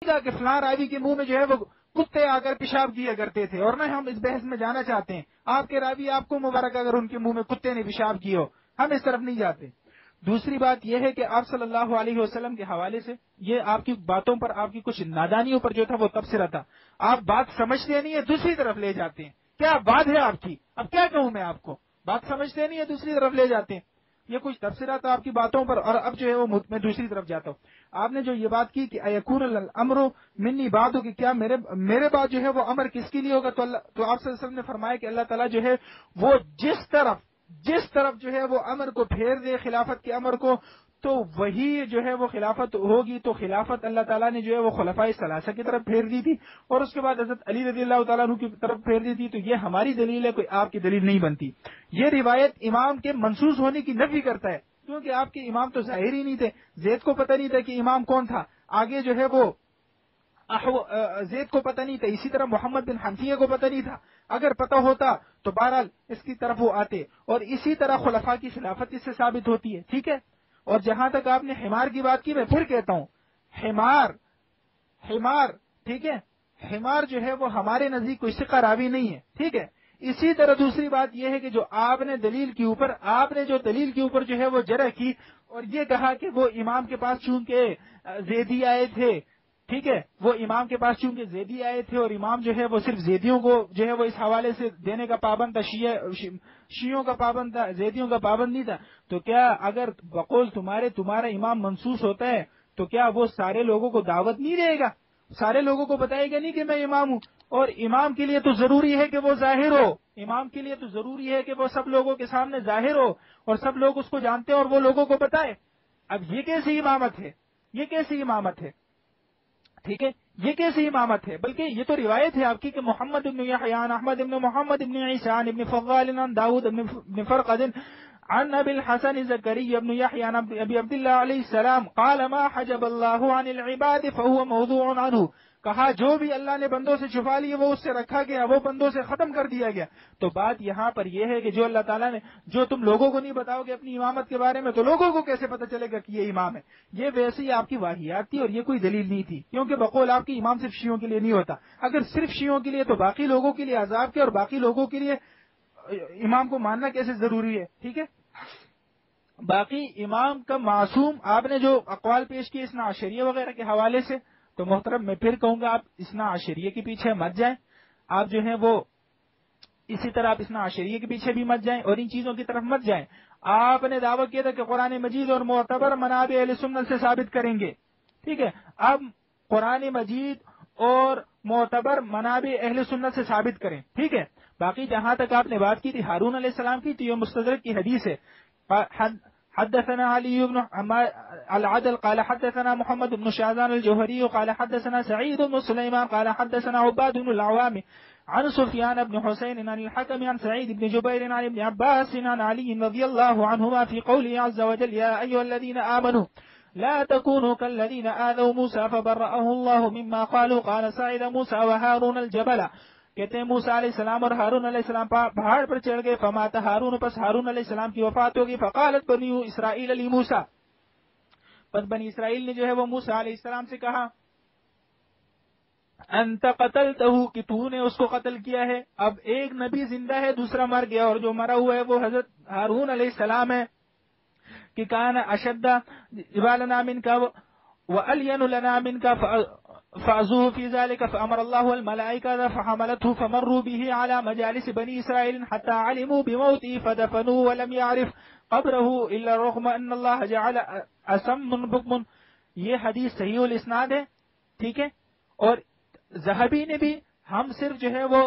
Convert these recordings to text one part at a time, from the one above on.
کہا کہ فلاں راوی کے منہ میں جو ہے وہ کتے آ کر پیشاب کیا کرتے تھے، اور نہ ہم اس بحث میں جانا چاہتے ہیں. آپ کے راوی آپ کو مبارک اگر ان کے منہ میں کتے نے پیشاب کی ہو، ہم اس طرف نہیں جاتے. دوسری بات یہ ہے کہ آپ صلی اللہ علیہ وسلم کے حوالے سے یہ آپ کی باتوں پر، آپ کی کچھ نادانیوں پر جو تھا وہ تبصرہ تھا. آپ بات سمجھتے نہیں ہے، دوسری طرف لے جاتے ہیں. کیا بات ہے آپ کی؟ اب کیا کہوں میں آپ کو، بات سمجھتے نہیں ہے دوسری طرف لے جاتے ہیں. یہ کچھ تبصرہ تھا آپ کی باتوں پر، اور اب جو ہے وہ میں دوسری طرف جاتا ہوں. آپ نے جو یہ بات کی کہ ایکون الامر منی بعد کہ کیا میرے بعد جو ہے وہ امر کس کے لیے ہوگا، تو آپ صلی اللہ علیہ وسلم نے فرمایا کہ اللہ تعالیٰ جو ہے وہ جس طرف جو ہے وہ امر کو پھیر دے، خلافت کے امر کو، تو وہی جو ہے وہ خلافت ہوگی. تو خلافت اللہ تعالیٰ نے جو ہے وہ خلفائے ثلاثہ کی طرف پھیر دی تھی، اور اس کے بعد حضرت علی رضی اللہ تعالیٰ عنہ کی طرف پھیر دی تھی. تو یہ ہماری دلیل ہے، کوئی آپ کی دلیل نہیں بنتی. یہ روایت امام کے منسوخ ہونے کی نفی کرتا ہے، کیونکہ آپ کے امام تو ظاہر ہی نہیں تھے. زید کو پتہ نہیں تھا کہ امام کون تھا، آگے جو ہے وہ زید کو پتہ نہیں تھا، اسی طرح محمد بن حنفیہ کو پتہ نہیں تھا. اگر پتہ ہوتا تو بہرحال اس کی طرف وہ آتے، اور اسی طرح خلفاء کی خلافت اس سے ثابت ہوتی ہے. ٹھیک ہے. اور جہاں تک آپ نے حمار کی بات کی، میں پھر کہتا ہوں، حمار ٹھیک ہے، حمار جو ہے وہ ہمارے نزدیک کوئی ثقہ راوی نہیں ہے. ٹھیک ہے. اسی طرح دوسری بات یہ ہے کہ جو آپ نے دلیل کے اوپر جو ہے وہ جرح کی، اور یہ کہا کہ وہ امام کے پاس چونکہ زیدی آئے تھے. ٹھیک ہے، وہ امام کے پاس چونکہ زیدی آئے تھے، اور امام جو ہے وہ صرف زیدیوں کو جو ہے وہ اس حوالے سے دینے کا پابند تھا، شیعوں کا پابند تھا، زیدیوں کا پابند نہیں تھا. تو کیا اگر بقول تمہارا امام منسوس ہوتا ہے تو کیا وہ سارے لوگوں کو دعوت نہیں دے گا؟ سارے لوگوں کو بتائے گا نہیں کہ میں امام ہوں؟ اور امام کے لیے تو ضروری ہے کہ وہ ظاہر ہو، امام کے لیے تو ضروری ہے کہ وہ سب لوگوں کے سامنے ظاہر ہو، اور سب لوگ اس کو جانتے ہیں اور وہ لوگوں کو بتائے. اب یہ کیسی امامت ہے؟ ٹھیک ہے، یہ کیسی امامت ہے؟ بلکہ یہ تو روایت ہے آپ کی کہ محمد ابن یحیان، احمد ابن محمد ابن عیسان ابن فضال عن داود ابن فرقد عن ابی الحسن زکری ابن یحیان ابی عبداللہ علیہ السلام قال ما حجب اللہ عن العباد فهو موضوع عنہ. کہا جو بھی اللہ نے بندوں سے چھپا لیے وہ اس سے رکھا گیا، وہ بندوں سے ختم کر دیا گیا. تو بات یہاں پر یہ ہے کہ جو اللہ تعالیٰ نے، جو تم لوگوں کو نہیں بتاؤ گے اپنی امامت کے بارے میں، تو لوگوں کو کیسے پتہ چلے گا کہ یہ امام ہے؟ یہ ویسے ہی آپ کی واہیات تھی، اور یہ کوئی دلیل نہیں تھی، کیونکہ بقول آپ کی امام صرف شیعوں کے لیے نہیں ہوتا. اگر صرف شیعوں کے لیے تو باقی لوگوں کے لیے عذاب کے، اور باقی لوگوں کے لیے امام کو ماننا کیسے ضروری ہے؟ ٹھیک ہے. باقی امام کا معصوم، آپ نے جو اقوال پیش کیے اثنا عشریہ وغیرہ کے حوالے سے، تو محترم میں پھر کہوں گا آپ اثنا عشریہ کے پیچھے مت جائیں. آپ جو ہیں وہ اسی طرح آپ اثنا عشریہ کے پیچھے بھی مت جائیں، اور ان چیزوں کی طرف مت جائیں. آپ نے دعویٰ کیا تھا کہ قرآن مجید اور معتبر منابع اہل سنت سے ثابت کریں گے. ٹھیک ہے، اب قرآن مجید اور معتبر منابع اہل سنت سے ثابت کریں. ٹھیک ہے. باقی جہاں تک آپ نے بات کی تھی ہارون علیہ السلام کی، تو یہ مستدرک کی حدیث ہے. حدثنا علي بن العدل قال حدثنا محمد بن شعبان الجوهري قال حدثنا سعيد بن سليمان قال حدثنا عباد بن العوام عن سفيان بن حسين عن الحكم عن سعيد بن جبير عن ابن عباس عن علي رضي الله عنهما في قوله عز وجل يا أيها الذين آمنوا لا تكونوا كالذين آذوا موسى فبرأه الله مما قالوا قال صعد موسى وهارون الجبل. کہتے ہیں موسیٰ علیہ السلام اور ہارون علیہ السلام پہاڑ پر چڑھ گئے، فمات ہارون، پس ہارون علیہ السلام کی وفات ہوگی. فقالت بنی اسرائیل علی موسیٰ، پس بنی اسرائیل نے جو ہے وہ موسیٰ علیہ السلام سے کہا انت قتلتہ، کہ تو نے اس کو قتل کیا ہے. اب ایک نبی زندہ ہے، دوسرا مر گیا، اور جو مرا ہوا ہے وہ حضرت ہارون علیہ السلام ہے. کہ کان اشد جبالنا منک وألين لنا منك فأزوه في ذلك فأمر الله الملائكة فحملته فمروا به على مجالس بني إسرائيل حتى علموا بموته فدفنوه ولم يعرف قبره إلا رغم أن الله جعل أسم بكم. یہ حدیث صحیح الاسناد ہے. ٹھیک ہے. اور ذہبی نے بھی، ہم صرف جو ہے وہ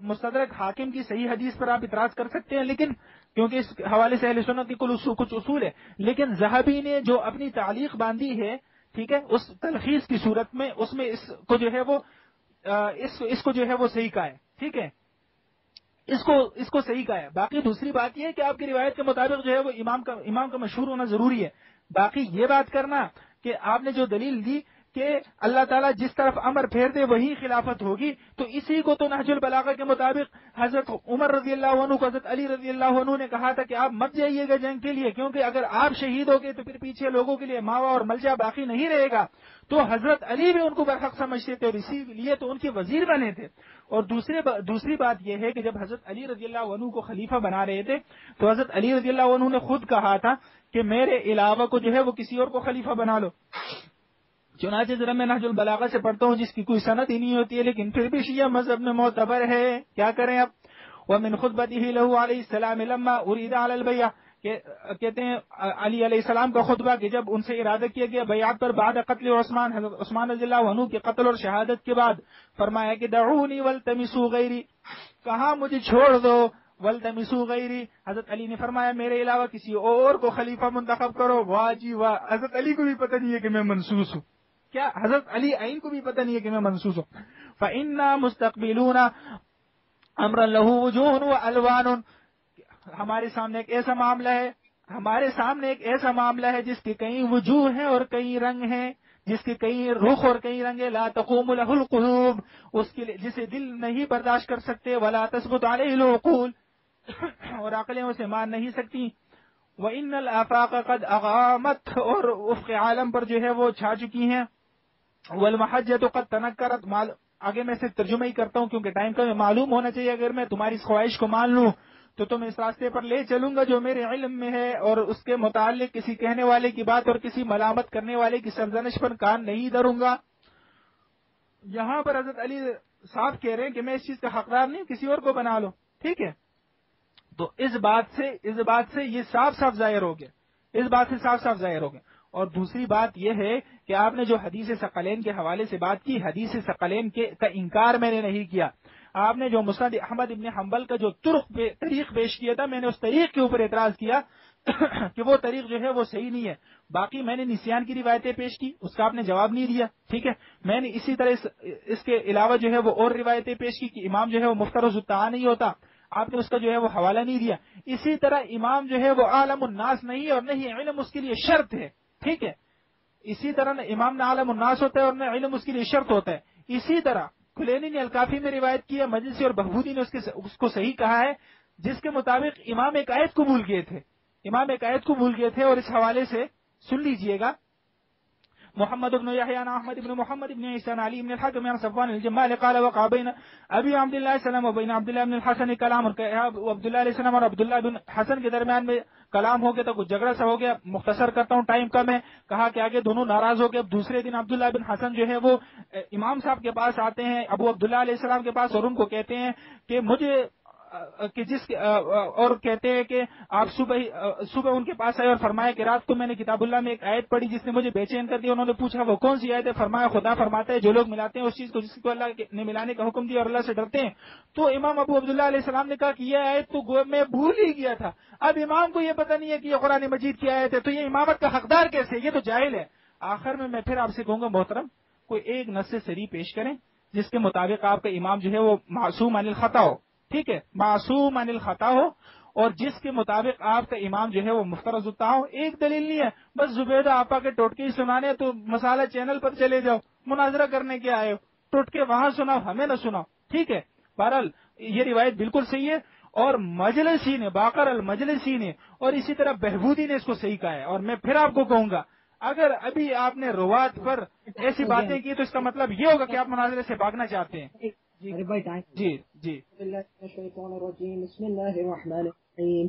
مستدرک حاکم کی صحیح حدیث پر آپ اعتراض کر سکتے ہیں، لیکن کیونکہ اس حوالے سے اہل سنت کی کچھ اصول ہے، لیکن ذہبی نے جو اپنی تعلیق باندھی ہے، ٹھیک ہے، اس تلخیص کی صورت میں، اس میں اس کو جو ہے وہ اس کو جو ہے وہ صحیح کہا ہے. ٹھیک ہے، اس کو صحیح کہا ہے. باقی دوسری بات یہ ہے کہ آپ کی روایت کے مطابق جو ہے وہ امام کا مشہور ہونا ضروری ہے. باقی یہ بات کرنا کہ آپ نے جو دلیل دی کہ اللہ تعالیٰ جس طرف امر پھیر دے وہی خلافت ہوگی، تو اسی کو تو نہج البلاغہ کے مطابق حضرت عمر رضی اللہ عنہ کو حضرت علی رضی اللہ عنہ نے کہا تھا کہ آپ مت جائیے گا جنگ کے لیے، کیونکہ اگر آپ شہید ہو گئے تو پھر پیچھے لوگوں کے لیے ماوا اور ملجا باقی نہیں رہے گا۔ تو حضرت علی بھی ان کو برحق سمجھتے تھے اور اسی لیے تو ان کے وزیر بنے تھے۔ اور دوسری بات یہ ہے کہ جب حضرت علی رضی اللہ عنہ کو خلیفہ بنا رہے تھے تو حضرت علی رضی اللہ عنہ نے خود کہا تھا کہ میرے علاوہ کو جو ہے وہ کسی اور کو خلیفہ بنا لو۔ چنانچہ ذرا میں نہج البلاغہ سے پڑھتا ہوں جس کی کوئی سند ہی نہیں ہوتی ہے، لیکن پھر بھی شیعہ مذہب میں معتبر ہے، کیا کریں اب۔ وَمِنْ خُطْبَتِهِ لَهُ عَلَيْهِ السَّلَامِ لَمَّا أُرِيدَ عَلَى الْبَيْعَةِ، کہتے ہیں علی علیہ السلام کا خطبہ کہ جب ان سے ارادہ کیا گیا بیعت پر بعد قتل عثمان، حضرت عثمان رضی اللہ عنہ کے قتل اور شہادت کے بعد، فرمایا کہ دعونی والتمسوا غیری، کہا مجھے چھوڑ دو، والتمسوا غیری، حضرت علی نے فرمایا میرے علاوہ کسی اور کو خلیفہ منتخب کرو۔ واہ جی واہ، حضرت علی کو بھی پتہ نہیں ہے کہ میں منسوس ہوں، کیا حضرت علی عین کو بھی پتہ نہیں ہے کہ میں منسوس ہوں۔ فَإِنَّا مُسْتَقْبِلُونَ أَمْرًا لَهُ وُجُوهٌ وَأَلْوَانٌ، ہمارے سامنے ایک ایسا معاملہ ہے جس کے کئی وجوہ ہیں اور کئی رنگ ہیں، جس کے کئی رخ اور کئی رنگ ہیں۔ لا تقوم له القلوب، اس کے لیے جسے دل نہیں برداشت کر سکتے، ولا تثبت علیہ العقول، اور عقلیں اسے مان نہیں سکتی۔ وَإِنَّ الْآفَاقَ قَدْ أَغَامَتْ، اور افق عالم پر جو ہے وہ چھا چکی ہیں۔ وَالْمَحَجَّةُ قَدْ تَنَكَّرَتْ، آگے میں صرف ترجمہ ہی کرتا ہوں کیونکہ ٹائم کا معلوم ہونا چاہیے، اگر میں تمہاری اس خواہش کو مان لوں تو تم اس راستے پر لے چلوں گا جو میرے علم میں ہے، اور اس کے متعلق کسی کہنے والے کی بات اور کسی ملامت کرنے والے کی سرزنش پر کان نہیں دھروں گا۔ یہاں پر حضرت علی صاف کہہ رہے ہیں کہ میں اس چیز کا حقدار نہیں، کسی اور کو بنا لو، ٹھیک ہے۔ تو اس بات سے یہ صاف صاف ظاہر ہو گیا، اور دوسری بات یہ ہے کہ آپ نے جو حدیث ثقلین کے حوالے سے بات کی، حدیث ثقلین کا انکار میں نے نہیں کیا۔ آپ نے جو مسند احمد ابن حنبل کا جو طریق پیش کیا تھا، میں نے اس طریق کے اوپر اعتراض کیا کہ وہ طریق جو ہے وہ صحیح نہیں ہے۔ باقی میں نے نسیان کی روایتیں پیش کی، اس کا آپ نے جواب نہیں دیا، ٹھیک ہے۔ میں نے اسی طرح اس کے علاوہ جو ہے وہ اور روایتیں پیش کی کہ امام جو ہے وہ مفترض الطاعہ نہیں ہوتا، آپ نے اس کا جو ہے وہ حوالہ نہیں دیا۔ اسی طرح امام جو ہے وہ عالم الناس نہیں ہے اور نہیں علم اس کے لیے شرط ہے، ٹھیک ہے۔ اسی طرح نہ امام نہ عالم الناس ہوتا ہے اور نہ علم اس کے لیے شرط ہوتا ہے۔ اسی طرح کلینی نے الکافی میں روایت کی ہے، مجلسی اور بہبودی نے اس کو صحیح کہا ہے، جس کے مطابق امام ایک آیت قبول کیے تھے، اور اس حوالے سے سن لیجئے گا۔ محمد بن یحییٰ احمد بن محمد بن عیسیٰ علی بن الحکم عن صفوان الجمال قال وقع بین ابی عبد اللہ السلام وبین عبد اللہ بن الحسن کلام، عبداللہ علیہ السلام اور عبداللہ بن حسن کے درمیان میں کلام ہو گیا، تو کچھ جھگڑا سا ہو گیا، مختصر کرتا ہوں ٹائم کم ہے، کہا کہ آگے دونوں ناراض ہو گئے۔ اب دوسرے دن عبداللہ بن حسن جو ہے وہ امام صاحب کے پاس آتے ہیں، ابو عبداللہ علیہ السلام کے پاس، اور ان کو کہتے ہیں کہ مجھے اور کہتے ہیں کہ آپ صبح ان کے پاس آئے اور فرمایا کہ رات کو میں نے کتاب اللہ میں ایک آیت پڑھی جس نے مجھے بے چین کر دیا۔ انہوں نے پوچھا وہ کون سی آیت ہے؟ فرمایا خدا فرماتا ہے جو لوگ ملاتے ہیں اس چیز کو جس کو اللہ نے ملانے کا حکم دیا اور اللہ سے ڈرتے ہیں۔ تو امام ابو عبداللہ علیہ السلام نے کہا کہ یہ آیت تو میں بھول ہی گیا تھا۔ اب امام کو یہ پتہ نہیں ہے کہ یہ قرآن مجید کی آیت ہے، تو یہ امامت کا حقدار کیسے؟ یہ تو جاہل ہے۔ آخر میں پھر آپ سے کہوں گا محترم، کوئی ایک نص صریح پیش کریں جس کے مطابق آپ کا امام جو ہے وہ معصوم عن الخطا ہو، ٹھیک ہے، معصوم عن الخطا ہو، اور جس کے مطابق آپ کا امام جو ہے وہ مفترض الطاعہ ہو۔ ایک دلیل نہیں ہے، بس زبیدہ آپا کے ٹوٹکے ہی سنانے، تو مسالہ چینل پر چلے جاؤ، مناظرہ کرنے کے آئے ہو، ٹوٹکے وہاں سناؤ، ہمیں نہ سناؤ، ٹھیک ہے۔ بہرحال یہ روایت بالکل صحیح ہے، اور مجلسی نے باقر المجلسی نے اور اسی طرح بہبودی نے اس کو صحیح کہا ہے۔ اور میں پھر آپ کو کہوں گا، اگر ابھی آپ نے روات پر ایسی باتیں کی تو اس کا مطلب یہ ہوگا کہ آپ مناظرے سے بھاگنا چاہتے ہیں۔ جی بسم اللہ الرحمن الرحیم،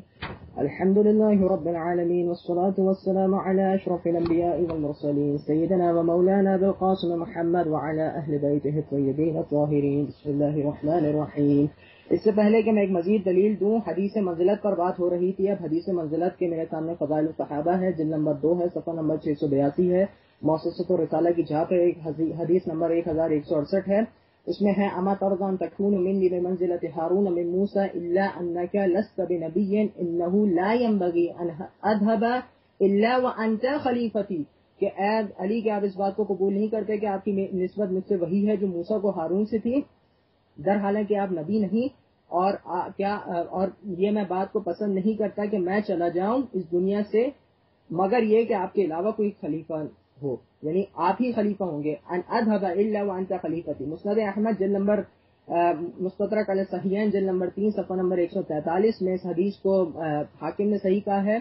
الحمد للہ رب العالمین والصلاة والسلام علی اشرف الانبیاء والمرسلین سیدنا و مولانا بالقاسم محمد وعلی اہل بیتہ الطیبین الطاہرین، بسم اللہ الرحمن الرحیم۔ اس سے پہلے کہ میں ایک مزید دلیل دوں، حدیث منزلت پر بات ہو رہی تھی، اب حدیث منزلت کے میرے سامنے فضائل الصحابہ ہے، جلد نمبر 2 ہے، صفحہ نمبر 682 ہے، مؤسسۃ الرسالہ کی جہاں پہ حدیث نمبر 1168 ہے۔ اس میں ہے اما ترضى ان تكون مني بمنزلة هارون من موسى الا انك لست بنبي انه لا ينبغي ان اذهب الا وانت خلیفتی، کہ اے علی کہ آپ اس بات کو قبول نہیں کرتے کہ آپ کی نسبت مجھ سے وہی ہے جو موسیٰ کو ہارون سے تھی، در حالانکہ آپ نبی نہیں، اور یہ میں بات کو پسند نہیں کرتا کہ میں چلا جاؤں اس دنیا سے مگر یہ کہ آپ کے علاوہ کوئی خلیفہ ہو، یعنی آپ ہی خلیفہ ہوں گے. ان اذهب الا وانت خلیفتی. مسند احمد جلد نمبر مستدرک علی صحیحین جلد نمبر 3 صفحہ نمبر 143 میں اس حدیث کو حاکم نے صحیح کہا ہے.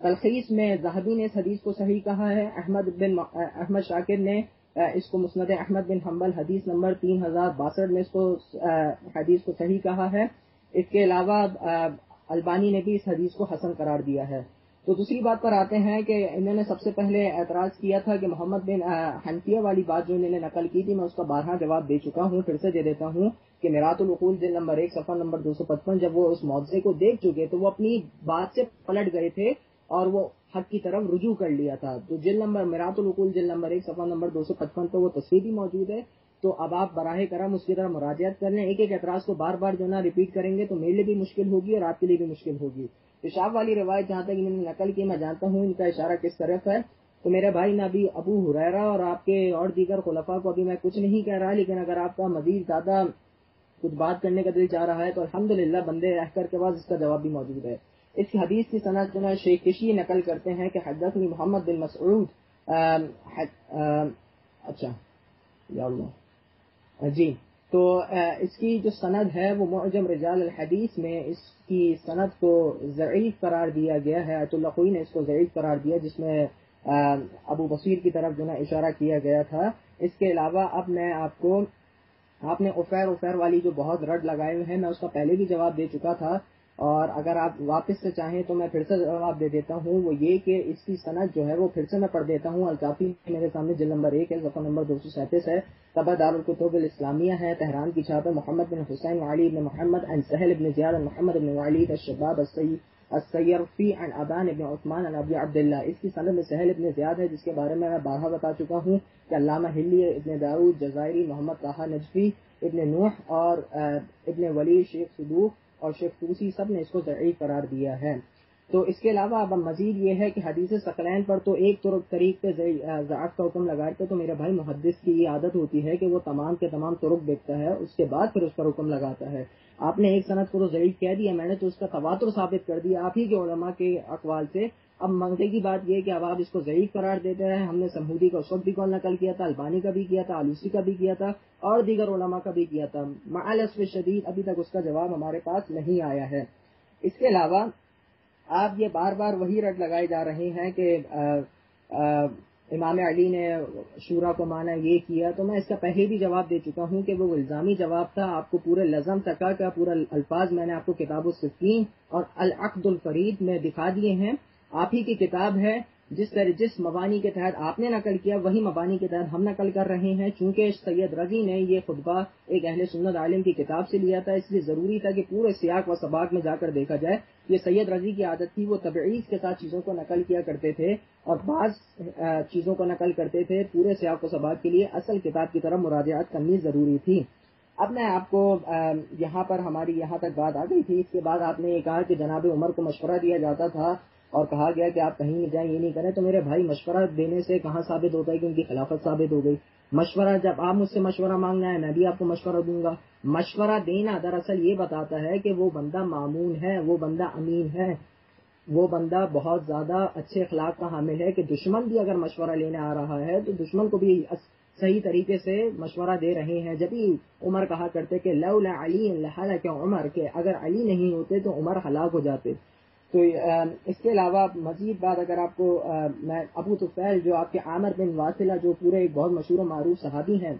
تلخیص میں ذہبی نے اس حدیث کو صحیح کہا ہے. احمد شاکر نے اس کو مسند احمد بن حنبل حدیث نمبر 3062 میں اس کو حدیث کو صحیح کہا ہے. اس کے علاوہ البانی نے بھی اس حدیث کو حسن قرار دیا ہے. تو دوسری بات پر آتے ہیں کہ انہوں نے سب سے پہلے اعتراض کیا تھا کہ محمد بن حنفیہ والی بات جو انہوں نے نقل کی تھی میں اس کا بارہا جواب دے چکا ہوں، پھر سے دے دیتا ہوں کہ میرات العقول جلد نمبر 1 صفحہ نمبر 255 جب وہ اس معجزے کو دیکھ چکے تو وہ اپنی بات سے پلٹ گئے تھے اور وہ حق کی طرف رجوع کر لیا تھا. تو جلد نمبر میرات العقول جلد نمبر 1 صفحہ نمبر 255 پہ وہ تصویر بھی موجود ہے. تو اب آپ براہ کرم اس کی طرف مراجعت کر لیں. ایک ایک اعتراض کو بار بار جو نا ریپیٹ کریں گے تو میرے لیے بھی مشکل ہوگی اور آپ کے لیے بھی مشکل ہوگی. پیشاب والی روایت جہاں تک انہوں نے نقل کی میں جانتا ہوں ان کا اشارہ کس طرف ہے. تو میرے بھائی نبی ابو ہریرہ اور آپ کے اور دیگر خلفاء کو ابھی میں کچھ نہیں کہہ رہا، لیکن اگر آپ کا مزید زیادہ کچھ بات کرنے کا دل چاہ رہا ہے تو الحمدللہ بندے رہ کر کے بعد اس کا جواب بھی موجود ہے. اس کی حدیث کی سند جو ہے شیخ کشی نقل کرتے ہیں کہ حدثنی محمد بن مسعود اچھا یا اللہ جی. تو اس کی جو سند ہے وہ معجم رجال الحدیث میں اس کی سند کو ضعیف قرار دیا گیا ہے. آیت اللہ خوئی نے اس کو ضعیف قرار دیا جس میں ابو بصیر کی طرف جو نا اشارہ کیا گیا تھا. اس کے علاوہ اب میں آپ نے عفیر والی جو بہت رد لگائے ہوئے ہیں میں اس کا پہلے بھی جواب دے چکا تھا، اور اگر آپ واپس سے چاہیں تو میں پھر سے جواب دے دیتا ہوں. وہ یہ کہ اس کی سند جو ہے وہ پھر سے میں پڑھ دیتا ہوں. الکافی میرے سامنے جلد نمبر 1 ہے، صفحہ نمبر 237 ہے. طبع دارالکتب الاسلامیہ ہے، تہران کی چھاپ ہے. محمد بن حسین علی بن محمد عن سہل بن زیاد محمد بن ولید الشباب السیرفی عن ابان بن عثمان عن ابی عبداللہ. اس کی سند میں سہل بن زیاد ہے جس کے بارے میں بارہا بتا چکا ہوں کہ علامہ ہلی، ابن داؤد جزائری، محمد طہ نجفی، ابن نوح اور ابن ولید، شیخ صدوق اور شیخ توسی سب نے اس کو ضعیف قرار دیا ہے. تو اس کے علاوہ اب مزید یہ ہے کہ حدیث ثقلین پر تو ایک طریق پہ ضعف کا حکم لگاتے تو میرے بھائی محدث کی یہ عادت ہوتی ہے کہ وہ تمام کے تمام طرق دیکھتا ہے، اس کے بعد پھر اس پر حکم لگاتا ہے. آپ نے ایک سند کو تو ضعیف کہہ دیا، میں نے تو اس کا تواتر ثابت کر دیا آپ ہی کے علماء کے اقوال سے. اب منگے کی بات یہ کہ اب آپ اس کو ضعیف قرار دیتے ہیں. ہم نے سمہودی کا اس وقت بھی قول نقل کیا تھا، البانی کا بھی کیا تھا، آلوسی کا بھی کیا تھا اور دیگر علماء کا بھی کیا تھا. مع الاسف الشدید ابھی تک اس کا جواب ہمارے پاس نہیں آیا ہے. اس کے علاوہ آپ یہ بار بار وہی رٹ لگائے جا رہے ہیں کہ امام علی نے شورا کو مانا یہ کیا، تو میں اس کا پہلے بھی جواب دے چکا ہوں کہ وہ الزامی جواب تھا. آپ کو پورے لزم تکا کا پورا الفاظ میں نے آپ کو کتاب السکین اور العقد الفرید میں دکھا دیے ہیں. آپ ہی کی کتاب ہے، جس مبانی کے تحت آپ نے نقل کیا وہی مبانی کے تحت ہم نقل کر رہے ہیں. چونکہ سید رضی نے یہ خطبہ ایک اہل سنت عالم کی کتاب سے لیا تھا، اس لیے ضروری تھا کہ پورے سیاق و سباق میں جا کر دیکھا جائے. یہ سید رضی کی عادت تھی، وہ تبعیض کے ساتھ چیزوں کو نقل کیا کرتے تھے اور بعض چیزوں کو نقل کرتے تھے. پورے سیاق و سباق کے لیے اصل کتاب کی طرف مراجعت کرنی ضروری تھی. اب میں آپ کو یہاں پر ہماری یہاں تک بات آ گئی تھی. اس کے بعد آپ نے یہ کہا کہ جناب عمر کو مشورہ دیا جاتا تھا اور کہا گیا کہ آپ کہیں نہیں جائیں، یہ نہیں کریں. تو میرے بھائی مشورہ دینے سے کہاں ثابت ہوتا ہے کہ ان کی خلافت ثابت ہو گئی؟ مشورہ جب آپ مجھ سے مشورہ مانگنا ہے میں بھی آپ کو مشورہ دوں گا. مشورہ دینا دراصل یہ بتاتا ہے کہ وہ بندہ مامون ہے، وہ بندہ امین ہے، وہ بندہ بہت زیادہ اچھے اخلاق کا حامل ہے کہ دشمن بھی اگر مشورہ لینے آ رہا ہے تو دشمن کو بھی صحیح طریقے سے مشورہ دے رہے ہیں. جبھی عمر کہا کرتے کہ لولا علی لہلک عمر، کہ اگر علی نہیں ہوتے تو عمر ہلاک ہو جاتے. تو اس کے علاوہ مزید بات اگر آپ کو میں ابو طفیل جو آپ کے عامر بن واصلہ جو پورے ایک بہت مشہور و معروف صحابی ہیں،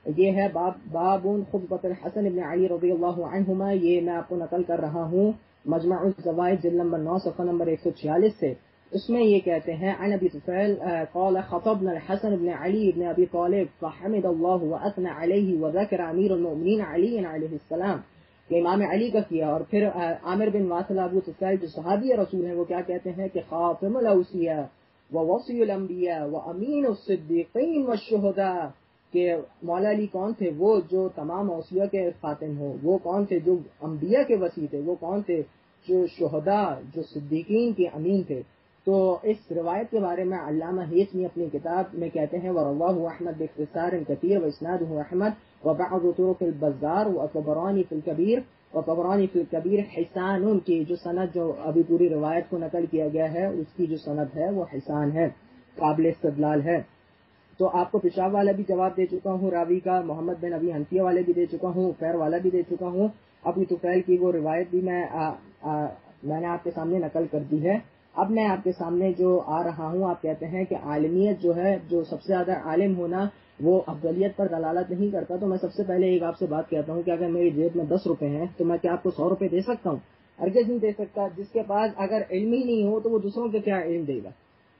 یہ ہے باب خطبۃ الحسن بن علی رضی اللہ عنہما. یہ میں آپ کو نقل کر رہا ہوں مجمع الزوائد جلد نمبر 9 صفحہ نمبر 146 سے. اس میں یہ کہتے ہیں عن ابی طفیل قال خطبنا الحسن بن علی بن ابی طالب فحمد اللہ واثنى علیہ وذکر امیر المؤمنین علی علیہ السلام، کہ امام علی کا کیا. اور پھر عامر بن واصلہ ابو طفیل جو صحابی رسول ہیں وہ کیا کہتے ہیں کہ خاتم الاوصیاء ووصی الانبیاء وامین الصدیقین والشہداء، کہ مولا علی کون تھے؟ وہ جو تمام اوصیاء کے خاتم ہو. وہ کون تھے؟ جو انبیاء کے وصی تھے. وہ کون تھے؟ جو شہداء، جو صدیقین کے امین تھے. تو اس روایت کے بارے میں علامہ ہیثمی اپنی کتاب میں کہتے ہیں ورواه احمد باختصار كثير واسناده احمد وبعض طرق البزار وطبرانی فی الکبیر وطبرانی فی الکبیر حسان، کی جو سند جو ابھی پوری روایت کو نقل کیا گیا ہے اس کی جو سند ہے وہ حسان ہے، قابل استدلال ہے. تو آپ کو پیشاب والا بھی جواب دے چکا ہوں راوی کا، محمد بن ابی حنفیہ والے بھی دے چکا ہوں، خیر والا بھی دے چکا ہوں، ابو طفیل کی وہ روایت بھی میں نے آپ کے سامنے نقل کر دی ہے۔ اب میں آپ کے سامنے جو آ رہا ہوں، آپ کہتے ہیں کہ عالمیت جو ہے، جو سب سے زیادہ عالم ہونا وہ افضلیت پر دلالت نہیں کرتا، تو میں سب سے پہلے ایک آپ سے بات کہتا ہوں کہ اگر میری جیب میں 10 روپے ہیں تو میں کیا آپ کو 100 روپے دے سکتا ہوں؟ ہرگز نہیں دے سکتا۔ جس کے پاس اگر علم ہی نہیں ہو تو وہ دوسروں کو کیا علم دے گا؟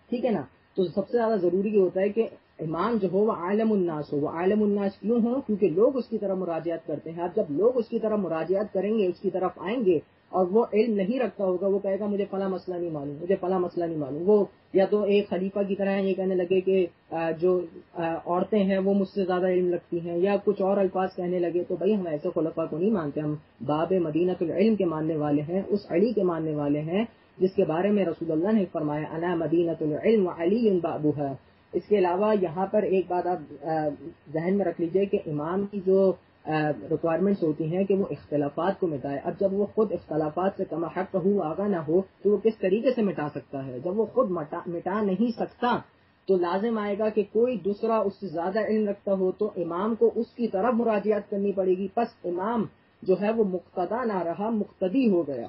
ٹھیک ہے نا؟ تو سب سے زیادہ ضروری یہ ہوتا ہے کہ امام جو ہو وہ عالم الناس ہو۔ وہ عالم الناس کیوں ہو؟ کیونکہ لوگ اس کی طرف مراجعت کرتے ہیں۔ اب جب لوگ اس کی طرف مراجعت کریں گے، اس کی طرف آئیں گے، اور وہ علم نہیں رکھتا ہوگا، وہ کہے گا مجھے فلاں مسئلہ نہیں معلوم، مجھے فلاں مسئلہ نہیں معلوم، وہ یا تو ایک خلیفہ کی طرح یہ کہنے لگے کہ جو عورتیں ہیں وہ مجھ سے زیادہ علم رکھتی ہیں، یا کچھ اور الفاظ کہنے لگے۔ تو بھائی ہم ایسے خلفاء کو نہیں مانتے، ہم باب مدینۃ العلم کے ماننے والے ہیں، اس علی کے ماننے والے ہیں جس کے بارے میں رسول اللہ نے فرمایا انا مدینۃ العلم وعلی بابها۔ اس کے علاوہ یہاں پر ایک بات آپ ذہن میں رکھ لیجئے کہ امام کی جو ریکوائرمنٹس ہوتی ہیں کہ وہ اختلافات کو مٹائے۔ اب جب وہ خود اختلافات سے کما حق ہو آگاہ نہ ہو تو وہ کس طریقے سے مٹا سکتا ہے؟ جب وہ خود مٹا نہیں سکتا تو لازم آئے گا کہ کوئی دوسرا اس سے زیادہ علم رکھتا ہو تو امام کو اس کی طرف مراجعت کرنی پڑے گی۔ پس امام جو ہے وہ مقتدا نہ رہا، مقتدی ہو گیا،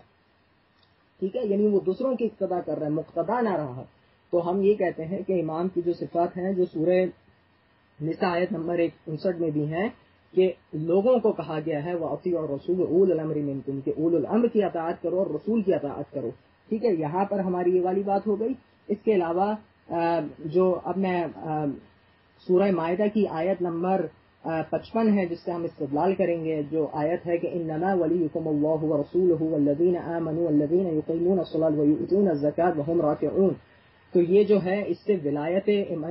ٹھیک ہے، یعنی وہ دوسروں کی اقتدا کر رہا ہے، مقتدا نہ رہا۔ تو ہم یہ کہتے ہیں کہ امام کی جو صفات ہیں جو سورہ نساء آیت نمبر 159 میں بھی ہیں کہ لوگوں کو کہا گیا ہے وَأَطِیعُوا الرَّسُولَ وَأُولِي الْأَمْرِ مِنکُم، کہ اولو الامر کی اطاعت کرو اور رسول کی اطاعت کرو، ٹھیک ہے۔ یہاں پر ہماری یہ والی بات ہو گئی۔ اس کے علاوہ جو اب میں سورہ مائدہ کی آیت نمبر 55 ہے جس سے ہم استدلال کریں گے، جو آیت ہے کہ انما ولیکم اللہ ورسولہ والذین آمنوا والذین یقیمون الصلاۃ ویؤتون الزکاۃ وہم راکعون، تو یہ جو ہے اس سے ولایت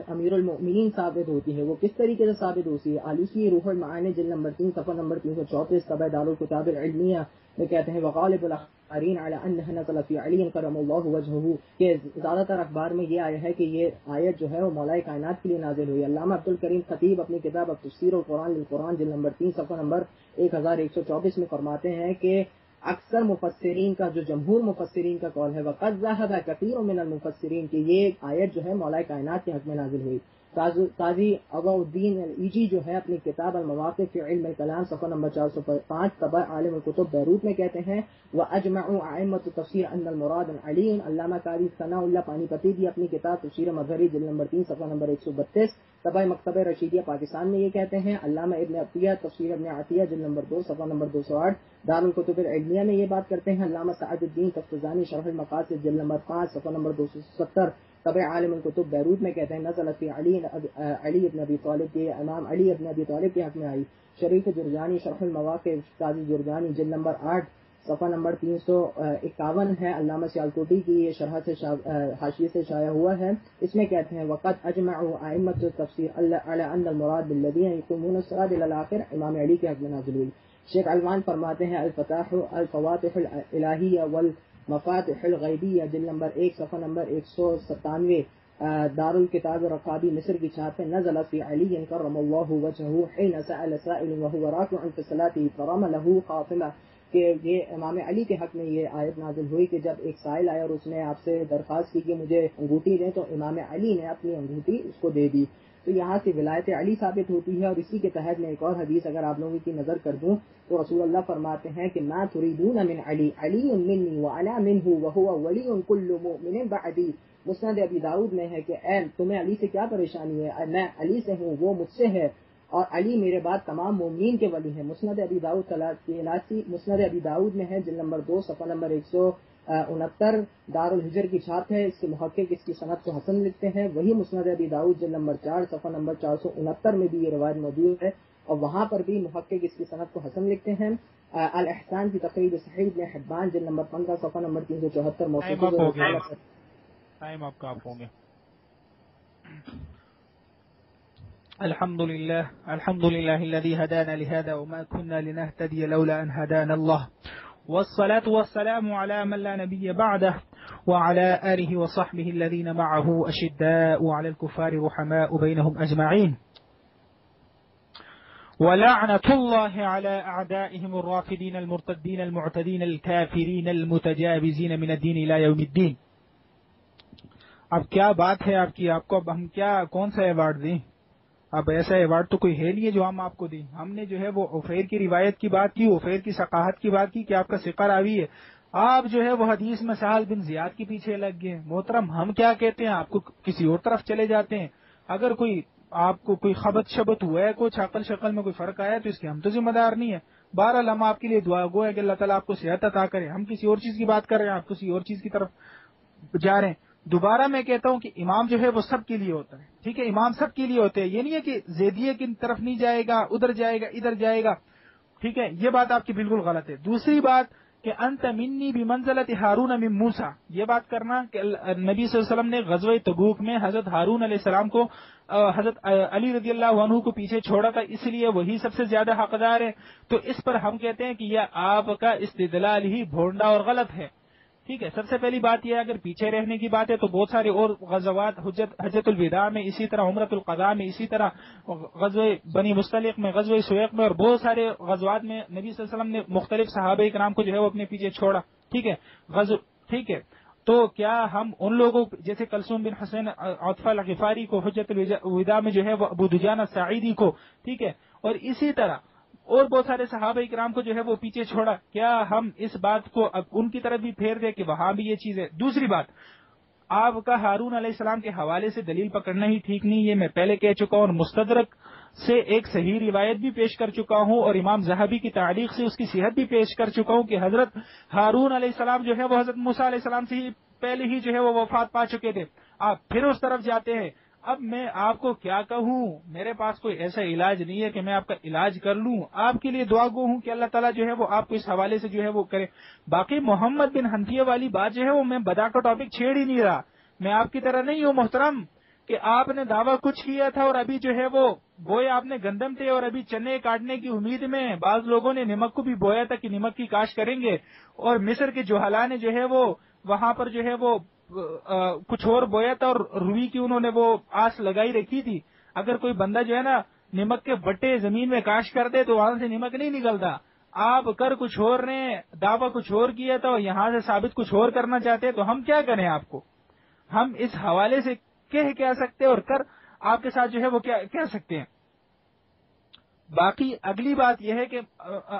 امیر المؤمنین ثابت ہوتی ہے۔ وہ کس طریقے سے ثابت ہوتی ہے؟ آلوسی روح المعانی جلد نمبر 3 صفحہ نمبر 334 طبع دارالکتاب العلمیہ میں کہتے ہیں وغالب الاخبارین علی انہ نزل فی علی کرم اللہ وجہہ، کہ زیادہ تر اخبار میں یہ آیا ہے کہ یہ آیت جو ہے وہ مولا کائنات کے لیے نازل ہوئی۔ علامہ عبد الکریم خطیب اپنی کتاب تفسیر القرآن للقرآن جلد نمبر 3 صفحہ نمبر 1124 میں فرماتے ہیں کہ اکثر مفسرین کا، جو جمہور مفسرین کا قول ہے، وقد ذهب كثير من المفسرین، کہ یہ آیت جو ہے مولا کائنات کے حق میں نازل ہوئی۔ قاضی عطاء الدین العیجی جو ہے اپنی کتاب المواقف فی علم الکلام صفحہ نمبر 405 طبع عالم الکتب بیروت میں کہتے ہیں وَأَجْمَعُوا أَئِمَّةُ التَّفْسِيرِ أَنَّ الْمُرَادَ عَلِيٌّ۔ علامہ قاری ثناء اللہ پانی پتی بھی اپنی کتاب تفسیر مظہری جلد نمبر 3 صفحہ نمبر 132 طبع مکتبہ رشیدیہ پاکستان میں یہ کہتے ہیں۔ علامہ ابن عطیہ تفسیر ابن عطیہ جلد نمبر 2 صفحہ نمبر 208 دارالکتب العلمیہ میں یہ بات کرتے ہیں۔ علامہ سعد الدین تفتزانی شرح المقاصد جلد نمبر 5 صفحہ نمبر 270 طبع عالم الکتب بیروت میں کہتے ہیں نزل فی علی ابن ابی طالب، کے امام علی ابن ابی طالب کے حق میں آئی۔ شریف جرجانی شرح المواقف قاضی جرجانی جلد نمبر 8 صفحہ نمبر 351 ہے، علامہ سیالکوٹی کی یہ شرح سے حاشیے سے شائع ہوا ہے۔ اس میں کہتے ہیں وقد اجمعوا ائمۃ التفسیر علی ان المراد بالذین یقومون الصلاۃ الی الاخر، امام علی کے حق میں نازل ہوئی۔ شیخ علوان فرماتے ہیں الفواتح الالہیہ والمفاتح الغیبیہ جلد نمبر 1 صفحہ نمبر 197 دارالکتاب رقابی مصر کی چھاپ ہے نزل فی علی کرم اللہ وجہہ حین سأل سائل وهو راکع فی صلاته فرمى له خاتمہ، کہ یہ امام علی کے حق میں یہ آیت نازل ہوئی کہ جب ایک سائل آیا اور اس نے آپ سے درخواست کی کہ مجھے انگوٹھی دیں تو امام علی نے اپنی انگوٹھی اس کو دے دی۔ تو یہاں سے ولایت علی ثابت ہوتی ہے۔ اور اسی کے تحت میں ایک اور حدیث اگر آپ لوگوں کی نظر کر دوں تو رسول اللہ فرماتے ہیں کہ ما تريدون من علی علی منی وانا منہ وهو ولی کل مؤمن بعدی۔ مسند ابی داؤد میں ہے کہ اے تمہیں علی سے کیا پریشانی ہے، میں علی سے ہوں، وہ مجھ سے ہے، اور علی میرے بعد تمام مومنین کے ولی ہیں۔ مسند ابی داؤد 83 مسند ابی داؤد میں ہے جلد نمبر 2 صفحہ نمبر 169 دارالحجر کی چھاپ ہے۔ اس کے محقق اس کی سند کو حسن لکھتے ہیں۔ وہی مسند ابی داؤد جلد نمبر 4 صفحہ نمبر 469 میں بھی یہ روایت موجود ہے، اور وہاں پر بھی محقق اس کی سند کو حسن لکھتے ہیں۔ الاحسان کی تقریب صحیح ابن حبان جلد نمبر 15 صفحہ نمبر 374 موصول ٹائم آپ کا آپ ہوں گے۔ الحمد لله الذي هدانا لهذا وما كنا لنهتدي لولا أن هدانا الله والصلاة والسلام على من لا نبي بعده وعلى آله وصحبه الذين معه أشداء على الكفار رحماء بينهم أجمعين ولعنة الله على أعدائهم الرافدين المرتدين المعتدين الكافرين المتجاوزين من الدين إلى يوم الدين۔ اب کیا بات ہے آپ کی، آپ کو اب ہم کیا کون سا ایوارڈ دیں؟ اب ایسا ایوارڈ تو کوئی ہے نہیں ہے جو ہم آپ کو دیں. ہم نے جو ہے وہ عفیر کی روایت کی بات کی, عفیر کی ثقافت کی بات کی کہ آپ کا ثقہ راوی ہے. آپ جو ہے وہ حدیث میں سہل بن زیاد کے پیچھے لگ گئے. محترم ہم کیا کہتے ہیں, آپ کو کسی اور طرف چلے جاتے ہیں. اگر کوئی آپ کو کوئی خبت شبت ہوا ہے, کوئی عقل شکل میں کوئی فرق آیا تو اس کے ہم تو ذمہ دار نہیں ہے. بہرحال ہم آپ کے لیے دعا گو ہے کہ اللہ تعالیٰ آپ کو صحت عطا کرے. ہم کسی اور چیز کی بات کر رہے ہیں, آپ کسی اور چیز کی طرف جا رہے ہیں. دوبارہ میں کہتا ہوں کہ امام جو ہے وہ سب کے لیے ہوتا ہے. ٹھیک ہے, امام سب کے لیے ہوتے ہیں. یہ نہیں ہے کہ زیدیہ کی طرف نہیں جائے گا, ادھر جائے گا, ادھر جائے گا. ٹھیک ہے, یہ بات آپ کی بالکل غلط ہے. دوسری بات کہ انت منی بمنزلت ہارون من موسیٰ, یہ بات کرنا کہ نبی صلی اللہ علیہ وسلم نے غزوہ تبوک میں حضرت ہارون علیہ السلام کو حضرت علی رضی اللہ عنہ کو پیچھے چھوڑا تھا, اس لیے وہی سب سے زیادہ حقدار ہے. تو اس پر ہم کہتے ہیں کہ یہ آپ کا استدلال ہی بھونڈا اور غلط ہے. ٹھیک ہے, سب سے پہلی بات یہ ہے اگر پیچھے رہنے کی بات ہے تو بہت سارے اور غزوات حجت الوداع میں, اسی طرح عمرۃ القضاء میں, اسی طرح غزوہ بنی مستلق میں, غزوہ سویق میں اور بہت سارے غزوات میں نبی صلی اللہ علیہ وسلم نے مختلف صحابہ کرام کو جو ہے وہ اپنے پیچھے چھوڑا. ٹھیک ہے, ٹھیک ہے, تو کیا ہم ان لوگوں جیسے کلثوم بن حسین عطفہ الغفاری کو حجت الوداع میں جو ہے وہ ابو دجانہ ساعدی کو, ٹھیک ہے, اور اسی طرح اور بہت سارے صحابہ کرام کو جو ہے وہ پیچھے چھوڑا, کیا ہم اس بات کو اب ان کی طرف بھی پھیر دیں کہ وہاں بھی یہ چیز ہے؟ دوسری بات, آپ کا ہارون علیہ السلام کے حوالے سے دلیل پکڑنا ہی ٹھیک نہیں, یہ میں پہلے کہہ چکا ہوں, اور مستدرک سے ایک صحیح روایت بھی پیش کر چکا ہوں, اور امام ذہبی کی تعلیق سے اس کی صحت بھی پیش کر چکا ہوں کہ حضرت ہارون علیہ السلام جو ہے وہ حضرت موسیٰ علیہ السلام سے ہی پہلے ہی جو ہے وہ وفات پا چکے تھے. آپ پھر اس طرف جاتے ہیں. اب میں آپ کو کیا کہوں, میرے پاس کوئی ایسا علاج نہیں ہے کہ میں آپ کا علاج کر لوں. آپ کے لیے دعا گو ہوں کہ اللہ تعالیٰ جو ہے وہ آپ کو اس حوالے سے جو ہے وہ کرے. باقی محمد بن حنفیہ والی بات جو ہے وہ میں بدا کا ٹاپک چھیڑ ہی نہیں رہا. میں آپ کی طرح نہیں ہوں محترم کہ آپ نے دعویٰ کچھ کیا تھا اور ابھی جو ہے وہ بوئے آپ نے گندم تھے اور ابھی چنے کاٹنے کی امید میں بعض لوگوں نے نمک کو بھی بویا تھا کہ نمک کی کاشت کریں گے, اور مصر کے جوہلا نے جو ہے وہ وہاں پر جو ہے وہ کچھ اور بویا تھا اور روئی کی انہوں نے وہ آس لگائی رکھی تھی. اگر کوئی بندہ جو ہے نا نمک کے بٹے زمین میں کاشت کر دے تو وہاں سے نمک نہیں نکلتا. آپ کر کچھ اور رہے, دعویٰ کچھ اور کیا تھا اور یہاں سے ثابت کچھ اور کرنا چاہتے ہیں, تو ہم کیا کریں آپ کو؟ ہم اس حوالے سے کہہ سکتے اور کر آپ کے ساتھ جو ہے وہ کیا کہہ سکتے ہیں. باقی اگلی بات یہ ہے کہ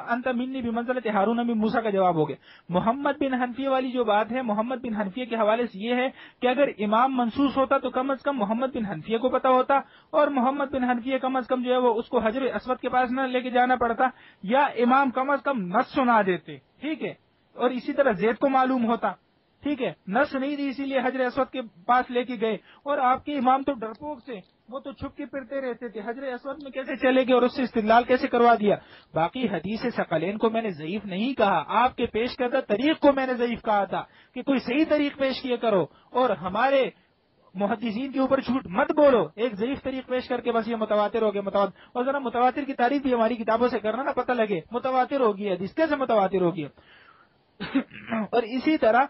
انت منی بمنزلت ہارون من موسیٰ کا جواب ہو گیا. محمد بن حنفیہ والی جو بات ہے, محمد بن حنفیہ کے حوالے سے یہ ہے کہ اگر امام منصوص ہوتا تو کم از کم محمد بن حنفیہ کو پتا ہوتا, اور محمد بن حنفیہ کم از کم جو ہے وہ اس کو حجر اسود کے پاس نہ لے کے جانا پڑتا, یا امام کم از کم نص سنا دیتے. ٹھیک ہے, اور اسی طرح زید کو معلوم ہوتا. ٹھیک ہے, نص نہیں دی اسی لیے حجر اسود کے پاس لے کے گئے, اور آپ کے امام تو ڈرپوک سے وہ تو چھپ کے پھرتے رہتے تھے, حجر اسود میں کیسے چلے گئے اور اس سے استدلال کیسے کروا دیا. باقی حدیث ثقلین کو میں نے ضعیف نہیں کہا, آپ کے پیش کردہ طریق کو میں نے ضعیف کہا تھا کہ کوئی صحیح طریق پیش کیا کرو, اور ہمارے محدثین کے اوپر جھوٹ مت بولو. ایک ضعیف طریق پیش کر کے بس یہ متواتر ہو گیا, اور ذرا متواتر کی تعریف بھی ہماری کتابوں سے کرنا نا, پتہ لگے متواتر ہوگی حدیث کیسے متواتر ہوگی. اور اسی طرح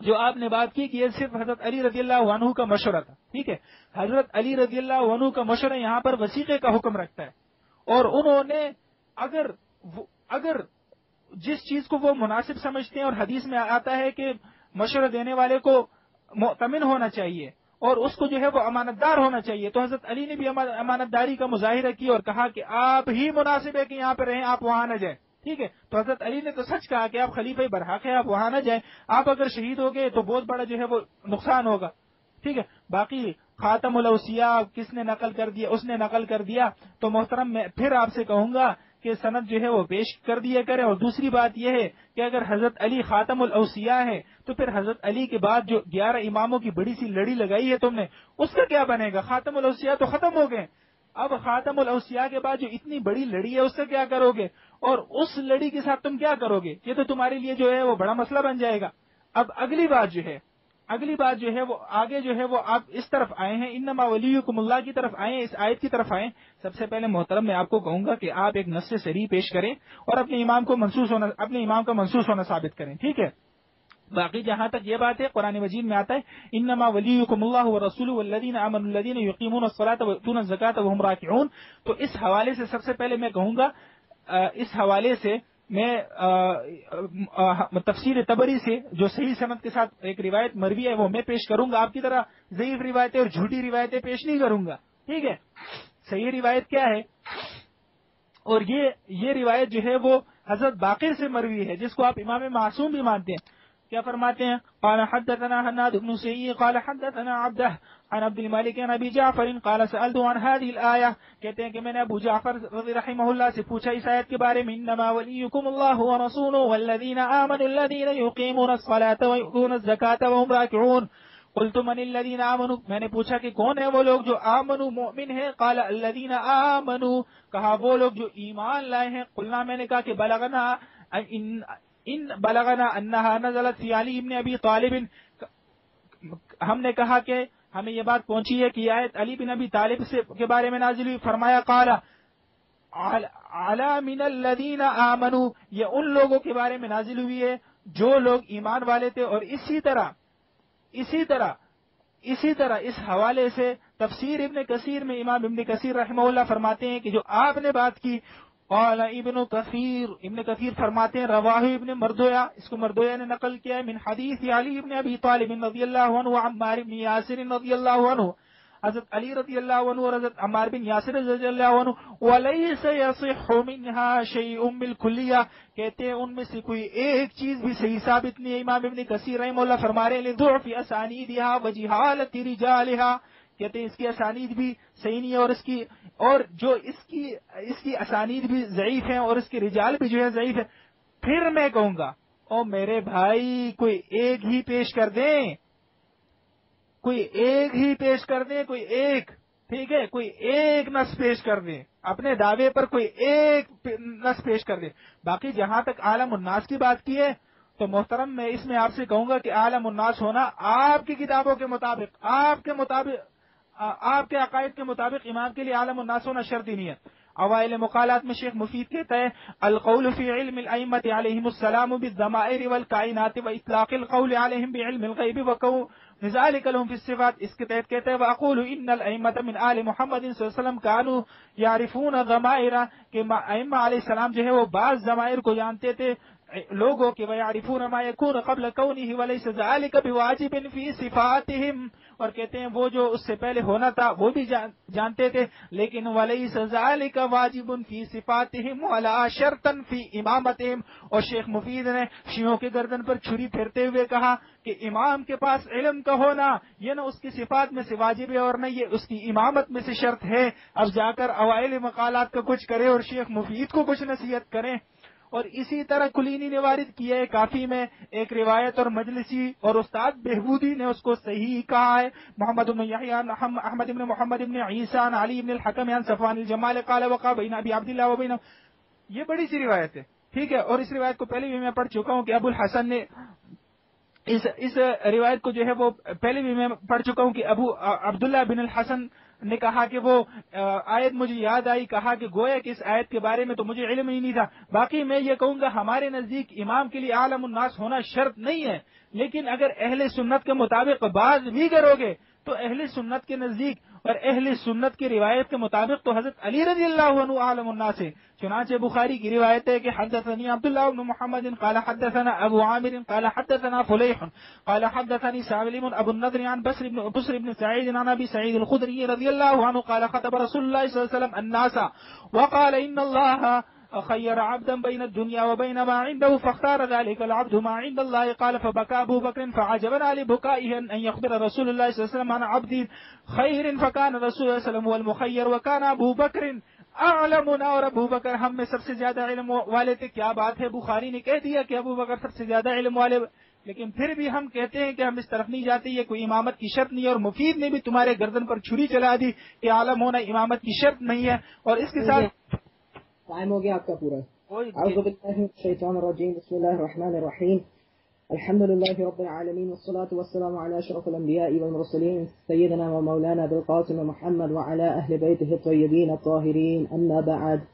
جو آپ نے بات کی کہ یہ صرف حضرت علی رضی اللہ عنہ کا مشورہ تھا. ٹھیک ہے, حضرت علی رضی اللہ عنہ کا مشورہ یہاں پر وثیقے کا حکم رکھتا ہے, اور انہوں نے اگر جس چیز کو وہ مناسب سمجھتے ہیں, اور حدیث میں آتا ہے کہ مشورہ دینے والے کو مؤتمن ہونا چاہیے اور اس کو جو ہے وہ امانت دار ہونا چاہیے, تو حضرت علی نے بھی امانت داری کا مظاہرہ کیا اور کہا کہ آپ ہی مناسب ہے کہ یہاں پہ رہیں, آپ وہاں نہ جائیں. ٹھیک ہے, تو حضرت علی نے تو سچ کہا کہ آپ خلیفہ برحق ہیں, آپ وہاں نہ جائیں, آپ اگر شہید ہو گئے تو بہت بڑا جو ہے وہ نقصان ہوگا. ٹھیک ہے, باقی خاتم الاوصیاء کس نے نقل کر دیا, اس نے نقل کر دیا, تو محترم میں پھر آپ سے کہوں گا کہ سند جو ہے وہ پیش کر دیا کریں. اور دوسری بات یہ ہے کہ اگر حضرت علی خاتم الاوصیاء ہے تو پھر حضرت علی کے بعد جو 11 اماموں کی بڑی سی لڑی لگائی ہے تم نے, اس کا کیا بنے گا؟ خاتم الاوصیاء تو ختم ہو گئے, اب خاتم الاوصیاء کے بعد جو اتنی بڑی لڑی ہے اس سے کیا کرو گے, اور اس لڑی کے ساتھ تم کیا کرو گے؟ یہ تو تمہارے لیے جو ہے وہ بڑا مسئلہ بن جائے گا. اب اگلی بات جو ہے وہ آگے جو ہے وہ آپ اس طرف آئے ہیں, انما ولیکم اللہ کی طرف آئے ہیں, اس آیت کی طرف آئے. سب سے پہلے محترم میں آپ کو کہوں گا کہ آپ ایک نص صریح پیش کریں اور اپنے امام کا منصوص ہونا ثابت کریں. ٹھیک ہے, باقی جہاں تک یہ بات ہے, قرآن مجید میں آتا ہے انما ولیکم اللہ ورسولہ والذین آمنوا الذین یقیمون الصلاۃ ویؤتون الزکاۃ وهم راکعون. تو اس حوالے سے سب سے پہلے میں کہوں گا, اس حوالے سے میں تفسیر طبری سے جو صحیح سند کے ساتھ ایک روایت مروی ہے وہ میں پیش کروں گا, آپ کی طرح ضعیف روایتیں اور جھوٹی روایتیں پیش نہیں کروں گا. ٹھیک ہے, صحیح روایت کیا ہے؟ اور یہ روایت جو ہے وہ حضرت باقر سے مروی ہے، جس کو آپ امام معصوم بھی مانتے ہیں. کیا فرماتے ہیں؟ قال حدثنا حناد بن سعید قال حدثنا عبدہ عن عبد الملک عن ابی جعفر قال سألت عن هذه الآية، کہتے ہیں کہ میں نے ابو جعفر رضی رحمہ اللہ سے پوچھا اس آیت کے بارے میں، انما ولیکم اللہ ورسولہ والذین آمنوا الذین یقیمون الصلاة ویؤتون الزکاة وهم راکعون. قلت من الذین آمنوا، میں نے پوچھا کہ کون ہے وہ لوگ جو آمنوا مؤمن ہے؟ قال الذین آمنوا، کہا وہ لوگ جو ایمان لائے ہیں. قلنا، میں نے کہا کہ بلغنا انہا نزلت فی علی ابن ابی طالب، ہم نے کہا کہ ہمیں یہ بات پہنچی ہے کہ یہ آیت علی بن ابی طالب کے بارے میں نازل ہوئی. فرمایا قال علی من الذین آمنوا، یہ ان لوگوں کے بارے میں نازل ہوئی ہے جو لوگ ایمان والے تھے. اور اسی طرح اس حوالے سے تفسیر ابن کثیر میں امام ابن کثیر رحمہ اللہ فرماتے ہیں کہ جو آپ نے بات کی، قال ابن کثیر فرماتے ہیں رواہ ابن مردویا، اس کو مردویا نے نقل کیا ہے، من حدیث علی ابن ابی طالب رضی اللہ عنہ وعمار بن یاسر رضی اللہ عنہ، حضرت علی رضی اللہ عنہ اور حضرت عمار بن یاسر رضی اللہ عنہ. ولیس یصح منها شیء بالکلیہ، کہتے ہیں ان میں سے کوئی ایک چیز بھی صحیح ثابت نہیں ہے. امام ابن کثیر رحمہ اللہ فرما رہے ہیں لضعف اسانیدها وجہالۃ رجالها، کہتے ہیں اس کی اسانید بھی صحیح نہیں ہے، اور جو اس کی اسانید بھی ضعیف ہیں اور اس کے رجال بھی جو ہے ضعیف ہے. پھر میں کہوں گا او میرے بھائی کوئی ایک ہی پیش کر دیں، کوئی ایک، ٹھیک ہے، کوئی ایک نص پیش کر دیں، اپنے دعوے پر کوئی ایک نص پیش کر دیں. باقی جہاں تک عالم الناس کی بات کی ہے تو محترم میں اس میں آپ سے کہوں گا کہ عالم الناس ہونا آپ کی کتابوں کے مطابق، آپ کے عقائد کے مطابق امام کے لیے عالم الناس ہونا شرط ہی نہیں ہے. اوائل مقالات میں شیخ مفید کہتا ہے القول فی علم الائمۃ علیہم السلام بالضمائر والکائنات واطلاق القول علیہم بعلم الغیب وکون ذلک لهم فی الصفات. اس کے تحت کہتا ہے واقول ان الائمۃ من آل محمد صلی اللہ علیہ وسلم کانوا یعرفون ضمائر، کہ ائمہ علیہ السلام جو ہے وہ بعض ضمائر کو جانتے تھے لوگوں کے، وَيَعْرِفُونَ مَا يَكُونُ قَبْلَ كَوْنِهِ وَلَيْسَ ذَلِكَ بِوَاجِبٍ فِي صِفَاتِهِمْ، اور کہتے ہیں وہ جو اس سے پہلے ہونا تھا وہ بھی جانتے تھے، لیکن وَلَيْسَ ذَلِكَ وَاجِبٌ فِي صِفَاتِهِمْ وَلَا شَرْطًا فِي إِمَامَتِهِمْ. اور شیخ مفید نے شیعوں کے گردن پر چھری پھیرتے ہوئے کہا کہ امام کے پاس علم کا ہونا یہ نہ اس کی صفات میں سے واجب ہے اور نہ یہ اس کی امامت میں سے شرط ہے. اب جا کر اوائل مقالات کا کچھ کرے اور شیخ مفید کو کچھ نصیحت کریں. اور اسی طرح کلینی نے وارد کیا ہے کافی میں ایک روایت، اور مجلسی اور استاد بہبودی نے اس کو صحیح کہا ہے. محمد بن یحییٰ احمد بن محمد بن عیسیٰ علی بن الحکم عن صفوان الجمال قال وقع بین ابی عبداللہ و بین، یہ بڑی سی روایت ہے، ٹھیک ہے. اور اس روایت کو پہلے بھی میں پڑھ چکا ہوں کہ ابو الحسن نے اس روایت کو جو ہے وہ پہلے بھی میں پڑھ چکا ہوں کہ ابو عبداللہ بن الحسن نے کہا کہ وہ آیت مجھے یاد آئی، کہا کہ گویا کہ اس آیت کے بارے میں تو مجھے علم ہی نہیں تھا. باقی میں یہ کہوں گا ہمارے نزدیک امام کے لیے عالم الناس ہونا شرط نہیں ہے، لیکن اگر اہل سنت کے مطابق بعض بھی کرو گے تو اہل سنت کے نزدیک اور اہل سنت کی روایت کے مطابق تو حضرت علی رضی اللہ عنہ عالم الناس ہے. چنانچہ بخاری کی روایت ہے کہ حدثني عبد الله بن محمد قال حدثنا ابو عامر قال حدثنا فليح قال حدثني سالم ابو النضر عن بسر بن سعيد عن ابي سعيد الخدري رضي الله عنه قال خطب رسول الله صلى الله عليه وسلم الناس وقال ان الله خير عبدا بين الدنيا وبين ما عنده فاختار ذلك العبد ما عند الله. قال فبكى ابو بكر فعجبنا لبكائه ان يخبر رسول الله صلى الله عليه وسلم عن عبد خير فكان رسول الله صلى الله عليه وسلم هو المخير وكان ابو بكر اعلمنا، اور ابو بکر ہم میں سب سے زیادہ علم والے تھے. کیا بات ہے، بخاری نے کہہ دیا کہ ابو بکر سب سے زیادہ علم والے، لیکن پھر بھی ہم کہتے ہیں کہ ہم اس طرف نہیں جاتے، یہ کوئی امامت کی شرط نہیں ہے. اور مفید نے بھی تمہارے گردن پر چھری چلا دی کہ عالم ہونا امامت کی شرط نہیں ہے. اور اس کے ساتھ ٹائم ہو گیا آپ کا پورا. اعوذ باللہ من الشیطان الرجیم، بسم اللہ الرحمن الرحیم، الحمد للہ رب العالمین والصلاة والسلام علی اشرف الانبیاء والمرسلین سیدنا و مولانا بالقاسم محمد وعلی اہل بیتہ الطیبین الطاہرین، اما بعد،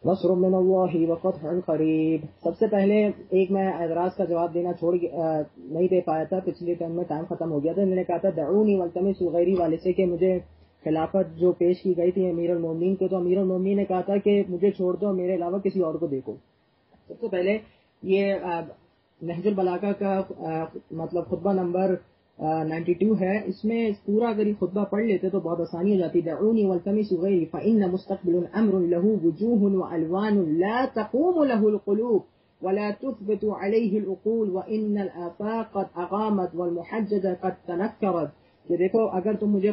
نصر من اللہ وفتح قریب. سب سے پہلے ایک میں اعتراض کا جواب دینا نہیں دے پایا تھا، پچھلے ٹائم میں ٹائم ختم ہو گیا تھا. میں نے کہا تھا دعونی والتمس غیری والے سے کہ مجھے خلافت جو پیش کی گئی تھی امیر المومنین کو، تو امیر المومنین نے کہا تھا کہ مجھے چھوڑ دو، میرے علاوہ کسی اور کو دیکھو. سب سے پہلے یہ نہج البلاغہ کا مطلب خطبہ نمبر 92 ہے. اس میں پورا اگر یہ خطبہ پڑھ لیتے تو بہت آسانی ہو جاتی. دعونی والتمس غیری فإن مستقبل امر له وجوه والوان لا تقوم له القلوب ولا تثبت عليه العقول وان الآفاق قد اقامت والمحجج قد تنكرت. کہ دیکھو اگر تم مجھے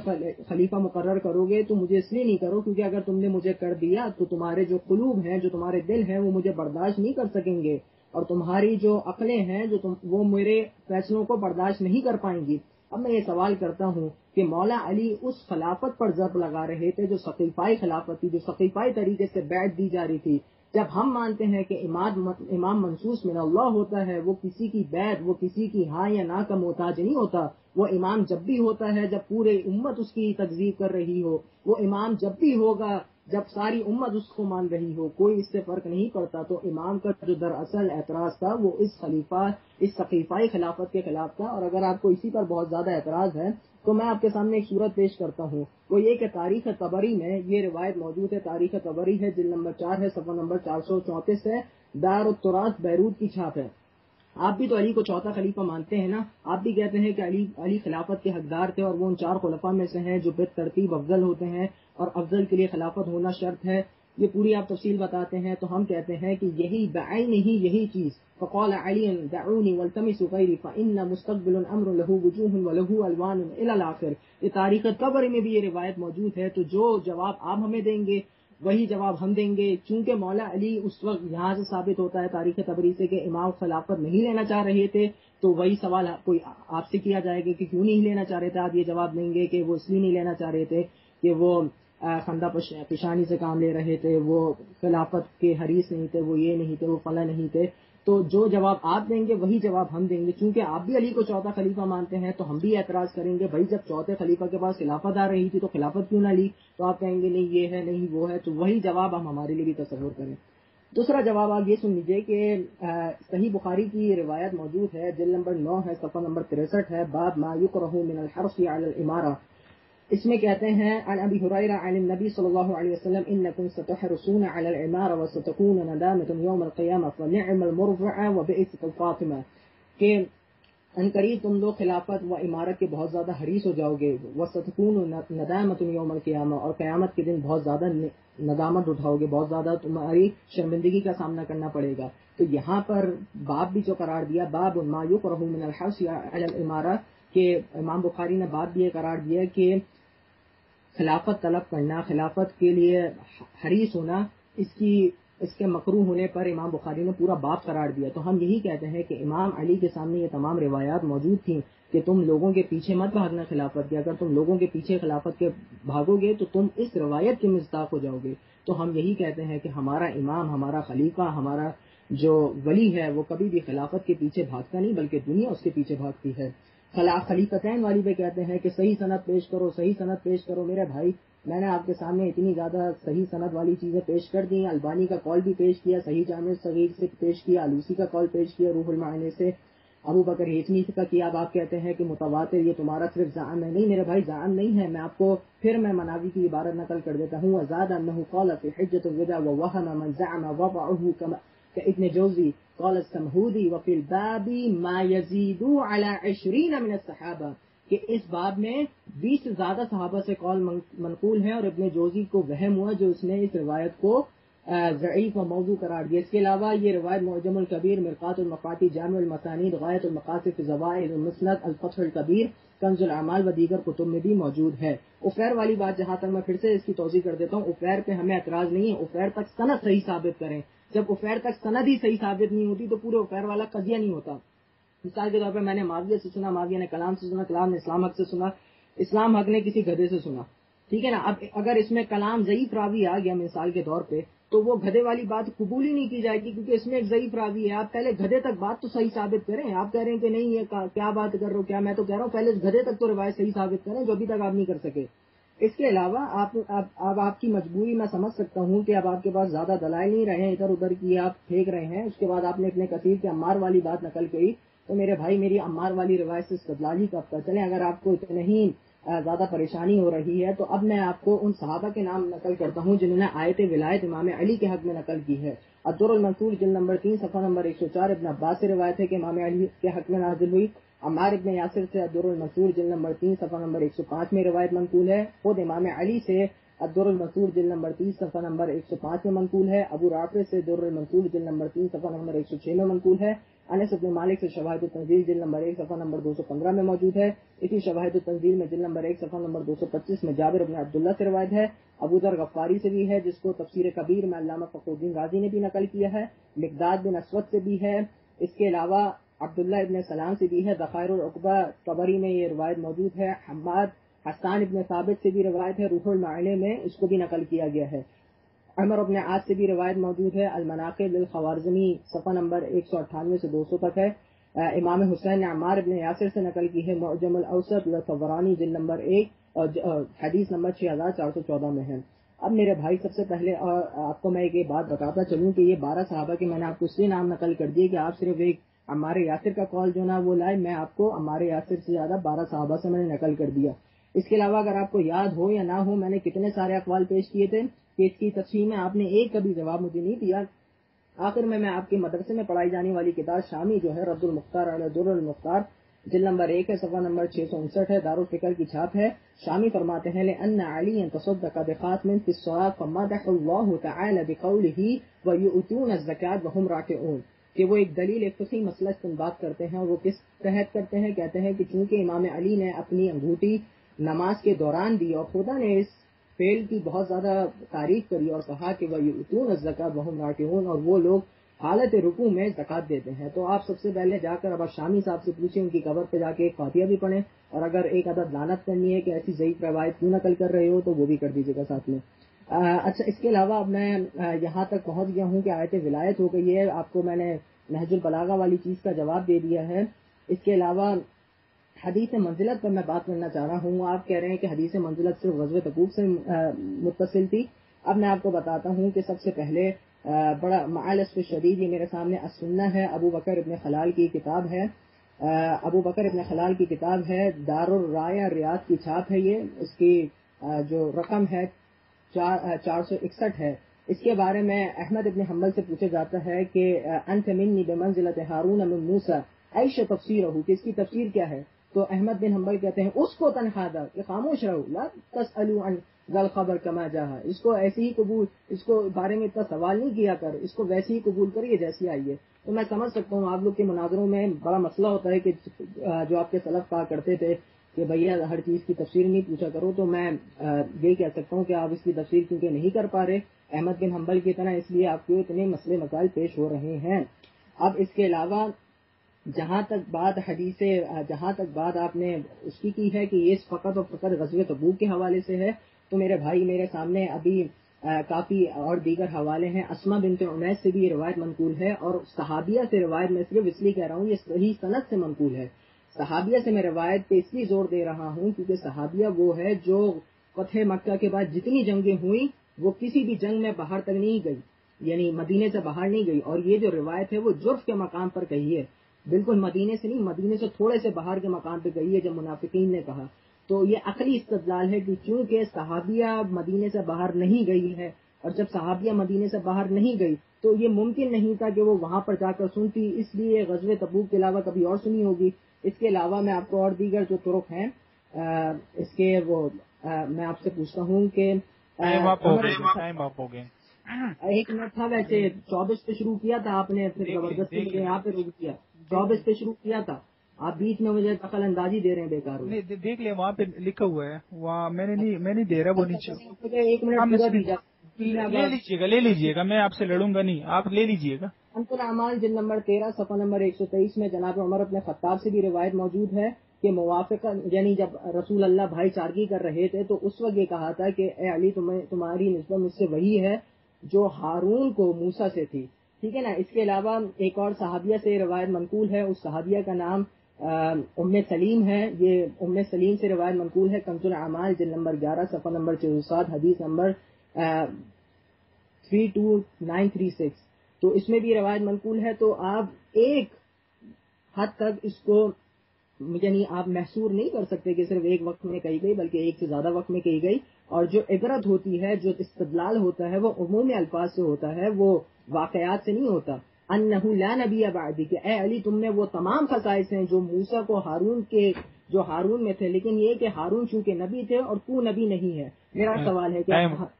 خلیفہ مقرر کرو گے تو مجھے اس لیے نہیں کرو کیونکہ اگر تم نے مجھے کر دیا تو تمہارے جو قلوب ہیں، جو تمہارے دل ہیں، وہ مجھے برداشت نہیں کر سکیں گے، اور تمہاری جو عقلیں ہیں وہ میرے فیصلوں کو برداشت نہیں کر پائیں گی. اب میں یہ سوال کرتا ہوں کہ مولا علی اس خلافت پر ضرب لگا رہے تھے جو ثقیفائی خلافت تھی، جو ثقیفائی طریقے سے بیعت دی جا رہی تھی. جب ہم مانتے ہیں کہ امام منصوص من اللہ ہوتا ہے، وہ کسی کی بیعت، وہ کسی کی ہاں یا نہ کا محتاج نہیں ہوتا. وہ امام جب بھی ہوتا ہے جب پورے امت اس کی تکذیب کر رہی ہو، وہ امام جب بھی ہوگا جب ساری امت اس کو مان رہی ہو، کوئی اس سے فرق نہیں پڑتا. تو امام کا جو دراصل اعتراض تھا وہ اس ثقیفائی خلافت کے خلاف تھا. اور اگر آپ کو اسی پر بہت زیادہ اعتراض ہے تو میں آپ کے سامنے ایک صورت پیش کرتا ہوں. وہ یہ کہ تاریخ طبری میں یہ روایت موجود ہے. تاریخ طبری ہے، جلد نمبر 4 ہے، صفحہ نمبر 434 ہے، دار التراث بیروت کی چھاپ ہے. آپ بھی تو علی کو چوتھا خلیفہ مانتے ہیں نا، آپ بھی کہتے ہیں کہ علی خلافت کے حقدار تھے اور وہ ان 4 خلفاء میں سے ہیں جو بالترتیب افضل ہوتے ہیں اور افضل کے لیے خلافت ہونا شرط ہے. یہ پوری آپ تفصیل بتاتے ہیں. تو ہم کہتے ہیں کہ یہی بعین ہی یہی چیز فقال علی دعونی والتمس غیری فإن مستقبل امر له وجوه وله الوان الى الاخر. یہ تاریخ طبری میں بھی یہ روایت موجود ہے. تو جو جواب آپ ہمیں دیں گے وہی جواب ہم دیں گے. چونکہ مولا علی اس وقت یہاں سے ثابت ہوتا ہے تاریخ طبری سے کہ امام خلافت نہیں لینا چاہ رہے تھے، تو وہی سوال کوئی آپ سے کیا جائے گا کہ کیوں نہیں لینا چاہ رہے تھے. آپ یہ جواب دیں گے کہ وہ اس لیے نہیں لینا چاہ رہے تھے کہ وہ خندہ پیشانی سے کام لے رہے تھے، وہ خلافت کے حریص نہیں تھے، وہ یہ نہیں تھے، وہ فلاں نہیں تھے. تو جو جواب آپ دیں گے وہی جواب ہم دیں گے. چونکہ آپ بھی علی کو چوتھا خلیفہ مانتے ہیں تو ہم بھی اعتراض کریں گے، بھائی جب چوتھے خلیفہ کے پاس خلافت آ رہی تھی تو خلافت کیوں نہ لی؟ تو آپ کہیں گے نہیں یہ ہے نہیں وہ ہے. تو وہی جواب ہم ہمارے لیے بھی تصور کریں. دوسرا جواب آپ یہ سن لیجیے کہ صحیح بخاری کی روایت موجود ہے، جلد نمبر 9 ہے، صفحہ نمبر 63 ہے، باب ما یکرہ من الحرص علی الامارہ. اس میں کہتے ہیں عن ابی ہریرہ عن النبی صلی اللہ علیہ وسلم انکم ستحرصون علی العمارہ وستکون ندامۃ یوم القیامہ فنعم المرضع وبئست الفاطمہ. کہ ان قریب تم لوگ خلافت و امارت کے بہت زیادہ حریص ہو جاؤ گے، وستکون ندامۃ یوم القیامہ، اور قیامت کے دن بہت زیادہ ندامت اٹھاؤ گے، بہت زیادہ تمہاری شرمندگی کا سامنا کرنا پڑے گا. تو یہاں پر باب بھی جو قرار دیا، باب ما یکرہ من الحرص علی الامارہ، کہ امام بخاری نے باب بھی یہ قرار دیا کہ خلافت طلب کرنا، خلافت کے لیے حریص ہونا، اس کے مکروہ ہونے پر امام بخاری نے پورا باب قرار دیا. تو ہم یہی کہتے ہیں کہ امام علی کے سامنے یہ تمام روایات موجود تھیں کہ تم لوگوں کے پیچھے مت بھاگنا خلافت کے. اگر تم لوگوں کے پیچھے خلافت کے بھاگو گے تو تم اس روایت کے مصداق ہو جاؤ گے. تو ہم یہی کہتے ہیں کہ ہمارا امام، ہمارا خلیفہ، ہمارا جو ولی ہے وہ کبھی بھی خلافت کے پیچھے بھاگتا نہیں بلکہ دنیا اس کے پیچھے بھاگتی ہے. خلیفتین والی پہ کہتے ہیں کہ صحیح سند پیش کرو، صحیح سند پیش کرو. میرے بھائی میں نے آپ کے سامنے اتنی زیادہ صحیح سند والی چیزیں پیش کر دی. البانی کا قول بھی پیش کیا، صحیح جامع صغیر سے پیش کیا، آلوسی کا قول پیش کیا، روح المعانی سے، ابو بکر ہیثمی کا کیا. اب آپ کہتے ہیں کہ متواتر، یہ تمہارا صرف زعم ہے. نہیں میرے بھائی زعم نہیں ہے. میں آپ کو پھر مناوی کی عبارت نقل کر دیتا ہوں. وزاد انه قال في حجة الوداع ووهم من زعم وضعه كابن جوزی قال السمہودی وفي الباب ما يزيد على 20 من الصحابہ، کہ اس باب میں 20 سے زیادہ صحابہ سے قول منقول ہے. اور ابن جوزی کو وہم ہوا جو اس نے اس روایت کو ضعیف و موضوع قرار دیا. اس کے علاوہ یہ روایت معجم الکبیر، مرقات المفاتیح، جامع المسانید، غایت المقاصد، زوائد المسند، الفتح الکبیر، کنز الاعمال و دیگر کتب میں بھی موجود ہے. افیر والی بات جہاں تک میں پھر سے اس کی توضیح کر دیتا ہوں، افیر پہ ہمیں اعتراض نہیں ہے. افیر تک سند صحیح ثابت کریں. جب افیر تک سند ہی صحیح ثابت نہیں ہوتی تو پورے افیر والا قضیہ نہیں ہوتا. مثال کے طور پہ میں نے معاویہ سے سنا، معاویہ نے کلام سے سنا، کلام نے اسلام حق سے سنا، اسلام حق نے کسی گدھے سے سنا. ٹھیک ہے نا. اب اگر اس میں کلام ضعیف راوی آ گیا مثال کے طور پہ تو وہ گدھے والی بات قبول ہی نہیں کی جائے گی کیونکہ اس میں ایک ضعیف راوی ہے. آپ پہلے گدھے تک بات تو صحیح ثابت کریں. آپ کہہ رہے ہیں کہ نہیں یہ کیا بات کر رہے ہو کیا، میں تو کہہ رہا ہوں پہلے گدھے تک تو روایت صحیح ثابت کریں جو ابھی تک آپ نہیں کر سکے. اس کے علاوہ اب آپ کی مجبوری میں سمجھ سکتا ہوں کہ اب آپ کے پاس زیادہ دلائل نہیں رہے ہیں، ادھر ادھر کی آپ پھینک رہے ہیں. اس کے بعد آپ نے اتنے کثیر کے عمار والی بات نقل کی تو میرے بھائی میری عمار والی روایت سے استدلال ہی کرتا چلیں. اگر آپ کو اتنے ہی زیادہ پریشانی ہو رہی ہے تو اب میں آپ کو ان صحابہ کے نام نقل کرتا ہوں جنہوں نے آیت ولایت امام علی کے حق میں نقل کی ہے. الدر المنصور جلد نمبر 3 صفحہ نمبر 104 ابن عباس سے روایت ہے کہ امام علی کے حق میں نازل ہوئی. عمار ابن یاسر سے الدر المنصور جلد نمبر 3 صفحہ نمبر 105 میں روایت منقول ہے. خود امام علی سے الدر المنصور جلد نمبر 30 صفحہ نمبر 105 میں منقول ہے. ابو رافع سے الدر المنصور جلد نمبر 3 صفحہ نمبر 106 میں منقول ہے. انس بن مالک سے شواہد التنزیل جلد نمبر 1 صفحہ نمبر 215 میں موجود ہے. اسی شواہد التنزیل میں جلد نمبر 1 صفحہ نمبر 225 میں جابر بن عبداللہ سے روایت ہے. ابو ذر غفاری سے بھی ہے جس کو تفسیر کبیر میں علامہ فخر الدین رازی نے بھی نقل کیا ہے. مقداد بن اسود سے بھی ہے. اس کے علاوہ عبداللہ ابن سلام سے بھی ہے. ذخائر العقبہ طبری میں یہ روایت موجود ہے. حماد حسان ابن ثابت سے بھی روایت ہے. روح المعانی میں اس کو بھی نقل کیا گیا ہے. عمر ابن عاص سے بھی روایت موجود ہے. المناقب للخوارزمی صفحہ نمبر 198 سے 200 تک ہے. امام حسین نے عمار ابن یاسر سے نقل کی ہے. معجم الاوسط للطبرانی جلد نمبر 1 اور حدیث نمبر 6414 میں ہے. اب میرے بھائی سب سے پہلے آپ کو میں ایک بات بتاتا چلوں کہ یہ 12 صحابہ کے میں نے آپ کو اس لیے نام نقل کر دیے کہ آپ صرف ایک عمار یاسر کا قول جو نا وہ لائے. میں آپ کو عمار یاسر سے زیادہ 12 صحابہ سے میں نے نقل کر دیا. اس کے علاوہ اگر آپ کو یاد ہو یا نہ ہو میں نے کتنے سارے اقوال پیش کیے تھے کہ اس کی تفصیل میں آپ نے ایک کبھی جواب مجھے نہیں دیا. آخر میں آپ کے مدرسے میں پڑھائی جانے والی کتاب شامی جو ہے رد المختار علی در المختار جلد نمبر 1 ہے صفحہ نمبر 659 ہے. دارالفکر کی چھاپ ہے. شامی فرماتے ہیں لأن علی تصدق بخاتم في الصلاة فمدح الله تعالى بقوله ويؤتون الزکاة وهم راکعون کہ وہ ایک دلیل ایک فقہی مسئلہ استنباط کرتے ہیں اور وہ کس تحت کرتے ہیں. کہتے ہیں کہ چونکہ امام علی نے اپنی انگوٹھی نماز کے دوران دی اور خدا نے اس فعل کی بہت زیادہ تعریف کری اور کہا کہ وَيُؤْتُونَ الزَّكَاةَ وَهُمْ رَاكِعُونَ اور وہ لوگ حالت رکوع میں زکوٰۃ دیتے ہیں. تو آپ سب سے پہلے جا کر اب شامی صاحب سے پوچھیں ان کی قبر پہ جا کے ایک فاتحہ بھی پڑھیں اور اگر ایک عدد لعنت کرنی ہے کہ ایسی ضعیف روایت کیوں نقل کر رہے ہو تو وہ بھی کر دیجیے گا ساتھ میں. اچھا اس کے علاوہ اب میں یہاں تک پہنچ گیا ہوں کہ آیت ولایت ہو گئی ہے. آپ کو میں نے نہج البلاغہ والی چیز کا جواب دے دیا ہے. اس کے علاوہ حدیث منزلت پر میں بات کرنا چاہ رہا ہوں. آپ کہہ رہے ہیں کہ حدیث منزلت صرف غزوہ تبوک سے متصل تھی. اب میں آپ کو بتاتا ہوں کہ سب سے پہلے بڑا معالس شدید یہ میرے سامنے السنہ ہے. ابو بکر ابن خلال کی کتاب ہے. ابو بکر ابن خلال کی کتاب ہے. دار الرایہ ریاض کی چھاپ ہے. یہ اس کی جو رقم ہے 461 ہے. اس کے بارے میں احمد ابن حنبل سے پوچھا جاتا ہے کہ انت منی بمنزلۃ ہارون من موسیٰ ایش تفسیرہ کہ اس کی تفسیر کیا ہے. تو احمد بن حنبل کہتے ہیں اس کو تنہا دا کہ خاموش رہو لا تسألوا عن ذل خبر کما جاہا. اس کو ایسے ہی قبول اس کو بارے میں اتنا سوال نہیں کیا کر اس کو ویسے ہی قبول کریے جیسی آئی ہے. تو میں سمجھ سکتا ہوں آپ لوگ کے مناظروں میں بڑا مسئلہ ہوتا ہے کہ جو آپ کے سلف کہا کرتے تھے کہ بھیا ہر چیز کی تفسیر نہیں پوچھا کرو. تو میں یہ کہہ سکتا ہوں کہ آپ اس کی تفسیر کیونکہ نہیں کر پا رہے احمد بن حنبل کی طرح اس لیے آپ کو اتنے مسئلے مسائل پیش ہو رہے ہیں. اب اس کے علاوہ جہاں تک بات آپ نے اس کی ہے کہ یہ فقط اور فقط غزوہ تبوک کے حوالے سے ہے تو میرے بھائی میرے سامنے ابھی کافی اور دیگر حوالے ہیں. اسما بنت عمیس سے بھی یہ روایت منقول ہے اور صحابیہ سے روایت میں صرف اس لیے کہہ رہا ہوں یہ صحیح سند سے منقول ہے. صحابیہ سے میں روایت پہ اس لیے زور دے رہا ہوں کیونکہ صحابیہ وہ ہے جو فتح مکہ کے بعد جتنی جنگیں ہوئیں وہ کسی بھی جنگ میں باہر تک نہیں گئی یعنی مدینے سے باہر نہیں گئی. اور یہ جو روایت ہے وہ جرف کے مقام پر کہی ہے بالکل مدینے سے نہیں مدینے سے تھوڑے سے باہر کے مقام پہ کہی ہے جب منافقین نے کہا. تو یہ عقلی استدلال ہے کہ چونکہ صحابیہ مدینے سے باہر نہیں گئی ہے اور جب صحابیہ مدینے سے باہر نہیں گئی تو یہ ممکن نہیں تھا کہ وہ وہاں پر جا کر سنتی اس لیے غزوہ تبوک کے علاوہ کبھی اور سنی ہوگی. اس کے علاوہ میں آپ کو اور دیگر جو طرق ہیں اس کے وہ میں آپ سے پوچھتا ہوں کہ ایک منٹ تھا ویسے 24 پہ شروع کیا تھا آپ نے پھر زبردستی یہاں پہ روک کیا 24 پہ شروع کیا تھا آپ بیچ میں مجھے دخل اندازی دے رہے ہیں بیکار. دیکھ لیں وہاں پہ لکھا ہوا ہے وہاں میں نہیں دے رہا وہ نیچے. ایک منٹ لے لیجیے گا میں آپ سے لڑوں گا نہیں آپ لے لیجیے گا. اعمال جلد نمبر 13 صفحہ نمبر 123 میں جناب عمر بن خطاب سے بھی روایت موجود ہے کہ موافق یعنی جب رسول اللہ بھائی چارگی کر رہے تھے تو اس وقت یہ کہا تھا کہ اے علی تمہاری نسبت مجھ سے وہی ہے جو ہارون کو موسیٰ سے تھی. ٹھیک ہے نا. اس کے علاوہ ایک اور صحابیہ سے روایت منقول ہے. اس صحابیہ کا نام ام سلیم ہے. یہ ام سلیم سے روایت منقول ہے. کنز الاعمال جلد نمبر 11 صفحہ نمبر 407 حدیث نمبر 32936. تو اس میں بھی روایت منقول ہے. تو آپ ایک حد تک اس کو یعنی آپ محصور نہیں کر سکتے کہ صرف ایک وقت میں کہی گئی بلکہ ایک سے زیادہ وقت میں کہی گئی. اور جو عبرت ہوتی ہے جو استدلال ہوتا ہے وہ عمومی الفاظ سے ہوتا ہے وہ واقعات سے نہیں ہوتا. انہ لا نبی بعدی کہ اے علی تم نے وہ تمام خصائص ہیں جو موسیٰ کو جو ہارون میں تھے، لیکن یہ کہ ہارون چونکہ نبی تھے اور تو نبی نہیں ہے۔ میرا سوال ہے کہ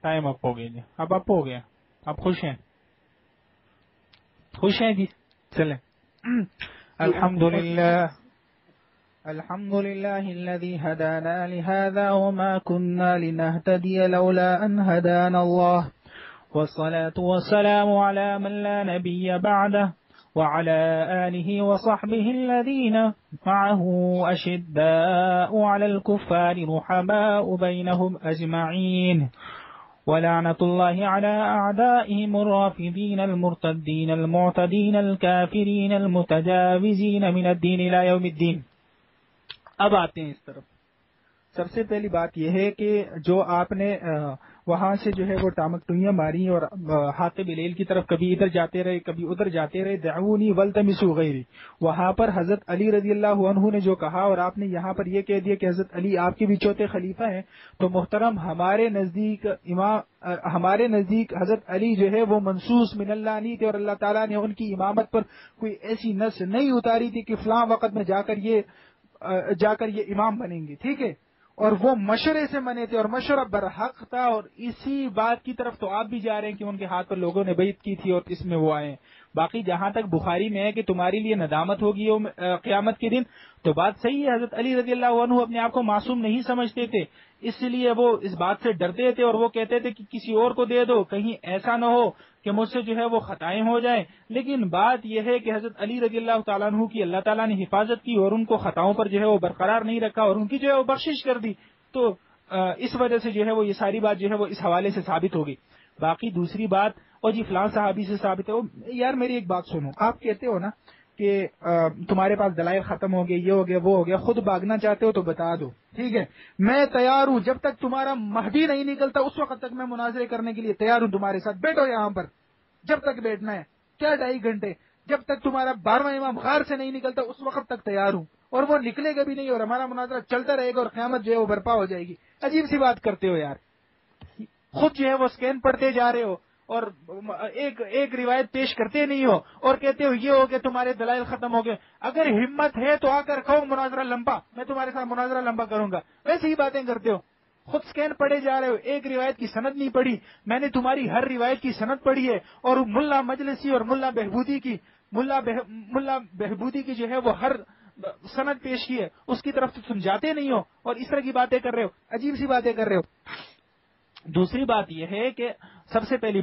ٹائم اپ ہو گیا، اب اپ ہو گیا، آپ خوش ہیں؟ خوش ہیں جی؟ چلیں الحمد لله الذي هدانا لهذا وما كنا لنهتدي لولا أن هدانا الله والصلاة والسلام على من لا نبي بعده وعلى آله وصحبه الذين معه أشداء على الكفار رحماء بينهم أجمعين ولعنة الله على أعدائهم الرافضين المرتدين المعتدين الكافرين المتجاوزين من الدين إلى يوم الدين۔ اب آتے ہیں اس طرف۔ سب سے پہلی بات یہ ہے کہ جو آپ نے وہاں سے جو ہے وہ ٹامکٹوئیاں ماری اور حاطب لیل کی طرف کبھی ادھر جاتے رہے کبھی ادھر جاتے رہے، دعونی ولتمسوا غیری، وہاں پر حضرت علی رضی اللہ عنہ نے جو کہا اور آپ نے یہاں پر یہ کہہ دیا کہ حضرت علی آپ کے بھی چوتھے خلیفہ ہیں، تو محترم ہمارے نزدیک حضرت علی جو ہے وہ منصوص من اللہ نہیں تھے، اور اللہ تعالیٰ نے ان کی امامت پر کوئی ایسی نص نہیں اتاری تھی کہ فلاں وقت میں جا کر یہ امام بنیں گے، ٹھیک ہے، اور وہ مشورے سے بنے تھے اور مشورہ برحق تھا، اور اسی بات کی طرف تو آپ بھی جا رہے ہیں کہ ان کے ہاتھ پر لوگوں نے بیعت کی تھی اور اس میں وہ آئے ہیں۔ باقی جہاں تک بخاری میں ہے کہ تمہاری لیے ندامت ہوگی قیامت کے دن، تو بات صحیح ہے، حضرت علی رضی اللہ عنہ اپنے آپ کو معصوم نہیں سمجھتے تھے، اس لیے وہ اس بات سے ڈرتے تھے اور وہ کہتے تھے کہ کسی اور کو دے دو، کہیں ایسا نہ ہو کہ مجھ سے جو ہے وہ خطائیں ہو جائیں۔ لیکن بات یہ ہے کہ حضرت علی رضی اللہ تعالیٰ عنہ کی اللہ تعالیٰ نے حفاظت کی اور ان کو خطاؤں پر جو ہے وہ برقرار نہیں رکھا اور ان کی جو ہے وہ بخشش کر دی، تو اس وجہ سے جو ہے وہ یہ ساری بات جو ہے وہ اس حوالے سے ثابت ہوگی۔ باقی دوسری بات، اور جی فلاں صحابی سے ثابت ہے، یار میری ایک بات سنو، آپ کہتے ہو نا کہ تمہارے پاس دلائل ختم ہو گئے، یہ ہو گیا وہ ہو گیا، خود بھاگنا چاہتے ہو تو بتا دو، ٹھیک ہے، میں تیار ہوں، جب تک تمہارا مہدی نہیں نکلتا اس وقت تک میں مناظرے کرنے کے لیے تیار ہوں تمہارے ساتھ، بیٹھو یہاں پر، جب تک بیٹھنا ہے، کیا 2.5 گھنٹے، جب تک تمہارا 12واں امام غار سے نہیں نکلتا اس وقت تک تیار ہوں، اور وہ نکلے گا بھی نہیں اور ہمارا مناظرہ چلتا رہے گا اور قیامت جو ہے وہ برپا ہو جائے گی۔ عجیب سی بات کرتے ہو یار، خود جو ہے وہ سکین پڑھتے جا رہے ہو اور ایک روایت پیش کرتے نہیں ہو اور کہتے ہو یہ ہو کہ تمہارے دلائل ختم ہو گئے۔ اگر ہمت ہے تو آ کر کہو مناظرہ لمبا، میں تمہارے ساتھ مناظرہ لمبا کروں گا، ویسے ہی باتیں کرتے ہو، خود سکین پڑھے جا رہے ہو، ایک روایت کی سند نہیں پڑھی، میں نے تمہاری ہر روایت کی سند پڑھی ہے، اور ملا مجلسی اور ملا بہبودی کی جو ہے وہ ہر سند پیش کی ہے، اس کی طرف تم جاتے نہیں ہو اور اس طرح کی باتیں کر رہے ہو، عجیب سی باتیں کر رہے ہو۔ دوسری بات یہ ہے کہ سب سے پہلی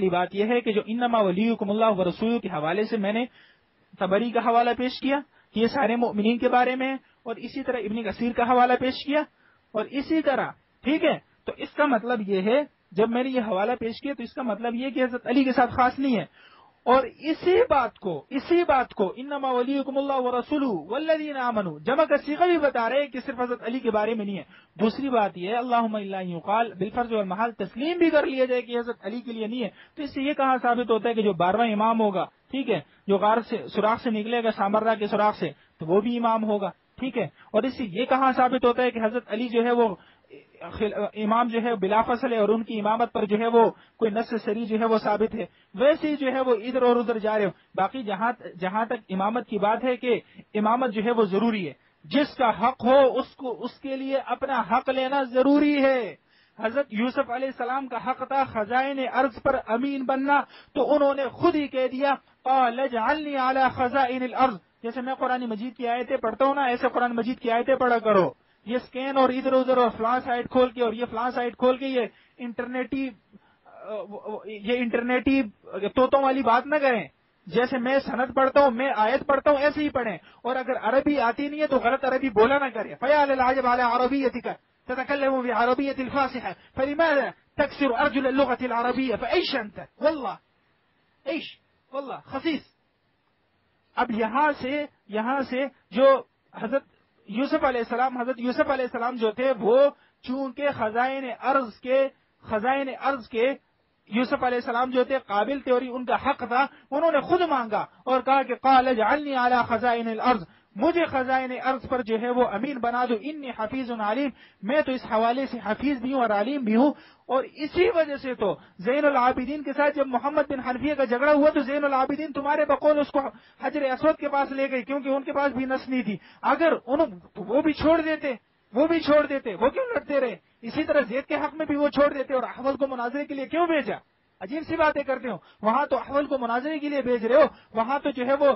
بات یہ ہے کہ جو انما ولیکم اللہ ورسولہ کے حوالے سے میں نے طبری کا حوالہ پیش کیا کہ یہ سارے مؤمنین کے بارے میں ہے، اور اسی طرح ابن کثیر کا حوالہ پیش کیا، اور اسی طرح ٹھیک ہے، تو اس کا مطلب یہ ہے جب میں نے یہ حوالہ پیش کیا تو اس کا مطلب یہ کہ حضرت علی کے ساتھ خاص نہیں ہے، اور اسی بات کو انما ولیکم اللہ ورسولہ والذین آمنوا جمع کا صیغہ بھی بتا رہے ہیں کہ صرف حضرت علی کے بارے میں نہیں ہے۔ دوسری بات یہ ہے اللہم الا ان یقال بالفرض والمحال، تسلیم بھی کر لیا جائے کہ حضرت علی کے لیے نہیں ہے، تو اس سے یہ کہاں ثابت ہوتا ہے کہ جو 12واں امام ہوگا، ٹھیک ہے، جو غار سے سوراخ سے نکلے گا سامرا کے سوراخ سے، تو وہ بھی امام ہوگا، ٹھیک ہے، اور اس سے یہ کہاں ثابت ہوتا ہے کہ حضرت علی جو ہے وہ امام جو ہے بلا فصل ہے اور ان کی امامت پر جو ہے وہ کوئی نص صریح جو ہے وہ ثابت ہے، ویسے ہی جو ہے وہ ادھر اور ادھر جا رہے ہو۔ باقی جہاں تک امامت کی بات ہے کہ امامت جو ہے وہ ضروری ہے، جس کا حق ہو اس کے لیے اپنا حق لینا ضروری ہے۔ حضرت یوسف علیہ السلام کا حق تھا خزائن ارض پر امین بننا، تو انہوں نے خود ہی کہہ دیا قال اجعلنی علی خزائن الارض، جیسے میں قرآن مجید کی آیتیں پڑھتا ہوں نا، ایسے قرآن مجید کی آیتیں پڑھا کرو، یہ سکین اور ادھر ادھر اور فلاں سائٹ کھول کے اور یہ فلاں سائٹ کھول کے یہ انٹرنیٹی طوطوں والی بات نہ کریں، جیسے میں سند پڑھتا ہوں، میں آیت پڑھتا ہوں، ایسے ہی پڑھیں، اور اگر عربی آتی نہیں ہے تو غلط عربی بولا نہ کریں۔ فَيَا لِلْعَجَبِ عَلَىٰ عَرَبِيَّتِكَ تتكلم بعربية الفاصحة فلماذا تكسر أرجل اللغة العربية فأيش أنت والله ايش والله خسيس۔ اب یہاں سے جو حضرت یوسف علیہ السلام جو تھے وہ چونکہ خزائن ارض کے یوسف علیہ السلام جو تھے قابل تھے اور ان کا حق تھا، انہوں نے خود مانگا اور کہا کہ قال اجعلنی علی خزائن الارض، مجھے خزائن ارض پر جو ہے وہ امین بنا دو، انی حفیظ علیم، میں تو اس حوالے سے حفیظ بھی ہوں اور علیم بھی ہوں. اور اسی وجہ سے تو زین العابدین کے ساتھ جب محمد بن حنفیہ کا جھگڑا ہوا تو زین العابدین تمہارے بقول اس کو حجر اسود کے پاس لے گئی، کیونکہ ان کے پاس بھی نس نہیں تھی. اگر وہ بھی چھوڑ دیتے، وہ کیوں لڑتے رہے؟ اسی طرح زید کے حق میں بھی وہ چھوڑ دیتے، اور احول کو مناظرے کے لیے کیوں بھیجا؟ عجیب سی باتیں کرتے ہو. وہاں تو احول کو مناظرے کے لیے بھیج رہے ہو، وہاں تو جو ہے وہ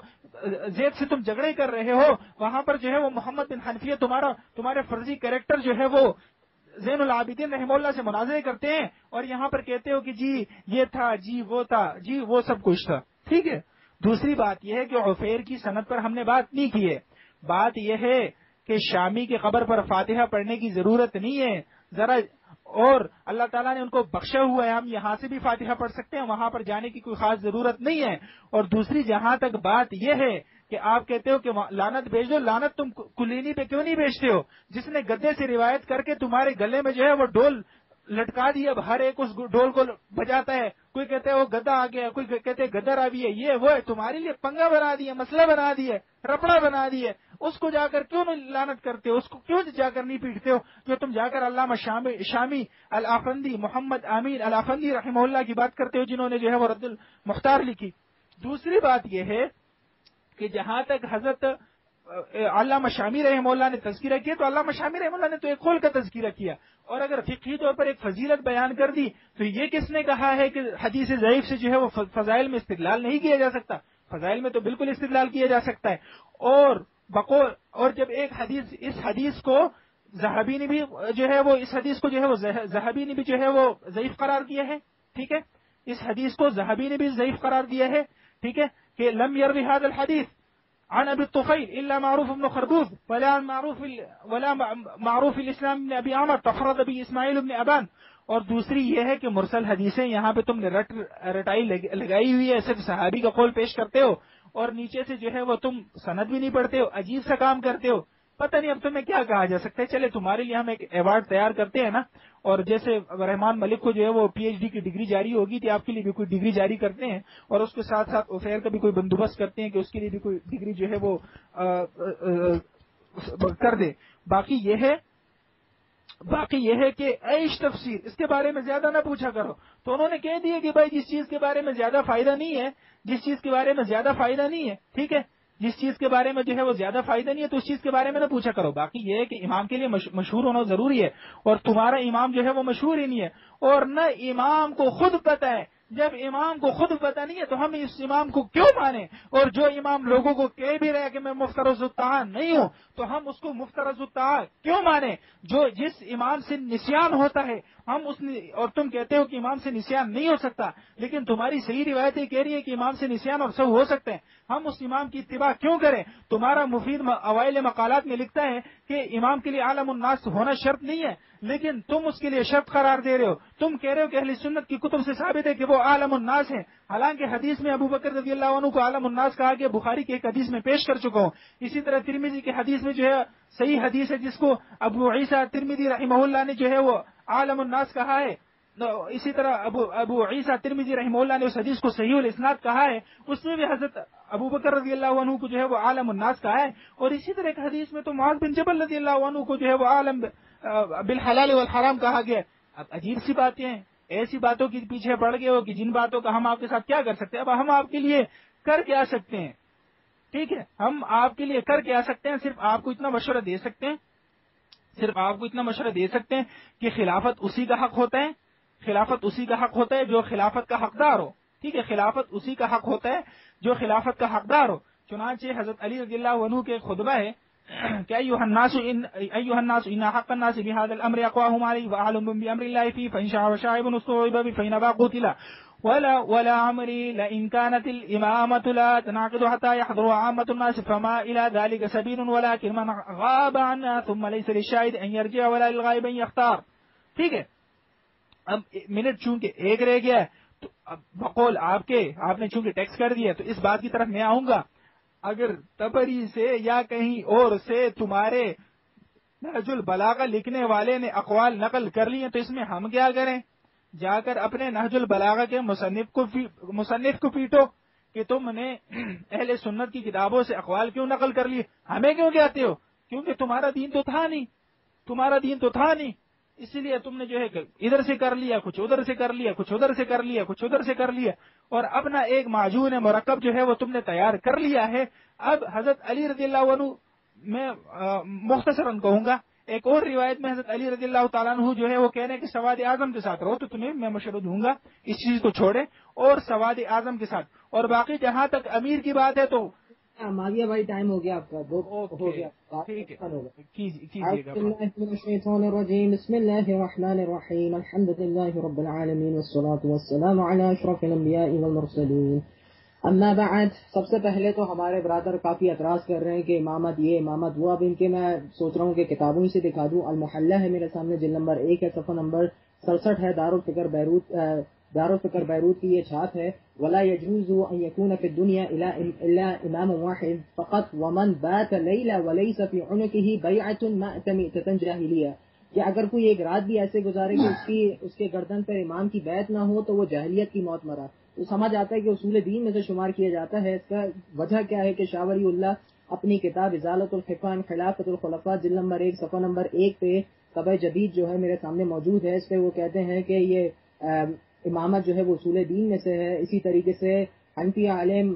زید سے تم جھگڑے کر رہے ہو، وہاں پر جو ہے وہ محمد بن حنفیہ تمہارے فرضی کریکٹر جو ہے وہ زین العابدین رحمہ اللہ سے مناظرے کرتے ہیں، اور یہاں پر کہتے ہو کہ جی یہ تھا، جی وہ تھا، جی وہ سب کچھ تھا. ٹھیک ہے. دوسری بات یہ ہے کہ عفیر کی سند پر ہم نے بات نہیں کی ہے. بات یہ ہے کہ شامی کی قبر پر فاتحہ پڑھنے کی ضرورت نہیں ہے ذرا، اور اللہ تعالیٰ نے ان کو بخشا ہوا ہے، ہم یہاں سے بھی فاتحہ پڑھ سکتے ہیں، وہاں پر جانے کی کوئی خاص ضرورت نہیں ہے. اور دوسری جہاں تک بات یہ ہے کہ آپ کہتے ہو کہ لعنت بھیج دو، لعنت تم کلینی پہ کیوں نہیں بھیجتے ہو جس نے گدے سے روایت کر کے تمہارے گلے میں جو ہے وہ ڈول لٹکا دی. اب ہر ایک اس ڈول کو بجاتا ہے، کوئی کہتے ہیں وہ گدا آ گیا، کوئی کہتے ہیں گدر آ گئی ہے، یہ وہ ہے، تمہارے لیے پنگا بنا دیا، مسئلہ بنا دیا، رپڑا بنا دیا. اس کو جا کر کیوں نہیں لعنت کرتے ہو؟ اس کو کیوں جا کر نہیں پیٹتے ہو؟ جو تم جا کر علامہ شامی الافندی محمد امین الافندی رحمہ اللہ کی بات کرتے ہو، جنہوں نے جو ہے وہ رد المختار لکھی. دوسری بات یہ ہے کہ جہاں تک حضرت علامہ شامی رحمہ اللہ نے تذکرہ کیا تو علامہ شامی رحمہ اللہ نے تو ایک قول کا تذکرہ کیا، اور اگر فقہی طور پر ایک فضیلت بیان کر دی تو یہ کس نے کہا ہے کہ حدیث ضعیف سے جو ہے وہ فضائل میں استدلال نہیں کیا جا سکتا؟ فضائل میں تو بالکل استدلال کیا جا سکتا ہے. اور جب ایک حدیث، اس حدیث کو ذہبی نے بھی جو ہے وہ اس حدیث کو جو ہے وہ ذہبی نے بھی جو ہے وہ ضعیف قرار دیا ہے. ٹھیک ہے. اس حدیث کو ذہبی نے بھی ضعیف قرار دیا ہے. ٹھیک ہے کہ لم يروي هذا الحديث عن ابي الطفيل الا معروف بن خردوز ولا معروف الاسلام بن ابي عمر تفرد به اسماعیل بن ابان. اور دوسری یہ ہے کہ مرسل حدیثیں یہاں پہ تم نے رٹائی لگائی ہوئی ہے، صرف صحابی کا قول پیش کرتے ہو اور نیچے سے جو ہے وہ تم سند بھی نہیں پڑھتے ہو، عجیب سا کام کرتے ہو. پتہ نہیں اب تمہیں کیا کہا جا سکتا ہے. چلے تمہارے لیے ہم ایک ایوارڈ تیار کرتے ہیں نا، اور جیسے رحمان ملک کو جو ہے وہ پی ایچ ڈی کی ڈگری جاری ہوگی تو آپ کے لیے بھی کوئی ڈگری جاری کرتے ہیں، اور اس کے ساتھ ساتھ عفیر کا بھی کوئی بندوبست کرتے ہیں کہ اس کے لیے بھی کوئی ڈگری جو ہے وہ کر دے. باقی یہ ہے کہ عیش تفسیر اس کے بارے میں زیادہ نہ پوچھا کرو. تو انہوں نے کہہ دیا کہ بھائی جس چیز کے بارے میں زیادہ فائدہ نہیں ہے، ٹھیک ہے، جس چیز کے بارے میں جو ہے وہ زیادہ فائدہ نہیں ہے تو اس چیز کے بارے میں نہ پوچھا کرو. باقی یہ ہے کہ امام کے لیے مشہور ہونا ضروری ہے، اور تمہارا امام جو ہے وہ مشہور ہی نہیں ہے، اور نہ امام کو خود پتہ ہے. جب امام کو خود پتہ نہیں ہے تو ہم اس امام کو کیوں مانیں؟ اور جو امام لوگوں کو کہہ بھی رہا ہے کہ میں مفترض الطاعن نہیں ہوں تو ہم اس کو مفترض الطاعن کیوں مانیں؟ جس امام سے نسیان ہوتا ہے اور تم کہتے ہو کہ امام سے نسیان نہیں ہو سکتا، لیکن تمہاری صحیح روایتیں کہہ رہی ہے کہ امام سے نسیان اور سہو ہو سکتے ہیں. ہم اس امام کی اتباع کیوں کریں؟ تمہارا مفید اوائل مقالات میں لکھتا ہے کہ امام کے لیے عالم الناس ہونا شرط نہیں ہے، لیکن تم اس کے لیے شرط قرار دے رہے ہو. تم کہہ رہے ہو کہ اہل سنت کی کتب سے ثابت ہے کہ وہ عالم الناس ہیں، حالانکہ حدیث میں ابو بکر رضی اللہ عنہ کو عالم الناس کہا کہ بخاری کے ایک حدیث میں پیش کر چکا ہوں. اسی طرح ترمذی کے حدیث میں جو ہے صحیح حدیث ہے جس کو ابو عیسیٰ ترمذی رحمہ اللہ نے جو ہے وہ عالم الناس کہا ہے. اسی طرح ابو عیسیٰ ترمذی رحمہ اللہ نے اس حدیث کو صحیح الاسناد کہا ہے، اس میں بھی حضرت ابو بکر رضی اللہ عنہ کو جو ہے وہ عالم الناس کہا ہے. اور اسی طرح ایک حدیث میں تو معاذ بن جبل رضی اللہ عنہ کو جو ہے وہ عالم بالحلال والحرام کہا گیا. اب عجیب سی باتیں ہیں، ایسی باتوں کے پیچھے پڑ گئے ہو کہ جن باتوں کا ہم آپ کے ساتھ کیا کر سکتے ہیں. اب ہم آپ کے لیے کر کے آ سکتے ہیں، ٹھیک ہے، ہم آپ کے لیے کر کے آ سکتے ہیں، صرف آپ کو اتنا مشورہ دے سکتے ہیں کہ خلافت اسی کا حق ہوتا ہے جو خلافت کا حقدار ہو. ٹھیک ہے، خلافت اسی کا حق ہوتا ہے جو خلافت کا حقدار ہو. چنانچہ حضرت علی رضی اللہ عنہ کے خطبہ ہے کہ ایھا الناس ان حق الناس بهذا الامر اقواهم عليه واعلم بامر الله فيه فان شاء شائب استوعب فان ابى قتل ولا عمري لئن كانت الامامه لا تنعقد حتى يحضر عامه الناس فما الى ذلك سبيل ولكن من غاب عنها ثم ليس للشاهد ان يرجع ولا للغائب ان يختار. ٹھیک ہے، اب منٹ چونکہ ایک رہ گیا تو اب بقول آپ نے چونکہ ٹیکس کر دیا تو اس بات کی طرف میں آؤں گا. اگر تبری سے یا کہیں اور سے تمہارے نہج البلاغہ لکھنے والے نے اقوال نقل کر لیے تو اس میں ہم کیا کریں؟ جا کر اپنے نہج البلاغہ کے مصنف کو پیٹو. کہ تم نے اہل سنت کی کتابوں سے اقوال کیوں نقل کر لیے، ہمیں کیوں کہتے ہو؟ کیونکہ تمہارا دین تو تھا نہیں، اسی لیے تم نے جو ہے ادھر سے کر لیا، کچھ ادھر سے کر لیا، کچھ ادھر سے کر لیا، کچھ ادھر سے کر لیا، اور اپنا ایک معجون مرکب جو ہے وہ تم نے تیار کر لیا ہے۔ اب حضرت علی رضی اللہ عنہ میں مختصراً کہوں گا، ایک اور روایت میں حضرت علی رضی اللہ تعالیٰ عنہ جو ہے وہ کہنے کہ سواد اعظم کے ساتھ رہو، تو تمہیں میں مشورہ دوں گا اس چیز کو چھوڑے اور سواد اعظم کے ساتھ، اور باقی جہاں تک امیر کی بات ہے تو ماویہ بھائی ٹائم ہو گیا آپ کا، ہو گیا، ٹھیک ہے، کیجیے گا۔ أعوذ بالله من الشيطان الرجيم. بسم الله الرحمن الرحيم. الحمد لله رب العالمين والصلاة والسلام على أشرف الأنبياء والمرسلين. اما بعد، سب سے پہلے تو ہمارے برادر کافی اعتراض کر رہے ہیں کہ امامت یہ امامت وہ، اب ان کے میں سوچ رہا ہوں کہ کتابوں سے دکھا دوں۔ المحلہ ہے میرے سامنے، جلد نمبر 1 ہے، صفحہ نمبر 67 ہے، دارالفکر بیروت کی یہ چھاپ ہے۔ ولا يجوز ان يكون في الدنيا الا امام واحد فقط ومن بات ليلا وليس في عنقه بيعة مأتمئة جاہلیہ، کہ اگر کوئی ایک رات بھی ایسے گزارے کہ اس کے گردن پر امام کی بیعت نہ ہو تو وہ جاہلیت کی موت مرا، تو سمجھ آتا ہے کہ اصول دین میں سے شمار کیا جاتا ہے۔ اس کا وجہ کیا ہے کہ شاہ ولی اللہ اپنی کتاب ازالۃ الحفان خلافت الخلفاء جلد نمبر 1 صفحہ نمبر 1 پہ طبع جدید جو ہے میرے سامنے موجود ہے، اس پہ وہ کہتے ہیں کہ یہ امامت جو ہے وہ اصول دین میں سے ہے۔ اسی طریقے سے حنفی عالم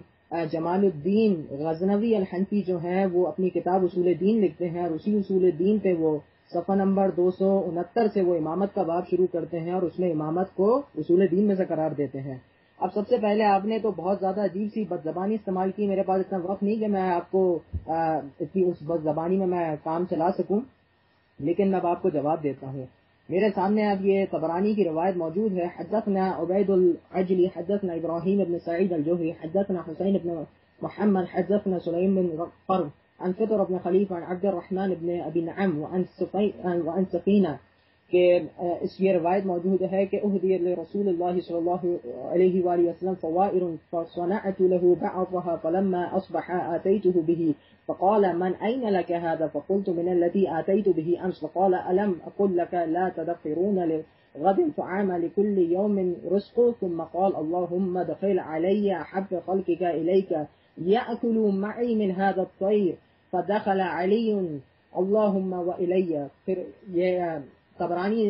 جمال الدین غزنوی الحنفی جو ہیں وہ اپنی کتاب اصول دین لکھتے ہیں، اور اسی اصول دین پہ وہ صفحہ نمبر 269 سے وہ امامت کا باب شروع کرتے ہیں، اور اس میں امامت کو اصول دین میں سے قرار دیتے ہیں۔ اب سب سے پہلے آپ نے تو بہت زیادہ عجیب سی بد زبانی استعمال کی، میرے پاس اتنا وقت نہیں کہ میں آپ کو اتنی اس بد زبانی میں کام چلا سکوں، لیکن میں اب آپ کو جواب دیتا ہوں۔ میرے سامنے اب یہ طبرانی کی روایت موجود ہے۔ حدثنا عبید العجلی حدثنا ابراہیم بن سعید الجوہری حدثنا حسین بن محمد حدثنا سلیم بن قرب عن فطر بن خلیفہ عن عبد الرحمن بن ابی نعم وعن سفینہ، کہ اس یہ روایت موجود ہے کہ اہدی لرسول اللہ صلی اللہ علیہ وآلہ وسلم فوائر فصنعت له بعضها فلما اصبح آتيته به فقال من أين لك هذا فقلت من الذي آتيت به أمس فقال ألم أقل لك لا تدخرون لغد طعام لكل يوم رزق ثم قال اللهم ادخل علي أحب خلقك إليك يأكل معي من هذا الطير فدخل علي اللهم وإلي۔ پھر یہ طبرانی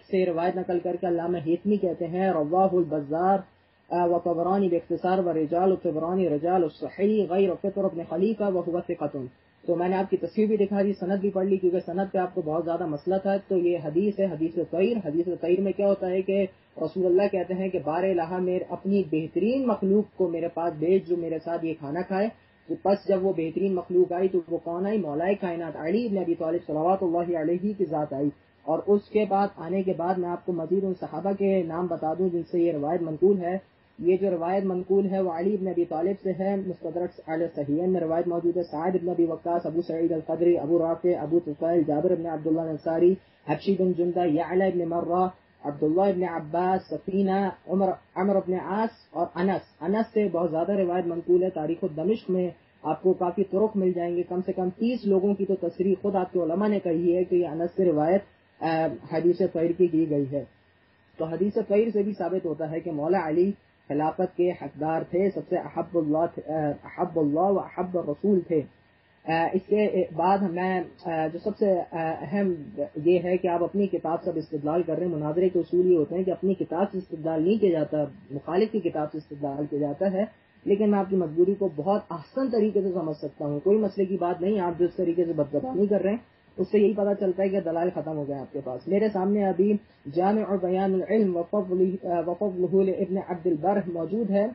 سے روایت نقل کر کے علامہ حیثمی کہتے ہیں رواہ البزار و طبرانی باختصار و رجال طبرانی رجال الصحیح غیر فطر ابن خلیفہ وهو ثقۃ۔ تو میں نے آپ کی تصویر بھی دکھا دی، سند بھی پڑھ لی، کیونکہ سند پہ آپ کو بہت زیادہ مسئلہ تھا۔ تو یہ حدیث ہے، حدیث طیر۔ حدیث طیر میں کیا ہوتا ہے کہ رسول اللہ کہتے ہیں کہ بار الہ میرے اپنی بہترین مخلوق کو میرے پاس بھیج جو میرے ساتھ یہ کھانا کھائے۔ تو پس جب وہ بہترین مخلوق آئی تو وہ کون آئی؟ مولا کائنات علی بن ابی طالب صلوات اللہ علیہ کی ذات آئی۔ اور اس کے بعد آنے کے بعد میں آپ کو مزید ان صحابہ کے نام بتا دوں جن سے یہ روایت منقول ہے۔ یہ جو روایت منقول ہے وہ علی بن ابی طالب سے ہے، مستدرک علی صحیحین میں روایت موجود ہے۔ سعد بن ابی وقاص، ابو سعید الخدری، ابو رافع، ابو طفیل، جابر بن عبداللہ الانصاری، حبشی بن جندہ، یعلی بن مرہ، عبداللہ بن عباس، سفینہ، عمر بن عاص اور انس سے بہت زیادہ روایت منقول ہے۔ تاریخ دمشق میں آپ کو کافی طرق مل جائیں گے، کم سے کم 30 لوگوں کی تو تصریح خود آپ کے علماء نے کہی ہے کہ یہ انس سے روایت حدیث طیر کی گئی ہے۔ تو حدیث طیر سے بھی ثابت ہوتا ہے کہ مولا علی خلافت کے حقدار تھے، سب سے احب اللہ و احب الرسول تھے۔ اس کے بعد میں جو سب سے اہم یہ ہے کہ آپ اپنی کتاب سے استدلال کر رہے ہیں۔ مناظرے کے اصول یہ ہوتے ہیں کہ اپنی کتاب سے استدلال نہیں کیا جاتا، مخالف کی کتاب سے استدلال کیا جاتا ہے۔ لیکن میں آپ کی مجبوری کو بہت احسن طریقے سے سمجھ سکتا ہوں، کوئی مسئلے کی بات نہیں۔ آپ جس طریقے سے بدزبانی کر رہے ہیں اس سے یہی پتہ چلتا ہے کہ دلائل ختم ہو گئے آپ کے پاس۔ میرے سامنے ابھی جامع بیان العلم وفضلہ لابن عبد البر موجود ہے،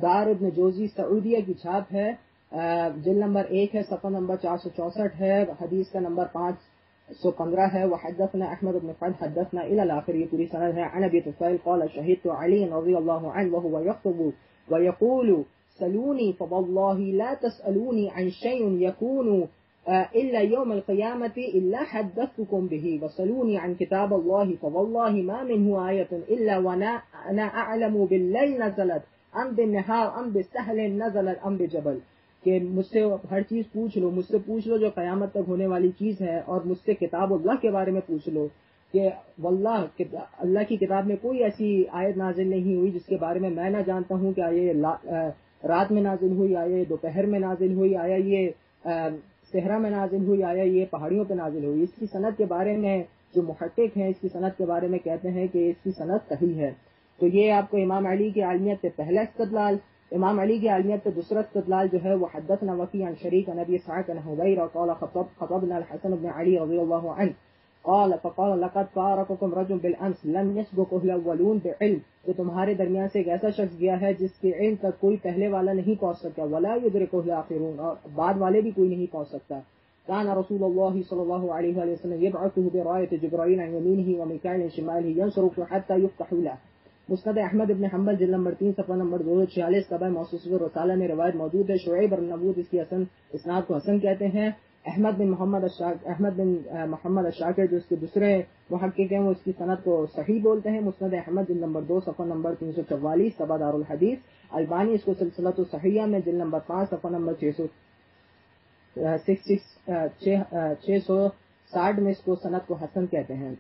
دار ابن جوزی سعودیہ کی چھاپ ہے، جلد نمبر 1 ہے، صفحہ نمبر 464 ہے، حدیث کا نمبر 515 ہے۔ وحدثنا احمد بن فرد حدثنا الى الاخر، یہ پوری سند ہے۔ عن ابی طفیل قال شهدت علی رضی اللہ عنہ وهو يخطب ويقول سلوني فوالله لا تسألوني عن شيء يكون إلا يوم القيامة إلا حدثتكم به وسلوني عن كتاب الله فوالله ما منه آية إلا وأنا أعلم بالليل نزلت أم بالنهار أم بالسهل نزلت أم بجبل، کہ مجھ سے ہر چیز پوچھ لو، مجھ سے پوچھ لو جو قیامت تک ہونے والی چیز ہے، اور مجھ سے کتاب اللہ کے بارے میں پوچھ لو کہ واللہ اللہ کی کتاب میں کوئی ایسی آیت نازل نہیں ہوئی جس کے بارے میں نہ جانتا ہوں کہ یہ رات میں نازل ہوئی، آیا یہ دوپہر میں نازل ہوئی، آیا یہ صحرا میں نازل ہوئی، آیا یہ پہاڑیوں پہ نازل ہوئی. اس کی سند کے بارے میں جو محقق ہیں اس کی سند کے بارے میں کہتے ہیں کہ اس کی سند صحیح ہے. تو یہ آپ کو امام علی کی عالمیت پہ پہلا استدلال. امام علی کی عالمیت پہ دوسرا استدلال جو ہے وہ حدثنا وكيع عن شريك عن ابي اسحاق عن هبيرة قال خطبنا الحسن بن علي رضي الله عنه قال فقال لقد فارقكم رجل بالامس لم يسبقه الاولون بعلم، تو تمہارے درمیان سے ایک ایسا شخص گیا ہے جس کے علم تک کوئی پہلے والا نہیں پہنچ سکتا، ولا يدركه الاخرون، اور بعد والے بھی کوئی نہیں پہنچ سکتا. كان رسول الله صلى الله عليه وسلم يبعثه براية جبرائيل عن يمينه وميكائيل عن شماله ينصرف حتى يفتح له. مسند احمد ابن حنبل جلد نمبر 3 صفحہ نمبر 246 طبع موسوس الرسالہ میں روایت موجود ہے. شعیب بن نبود اس کی حسن اسناد کو حسن کہتے ہیں. احمد بن محمد الشاکر جو اس کے دوسرے محقق ہیں وہ اس کی سند کو صحیح بولتے ہیں. مسند احمد جلد نمبر 2 صفحہ نمبر 344 طبع دار الحدیث. البانی اس کو سلسلۃ الصحیحہ میں جلد نمبر 5 صفحہ نمبر 660 میں اس کو سند کو حسن کہتے ہیں.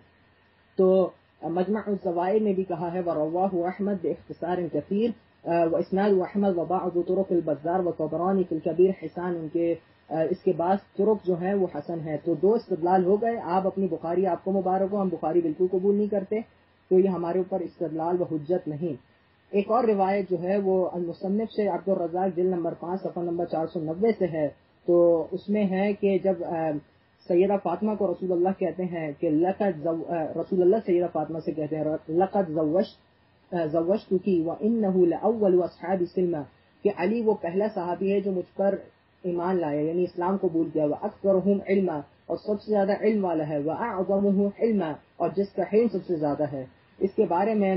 تو مجمع الزوائد میں بھی کہا ہے ورواه احمد باختصار كثير واسناد احمد وبعض طرق البزار وطبراني في الكبير حسان. ان کے اس کے بعد طرق جو ہیں وہ حسن ہے. تو دو استدلال ہو گئے. آپ اپنی بخاری آپ کو مبارک ہو، ہم بخاری بالکل قبول نہیں کرتے، تو یہ ہمارے اوپر استدلال و حجت نہیں. ایک اور روایت جو ہے وہ المصنف سے عبد الرزاق جلد نمبر 5 صفحہ نمبر 490 سے ہے. تو اس میں ہے کہ جب سیدہ فاطمہ کو رسول اللہ کہتے ہیں کہ رسول اللہ سیدہ فاطمہ سے کہتے ہیں لقد زوجتکی وانہ لاول اصحاب سلمہ، کہ علی وہ پہلا صحابی ہے جو مجھ پر ایمان لایا یعنی اسلام قبول کیا. واکثرهم علما، اور سب سے زیادہ علم والا ہے. واعظمهم علما، اور جس کا علم سب سے زیادہ ہے. اس کے بارے میں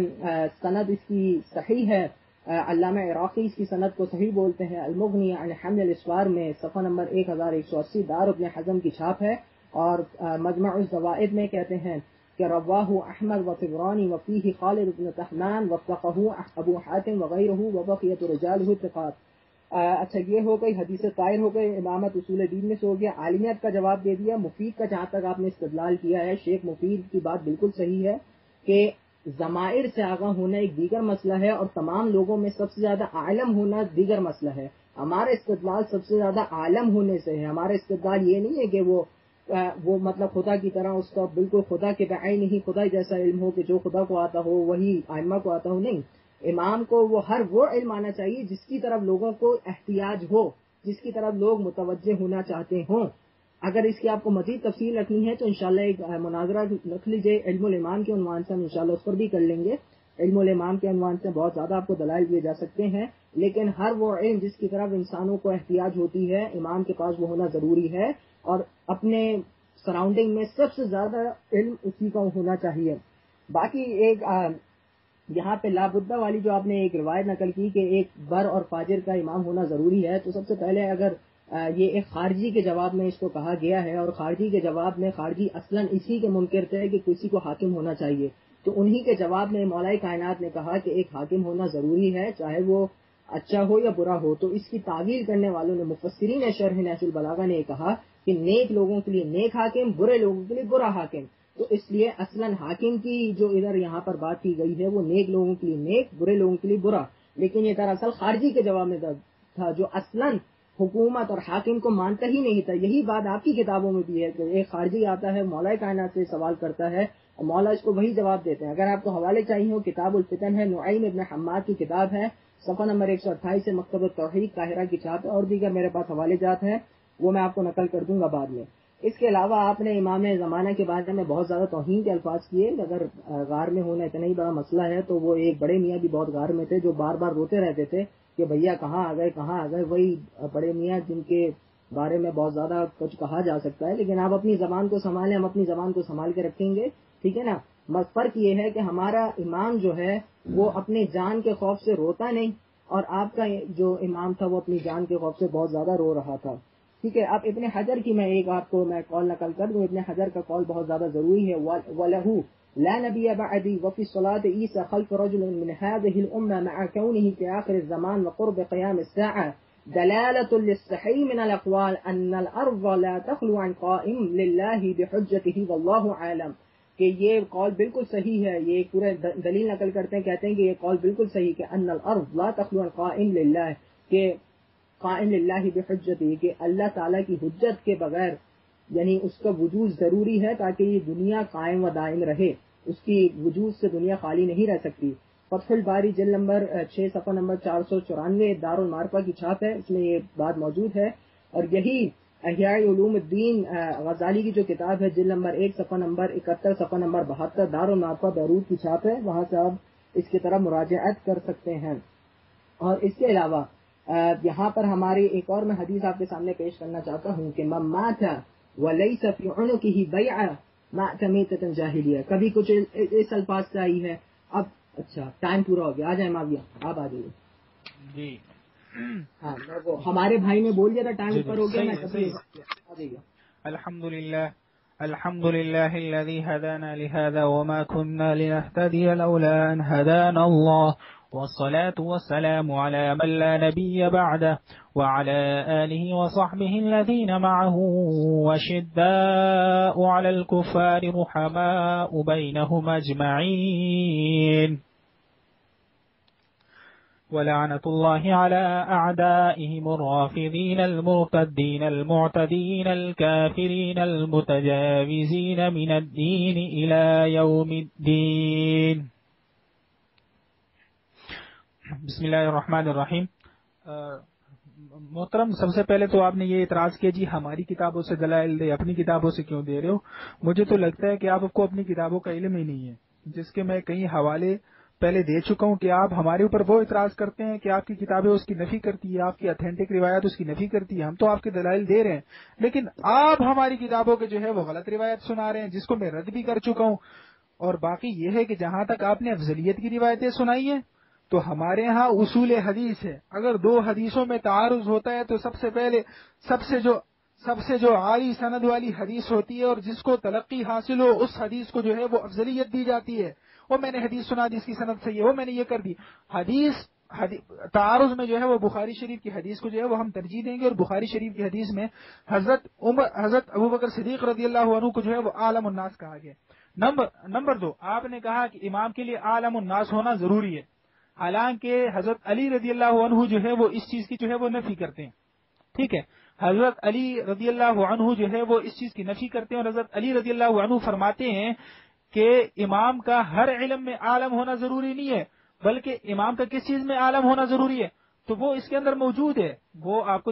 سند اس کی صحیح ہے. علامہ عراقی اس کی سند کو صحیح بولتے ہیں. المغنی عن حمل الاسوار میں صفحہ نمبر 1180 دار ابن حزم کی چھاپ ہے. اور مجمع الزوائد میں کہتے ہیں کہ رواہ احمد وطبرانی وفیہ خالد بن تحمان وفقہ ابو حاتم وغیرہ وبقیۃ رجالہ ثقات. اچھا یہ ہو گئی حدیث طاہر ہو گئی. امامت اصول دین میں سے ہو گیا. عالمیت کا جواب دے دیا. مفید کا جہاں تک آپ نے استدلال کیا ہے، شیخ مفید کی بات بالکل صحیح ہے کہ ضمائر سے آگاہ ہونا ایک دیگر مسئلہ ہے اور تمام لوگوں میں سب سے زیادہ عالم ہونا دیگر مسئلہ ہے. ہمارا استدلال سب سے زیادہ عالم ہونے سے ہے. ہمارا استدلال یہ نہیں ہے کہ وہ مطلب خدا کی طرح اس کا بالکل خدا کے بعین ہی خدا جیسا علم ہو کہ جو خدا کو آتا ہو وہی ائمہ کو آتا ہو. نہیں، امام کو وہ علم آنا چاہیے جس کی طرف لوگوں کو احتیاج ہو، جس کی طرف لوگ متوجہ ہونا چاہتے ہوں. اگر اس کی آپ کو مزید تفصیل رکھنی ہے تو انشاءاللہ ایک مناظرہ رکھ لیجئے علم الامام کے عنوان سے، ہم انشاءاللہ اس پر بھی کر لیں گے. علم الامام کے عنوان سے بہت زیادہ آپ کو دلائل دیے جا سکتے ہیں، لیکن ہر وہ علم جس کی طرف انسانوں کو احتیاج ہوتی ہے امام کے پاس وہ ہونا ضروری ہے. اور اپنے سراؤنڈنگ میں سب سے زیادہ علم اسی کا ہونا چاہیے. باقی ایک یہاں پہ لابدہ والی جو آپ نے ایک روایت نقل کی کہ ایک بر اور فاجر کا امام ہونا ضروری ہے، تو سب سے پہلے اگر یہ ایک خارجی کے جواب میں اس کو کہا گیا ہے، اور خارجی کے جواب میں خارجی اصلاً اسی کے منکر تھے کہ کسی کو حاکم ہونا چاہیے، تو انہی کے جواب میں مولا کائنات نے کہا کہ ایک حاکم ہونا ضروری ہے چاہے وہ اچھا ہو یا برا ہو. تو اس کی تعویل کرنے والوں نے مفسرین شرح نہج البلاغہ نے کہا کہ نیک لوگوں کے لیے نیک حاکم، برے لوگوں کے لیے برا حاکم. تو اس لیے اصلاً حاکم کی جو ادھر یہاں پر بات کی گئی ہے وہ نیک لوگوں کے لیے نیک، برے لوگوں کے لیے برا. لیکن یہ دراصل خارجی کے جواب میں تھا جو اصلاً حکومت اور حاکم کو مانتا ہی نہیں تھا. یہی بات آپ کی کتابوں میں بھی ہے کہ ایک خارجی آتا ہے مولا کائنات سے سوال کرتا ہے اور مولا اس کو وہی جواب دیتے ہیں. اگر آپ کو حوالے چاہیے ہو کتاب الفتن ہے، نعیم ابن حماد کی کتاب ہے، صفحہ نمبر 128 سے مکتب التوحید قاہرہ کی چھاپ ہے، اور دیگر میرے پاس حوالے جات ہیں وہ میں آپ کو نقل کر دوں گا بعد میں. اس کے علاوہ آپ نے امام زمانہ کے بارے میں بہت زیادہ توہین کے الفاظ کیے. اگر غار میں ہونا اتنا ہی بڑا مسئلہ ہے تو وہ ایک بڑے میاں بھی بہت غار میں تھے جو بار بار روتے رہتے تھے کہ بھیا کہاں آ گئے کہاں آ گئے. وہی بڑے میاں جن کے بارے میں بہت زیادہ کچھ کہا جا سکتا ہے. لیکن آپ اپنی زبان کو سنبھالیں، ہم اپنی زبان کو سنبھال کے رکھیں گے، ٹھیک ہے نا. فرق یہ ہے کہ ہمارا امام جو ہے وہ اپنے جان کے خوف سے روتا نہیں، اور آپ کا جو امام تھا وہ اپنی جان کے خوف سے بہت زیادہ رو رہا تھا. ٹھیک ہے. اب ابن حجر کی میں ایک آپ کو میں قول نقل کر دوں. ابن حجر کا قول بہت زیادہ ضروری ہے. وَلَهُ لا نبي بعدي وفي الصلاة عيسى خلف رجل من هذه الأمة مع كونه في آخر الزمان وقرب قيام الساعة دلالة للصحيح من الأقوال أن الأرض لا تخلو عن قائم لله بحجته والله عالم. کہ یہ قول بالکل صحیح ہے. یہ پورے دلیل نقل کرتے ہیں، کہتے ہیں کہ یہ قول بالکل صحیح کہ ان الارض لا تخلو عن قائم للہ، کہ قائم للہ بحجتی، کہ اللہ تعالیٰ کی حجت کے بغیر یعنی اس کا وجود ضروری ہے تاکہ یہ دنیا قائم و دائم رہے، اس کی وجود سے دنیا خالی نہیں رہ سکتی۔ فتح الباری جلد نمبر 6 صفحہ نمبر 494 دار المعارفہ کی چھاپ ہے، اس میں یہ بات موجود ہے۔ اور یہی احیاء علوم الدین غزالی کی جو کتاب ہے جلد نمبر 1 صفحہ نمبر 71 صفحہ نمبر 72 دار المعارفہ بیروت کی چھاپ ہے، وہاں سے آپ اس کی طرف مراجعت کر سکتے ہیں۔ اور اس کے علاوہ یہاں پر ہماری ایک اور میں حدیث آپ کے سامنے پیش کرنا چاہتا ہوں کہ من مات ولیس فی عنقہ بیعہ مات میتۃ جاہلیہ، کبھی کچھ اس الفاظ سے آئی ہے۔ اب اچھا ٹائم پورا ہو گیا، آ جائیں معاویہ آپ آ جائیے جی ہاں وہ ہمارے بھائی نے بول دیا تھا ٹائم اوپر ہو گیا، میں آ جائیے۔ الحمد لله الذي هدانا لهذا وما كنا لنهتدي لولا أن هدانا الله والصلاة والسلام على من لا نبي بعده وعلى آله وصحبه الذين معه وشداء على الكفار رحماء بينهم أجمعين ولعنة الله على أعدائهم الرافضين المرتدين المعتدين الكافرين المتجاوزين من الدين إلى يوم الدين۔ بسم اللہ الرحمن الرحیم۔ محترم، سب سے پہلے تو آپ نے یہ اعتراض کیا جی ہماری کتابوں سے دلائل دے، اپنی کتابوں سے کیوں دے رہے ہو؟ مجھے تو لگتا ہے کہ آپ کو اپنی کتابوں کا علم ہی نہیں ہے، جس کے میں کئی حوالے پہلے دے چکا ہوں کہ آپ ہمارے اوپر وہ اعتراض کرتے ہیں کہ آپ کی کتابیں اس کی نفی کرتی ہے، آپ کی اتھینٹک روایت اس کی نفی کرتی ہے۔ ہم تو آپ کے دلائل دے رہے ہیں، لیکن آپ ہماری کتابوں کے جو ہے وہ غلط روایت سنا رہے ہیں، جس کو میں رد بھی کر چکا ہوں۔ اور باقی یہ ہے کہ جہاں تک آپ نے افضلیت کی روایتیں سنائی ہیں تو ہمارے ہاں اصول حدیث ہے، اگر دو حدیثوں میں تعارض ہوتا ہے تو سب سے پہلے سب سے جو عالی سند والی حدیث ہوتی ہے اور جس کو تلقی حاصل ہو اس حدیث کو جو ہے وہ افضلیت دی جاتی ہے۔ وہ میں نے حدیث سنا دی، اس کی سند صحیح ہے، وہ میں نے یہ کر دی۔ تعارض میں جو ہے وہ بخاری شریف کی حدیث کو جو ہے وہ ہم ترجیح دیں گے، اور بخاری شریف کی حدیث میں حضرت ابوبکر صدیق رضی اللہ عنہ کو جو ہے وہ عالم الناس کہا گیا۔ نمبر 2، آپ نے کہا کہ امام کے لیے عالم الناس ہونا ضروری ہے، حالانکہ حضرت علی رضی اللہ عنہ جو ہے وہ اس چیز کی جو ہے وہ نفی کرتے ہیں۔ ٹھیک ہے، حضرت علی رضی اللہ عنہ جو ہے وہ اس چیز کی نفی کرتے ہیں، اور حضرت علی رضی اللہ عنہ فرماتے ہیں کہ امام کا ہر علم میں عالم ہونا ضروری نہیں ہے، بلکہ امام کا کس چیز میں عالم ہونا ضروری ہے، تو وہ اس کے اندر موجود ہے۔ وہ آپ کو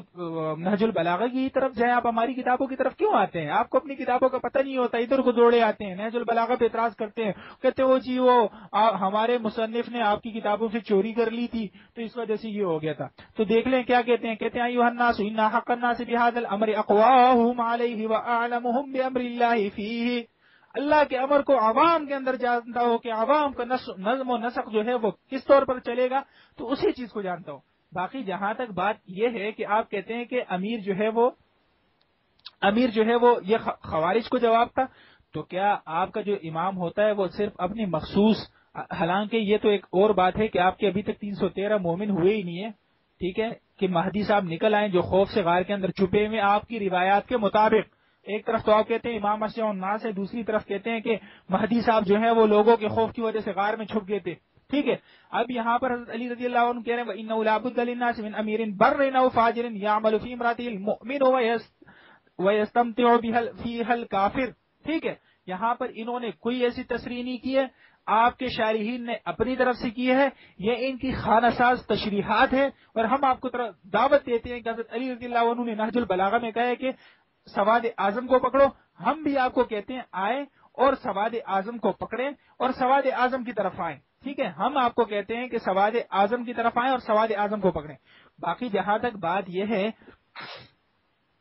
نہج البلاغہ کی طرف جائیں، آپ ہماری کتابوں کی طرف کیوں آتے ہیں؟ آپ کو اپنی کتابوں کا پتہ نہیں ہوتا، ادھر کو دوڑے آتے ہیں، نہج البلاغہ پہ اعتراض کرتے ہیں، کہتے وہ جی وہ ہمارے مصنف نے آپ کی کتابوں سے چوری کر لی تھی تو اس وجہ سے یہ ہو گیا تھا۔ تو دیکھ لیں کیا کہتے ہیں، کہتے ہیں ایھا الناس ان حق الناس بهذا الامر اقواهم علیہ واعلمهم بامر اللہ فیہ، اللہ کے امر کو عوام کے اندر جانتا ہو کہ عوام کا نظم و نسق جو ہے وہ کس طور پر چلے گا، تو اسی چیز کو جانتا ہو۔ باقی جہاں تک بات یہ ہے کہ آپ کہتے ہیں کہ امیر جو ہے وہ یہ خوارج کو جواب تھا، تو کیا آپ کا جو امام ہوتا ہے وہ صرف اپنی مخصوص، حالانکہ یہ تو ایک اور بات ہے کہ آپ کے ابھی تک 313 مومن ہوئے ہی نہیں ہے، ٹھیک ہے، کہ مہدی صاحب نکل آئیں جو خوف سے غار کے اندر چھپے ہوئے آپ کی روایات کے مطابق۔ ایک طرف تو آپ کہتے ہیں امام اشیاء الناس ہے، دوسری طرف کہتے ہیں کہ مہدی صاحب جو ہے وہ لوگوں کے خوف کی وجہ سے غار میں چھپ گئے تھے، ٹھیک ہے۔ اب یہاں پر حضرت علی رضی اللہ عنہ کہہ رہے ہیں وَإِنَّهُ لَا بُدَّ لِلنَّاسِ مِنْ أَمِيرٍ بَرٍّ أَوْ فَاجِرٍ يَعْمَلُ فِي امْرَأَتِهِ الْمُؤْمِنُ وَيَسْتَمْتِعُ بِهَا فِيهَا الْكَافِرُ، ٹھیک ہے۔ یہاں پر انہوں نے کوئی ایسی تصریح نہیں کی ہے، آپ کے شارحین نے اپنی طرف سے کی ہے، یہ ان کی خانہ ساز تشریحات ہے، اور ہم آپ کو دعوت دیتے ہیں کہ حضرت علی رضی اللہ عنہ نے نہج البلاغہ میں کہا ہے کہ سواد اعظم کو پکڑو، ہم بھی آپ کو کہتے ہیں آئیں اور سواد اعظم کو پکڑیں اور سواد اعظم کی طرف آئیں، ٹھیک ہے۔ ہم آپ کو کہتے ہیں کہ سواد اعظم کی طرف آئیں اور سواد اعظم کو پکڑیں۔ باقی جہاں تک بات یہ ہے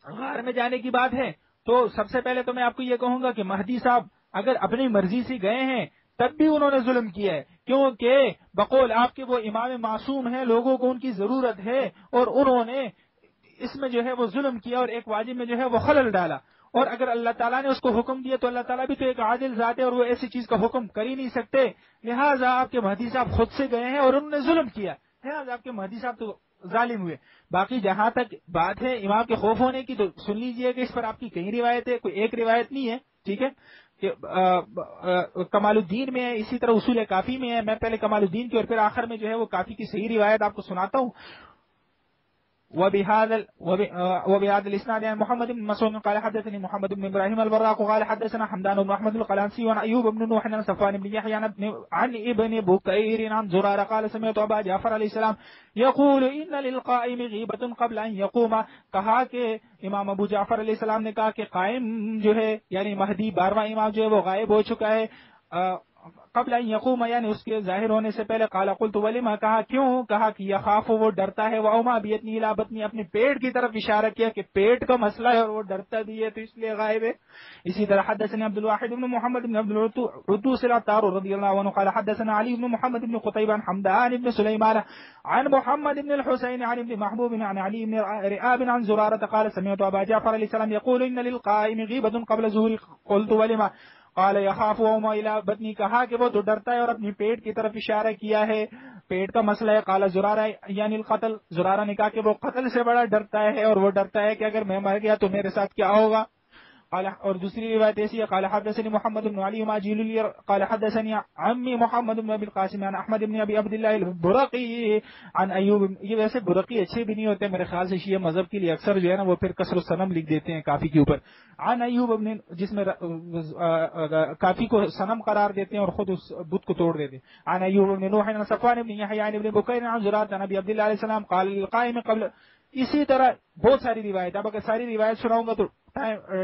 غار میں جانے کی بات ہے، تو سب سے پہلے تو میں آپ کو یہ کہوں گا کہ مہدی صاحب اگر اپنی مرضی سے گئے ہیں تب بھی انہوں نے ظلم کیا ہے، کیونکہ بقول آپ کے وہ امام معصوم ہیں، لوگوں کو ان کی ضرورت ہے، اور انہوں نے اس میں جو ہے وہ ظلم کیا اور ایک واجب میں جو ہے وہ خلل ڈالا، اور اگر اللہ تعالیٰ نے اس کو حکم دیا تو اللہ تعالیٰ بھی تو ایک عادل ذات ہے اور وہ ایسی چیز کا حکم کر ہی نہیں سکتے، لہٰذا آپ کے مہدی صاحب خود سے گئے ہیں اور انہوں نے ظلم کیا، لہٰذا آپ کے مہدی صاحب تو ظالم ہوئے۔ باقی جہاں تک بات ہے امام کے خوف ہونے کی، تو سن لیجئے کہ اس پر آپ کی کئی روایت ہے، کوئی ایک روایت نہیں ہے، ٹھیک ہے، کہ کمال الدین میں ہے، اسی طرح اصول کافی میں ہے۔ میں پہلے کمال الدین کی اور پھر آخر میں جو ہے وہ کافی کی صحیح روایت آپ کو سناتا ہوں۔ وبهذا الاسناد عن محمد بن مسعود قال حدثني محمد بن ابراهيم البراق قال حدثنا حمدان بن احمد القلنسي عن ايوب بن نوح عن صفوان بن يحيى عن ابن بكير عن زرارة قال سمعت ابا جعفر علیہ السلام يقول ان للقائم غیبة قبل ان يقوم. کہا کہ امام ابو جعفر علیہ السلام نے کہا کہ قائم جو ہے یعنی مہدی 12واں امام جو ہے وہ غائب ہو چکا ہے قبل ان یقوم یعنی اس کے ظاہر ہونے سے پہلے. قال قلت ولما کہا کیوں؟ کہا کہ یخاف وہ ڈرتا ہے واوما بیتنی الی بطنی اپنے پیٹ کی طرف اشارہ کیا کہ پیٹ کا مسئلہ ہے اور وہ ڈرتا بھی ہے تو اس لیے غائب ہے. اسی طرح حدثنا عبد الواحد بن محمد بن عبد القدوس العطار رضی اللہ عنہ قال حدثنا علی بن محمد بن قتيبة عن حمدان بن سليمان عن محمد بن الحسين عن ابن محبوب عن علي بن رئاب عن زرارة قال سمعت ابا جعفر علیہ السلام يقول ان للقائم غیبة قبل ظهور. قلت ولما قال يخاف وما الى بطنی. کہا کہ وہ تو ڈرتا ہے اور اپنی پیٹ کی طرف اشارہ کیا ہے پیٹ کا مسئلہ ہے. قال زرارہ یعنی القتل. زرارہ نے کہا کہ وہ قتل سے بڑا ڈرتا ہے اور وہ ڈرتا ہے کہ اگر میں مر گیا تو میرے ساتھ کیا ہوگا. قال اور دوسری روایت ایسی ہے قال حدثني محمد بن علي ماجيل قال حدثني عمي محمد بن ابي القاسم عن احمد بن ابي عبد الله البرقي عن ایوب. یہ ویسے برقی اچھے بھی نہیں ہوتے میرے خیال سے شیعہ مذہب کے لیے اکثر جو ہے نا وہ پھر کسر الصنم لکھ دیتے ہیں کافی کے اوپر. عن ایوب ابن جس میں کافی کو صنم قرار دیتے ہیں اور خود اس بت کو توڑ دیتے ہیں. عن ایوب بن نوح عن صفوان بن يحيى عن ابن بكير عن زرارة عن ابي عبد الله عليه السلام قال للقائم قبل. اسی طرح بہت ساری روایت. اب اگر ساری روایت سناؤں گا تو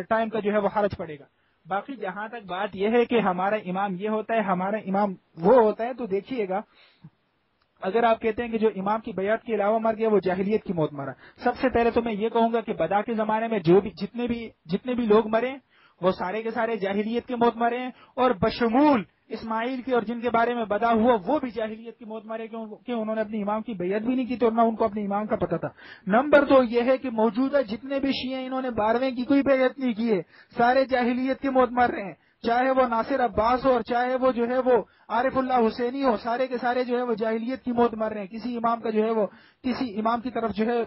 ٹائم کا جو ہے وہ حرج پڑے گا. باقی جہاں تک بات یہ ہے کہ ہمارا امام یہ ہوتا ہے ہمارا امام وہ ہوتا ہے تو دیکھیے گا اگر آپ کہتے ہیں کہ جو امام کی بیعت کے علاوہ مر گیا وہ جاہلیت کی موت مرا. سب سے پہلے تو میں یہ کہوں گا کہ بدا کے زمانے میں جو بھی جتنے بھی لوگ مرے وہ سارے کے سارے جاہلیت کی موت مرے ہیں اور بشمول اسماعیل کی اور جن کے بارے میں بدا ہوا وہ بھی جاہلیت کی موت مرے کہ انہوں نے اپنے امام کی بیعت بھی نہیں کی تو نہ ان کو اپنے امام کا پتہ تھا. نمبر 2 یہ ہے کہ موجودہ جتنے بھی شیعہ انہوں نے 12ویں کی کوئی بیعت نہیں کی ہے سارے جاہلیت کی موت مر رہے ہیں. چاہے وہ ناصر عباس ہو اور چاہے وہ جو ہے وہ عارف اللہ حسینی ہو سارے کے سارے جو ہے وہ جاہلیت کی موت مر رہے ہیں. کسی امام کا جو ہے وہ کسی امام کی طرف جو ہے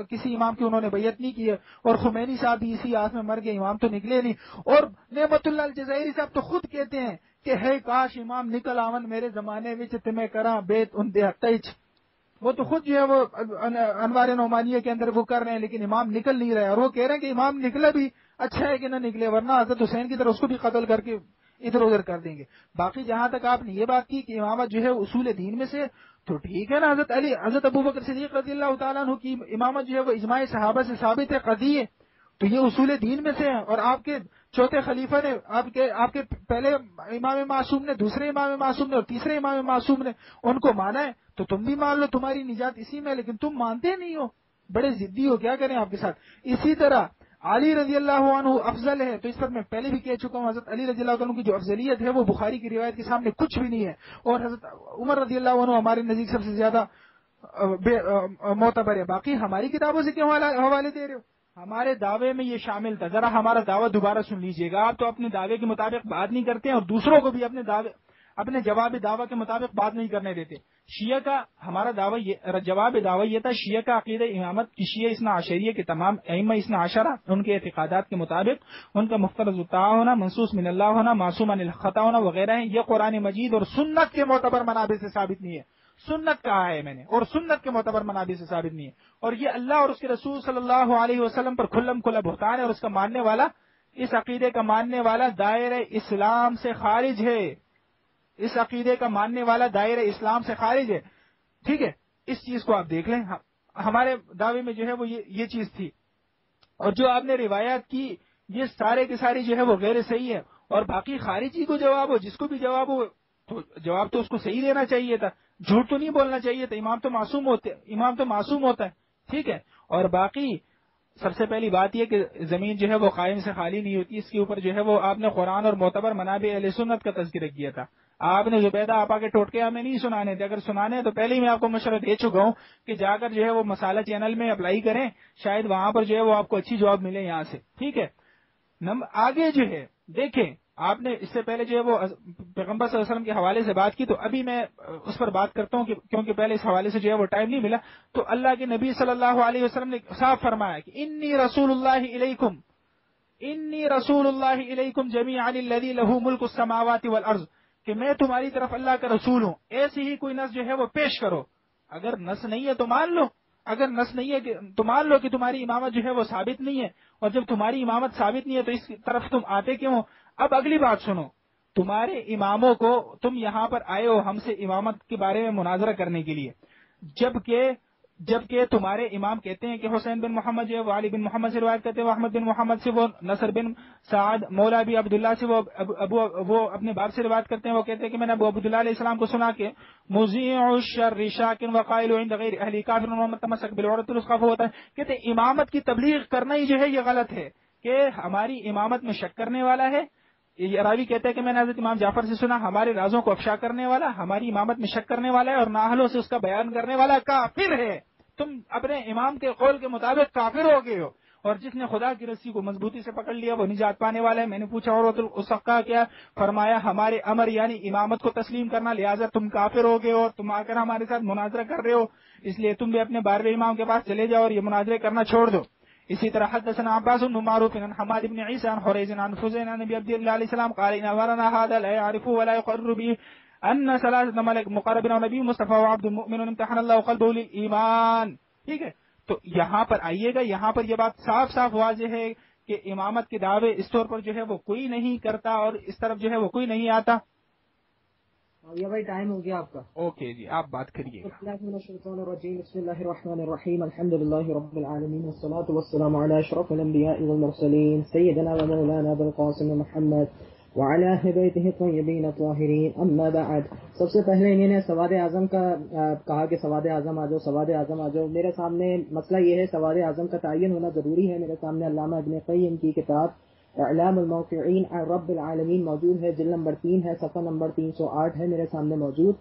کسی امام کی انہوں نے بیعت نہیں کی ہے. اور خمینی صاحب بھی اسی آس میں مر گئے امام تو نکلے نہیں. اور نعمت اللہ الجزائری صاحب تو خود کہتے ہیں کہ ہے کاش امام نکل آون میرے زمانے میں تمہیں کراں بیت ان دیہتیچ. وہ تو خود جو ہے وہ انوار نعمانیہ کے اندر وہ کر رہے ہیں لیکن امام نکل نہیں رہے اور وہ کہہ رہے ہیں کہ امام نکلا بھی اچھا ہے کہ نہ نکلے ورنہ حضرت حسین کی طرح اس کو بھی قتل کر کے ادھر ادھر کر دیں گے. باقی جہاں تک آپ نے یہ بات کی کہ امامت جو ہے اصول دین میں سے تو ٹھیک ہے نا. حضرت ابوبکر صدیق رضی اللہ تعالیٰ عنہ کی امامت جو ہے وہ اجماع صحابہ سے ثابت ہے قطعی ہے تو یہ اصول دین میں سے ہے. اور آپ کے چوتھے خلیفہ نے آپ کے پہلے امام معصوم نے دوسرے امام معصوم نے اور تیسرے امام معصوم نے ان کو مانا ہے تو تم بھی مان لو تمہاری نجات اسی میں. لیکن تم مانتے نہیں ہو بڑے ضدی ہو کیا کریں آپ کے ساتھ. اسی طرح علی رضی اللہ عنہ افضل ہے تو اس پر میں پہلے بھی کہہ چکا ہوں حضرت علی رضی اللہ عنہ کی جو افضلیت ہے وہ بخاری کی روایت کے سامنے کچھ بھی نہیں ہے. اور حضرت عمر رضی اللہ عنہ ہمارے نزدیک سب سے زیادہ معتبر ہے. باقی ہماری کتابوں سے کیوں حوالے دے رہے ہو؟ ہمارے دعوے میں یہ شامل تھا. ذرا ہمارا دعویٰ دوبارہ سن لیجئے گا. آپ تو اپنے دعوے کے مطابق بات نہیں کرتے ہیں اور دوسروں کو بھی اپنے جواب دعویٰ کے مطابق بات نہیں کرنے دیتے. شیعہ کا ہمارا جواب دعویٰ یہ تھا شیعہ کا عقیدہ امامت کی شیعہ اثنا عشریہ کے تمام ائمہ اثنا عشرہ ان کے اعتقادات کے مطابق ان کا مفترض الطاعہ ہونا منصوص من اللہ ہونا معصوم عن الخطا ہونا وغیرہ ہیں. یہ قرآن مجید اور سنت کے معتبر منابع سے ثابت نہیں ہے. سنت کہا ہے میں نے اور سنت کے معتبر منابع سے ثابت نہیں ہے. اور یہ اللہ اور اس کے رسول صلی اللہ علیہ وسلم پر کھلم کھلا بہتان ہے اور اس کا ماننے والا اس عقیدے کا ماننے والا دائرہ اسلام سے خارج ہے. اس عقیدے کا ماننے والا دائرہ اسلام سے خارج ہے. ٹھیک ہے اس چیز کو آپ دیکھ لیں. ہمارے دعوے میں جو ہے وہ یہ چیز تھی. اور جو آپ نے روایات کی یہ سارے کے ساری جو ہے وہ غیر صحیح ہے. اور باقی خارجی کو جواب ہو جس کو بھی جواب ہو تو جواب تو اس کو صحیح دینا چاہیے تھا. جھوٹ تو نہیں بولنا چاہیے تھا. امام تو معصوم ہوتا ہے. ٹھیک ہے. اور باقی سب سے پہلی بات یہ کہ زمین جو ہے وہ قائم سے خالی نہیں ہوتی. اس کے اوپر جو ہے وہ آپ نے قرآن اور معتبر منابع اہل سنت کا تذکرہ کیا تھا. آپ نے زبیدہ آپا کے ٹوٹکے ہمیں نہیں سنانے تھے. اگر سنانے تو پہلے ہی میں آپ کو مشورہ دے چکا ہوں کہ جا کر جو ہے وہ مسالہ چینل میں اپلائی کریں. شاید وہاں پر جو ہے وہ آپ کو اچھی جواب ملے یہاں سے. ٹھیک ہے. آگے جو ہے دیکھیں آپ نے اس سے پہلے جو ہے وہ پیغمبر صلی اللہ علیہ وسلم کے حوالے سے بات کی تو ابھی میں اس پر بات کرتا ہوں کیونکہ پہلے اس حوالے سے جو ہے وہ ٹائم نہیں ملا. تو اللہ کے نبی صلی اللہ علیہ وسلم نے صاف فرمایا کہ انی رسول اللہ الیکم جمیعا الذی لہ ملک السماوات والارض کہ میں تمہاری طرف اللہ کا رسول ہوں. ایسی ہی کوئی نص جو ہے وہ پیش کرو. اگر نص نہیں ہے تو مان لو اگر نص نہیں ہے کہ تو مان لو کہ تمہاری امامت جو ہے وہ ثابت نہیں ہے، اور جب تمہاری امامت ثابت نہیں ہے تو اس کی طرف تم آتے کیوں؟ اب اگلی بات سنو، تمہارے اماموں کو تم یہاں پر آئے ہو ہم سے امامت کے بارے میں مناظرہ کرنے کے لیے، جبکہ تمہارے امام کہتے ہیں کہ حسین بن محمد جو ہے وہ علی بن محمد سے روایت کرتے ہیں، وہ احمد بن محمد سے، وہ نصر بن سعد مولا ابی عبداللہ سے، وہ اپنے باپ سے روایت کرتے ہیں، وہ کہتے ہیں کہ میں نے ابو عبداللہ علیہ السلام کو سنا کہ مذیع الشر شاکن وقائل عند غیر اہل کافر ومن تمسک بالعروۃ الوثقی فهو ہوتا ہے، کہتے ہیں امامت کی تبلیغ کرنا ہی جو ہے یہ غلط ہے، کہ ہماری امامت میں شک کرنے والا ہے۔ یہ راوی کہتا ہے کہ میں نے حضرت امام جعفر سے سنا ہمارے رازوں کو افشا کرنے والا، ہماری امامت میں شک کرنے والا ہے اور نااہلوں سے اس کا بیان کرنے والا کافر ہے۔ تم اپنے امام کے قول کے مطابق کافر ہو گئے ہو، اور جس نے خدا کی رسی کو مضبوطی سے پکڑ لیا وہ نجات پانے والا ہے۔ میں نے پوچھا عروۃ الوثقی کیا؟ فرمایا ہمارے امر یعنی امامت کو تسلیم کرنا، لہٰذا تم کافر ہو گئے ہو، تم آ کر ہمارے ساتھ مناظرہ کر رہے ہو، اس لیے تم بھی اپنے 12ویں امام کے پاس چلے جاؤ اور یہ مناظرے کرنا چھوڑ دو۔ اسی طرح حدثنا عباس بن معروف عن حماد بن عيسى عن حريز عن فزين عن نبي عبد الله عليه السلام قال ان امرنا هذا لا يعرف ولا يقر به ان ثلاثه ملك مقربين ونبي مصطفى وعبد مؤمن امتحن الله قلبه للايمان۔ ٹھیک ہے، تو یہاں پر آئیے گا، یہاں پر یہ بات صاف صاف واضح ہے کہ امامت کے دعوے اس طور پر جو ہے وہ کوئی نہیں کرتا اور اس طرف جو ہے وہ کوئی نہیں آتا۔ یہ بھائی ٹائم ہو گیا آپ کا۔ اوکے جی، آپ بات کریے گا۔ بسم اللہ الرحمن الرحیم، الحمد للہ رب العالمین والصلاة والسلام علی اشرف الانبیاء والمرسلین سیدنا و مولانا بالقاسم محمد وعلی اہل بیتہ الطیبین الطاہرین، اما بعد۔ سب سے پہلے انہوں نے سواد اعظم کا کہا کہ سواد اعظم آ جاؤ، سواد اعظم آ جاؤ۔ میرے سامنے مسئلہ یہ ہے سواد اعظم کا تعین ہونا ضروری ہے۔ میرے سامنے علامہ ابن قیم کی کتاب اعلام الموقعین عن رب العالمین موجود ہے، جلد نمبر 3 ہے، صفحہ نمبر 308 ہے میرے سامنے موجود۔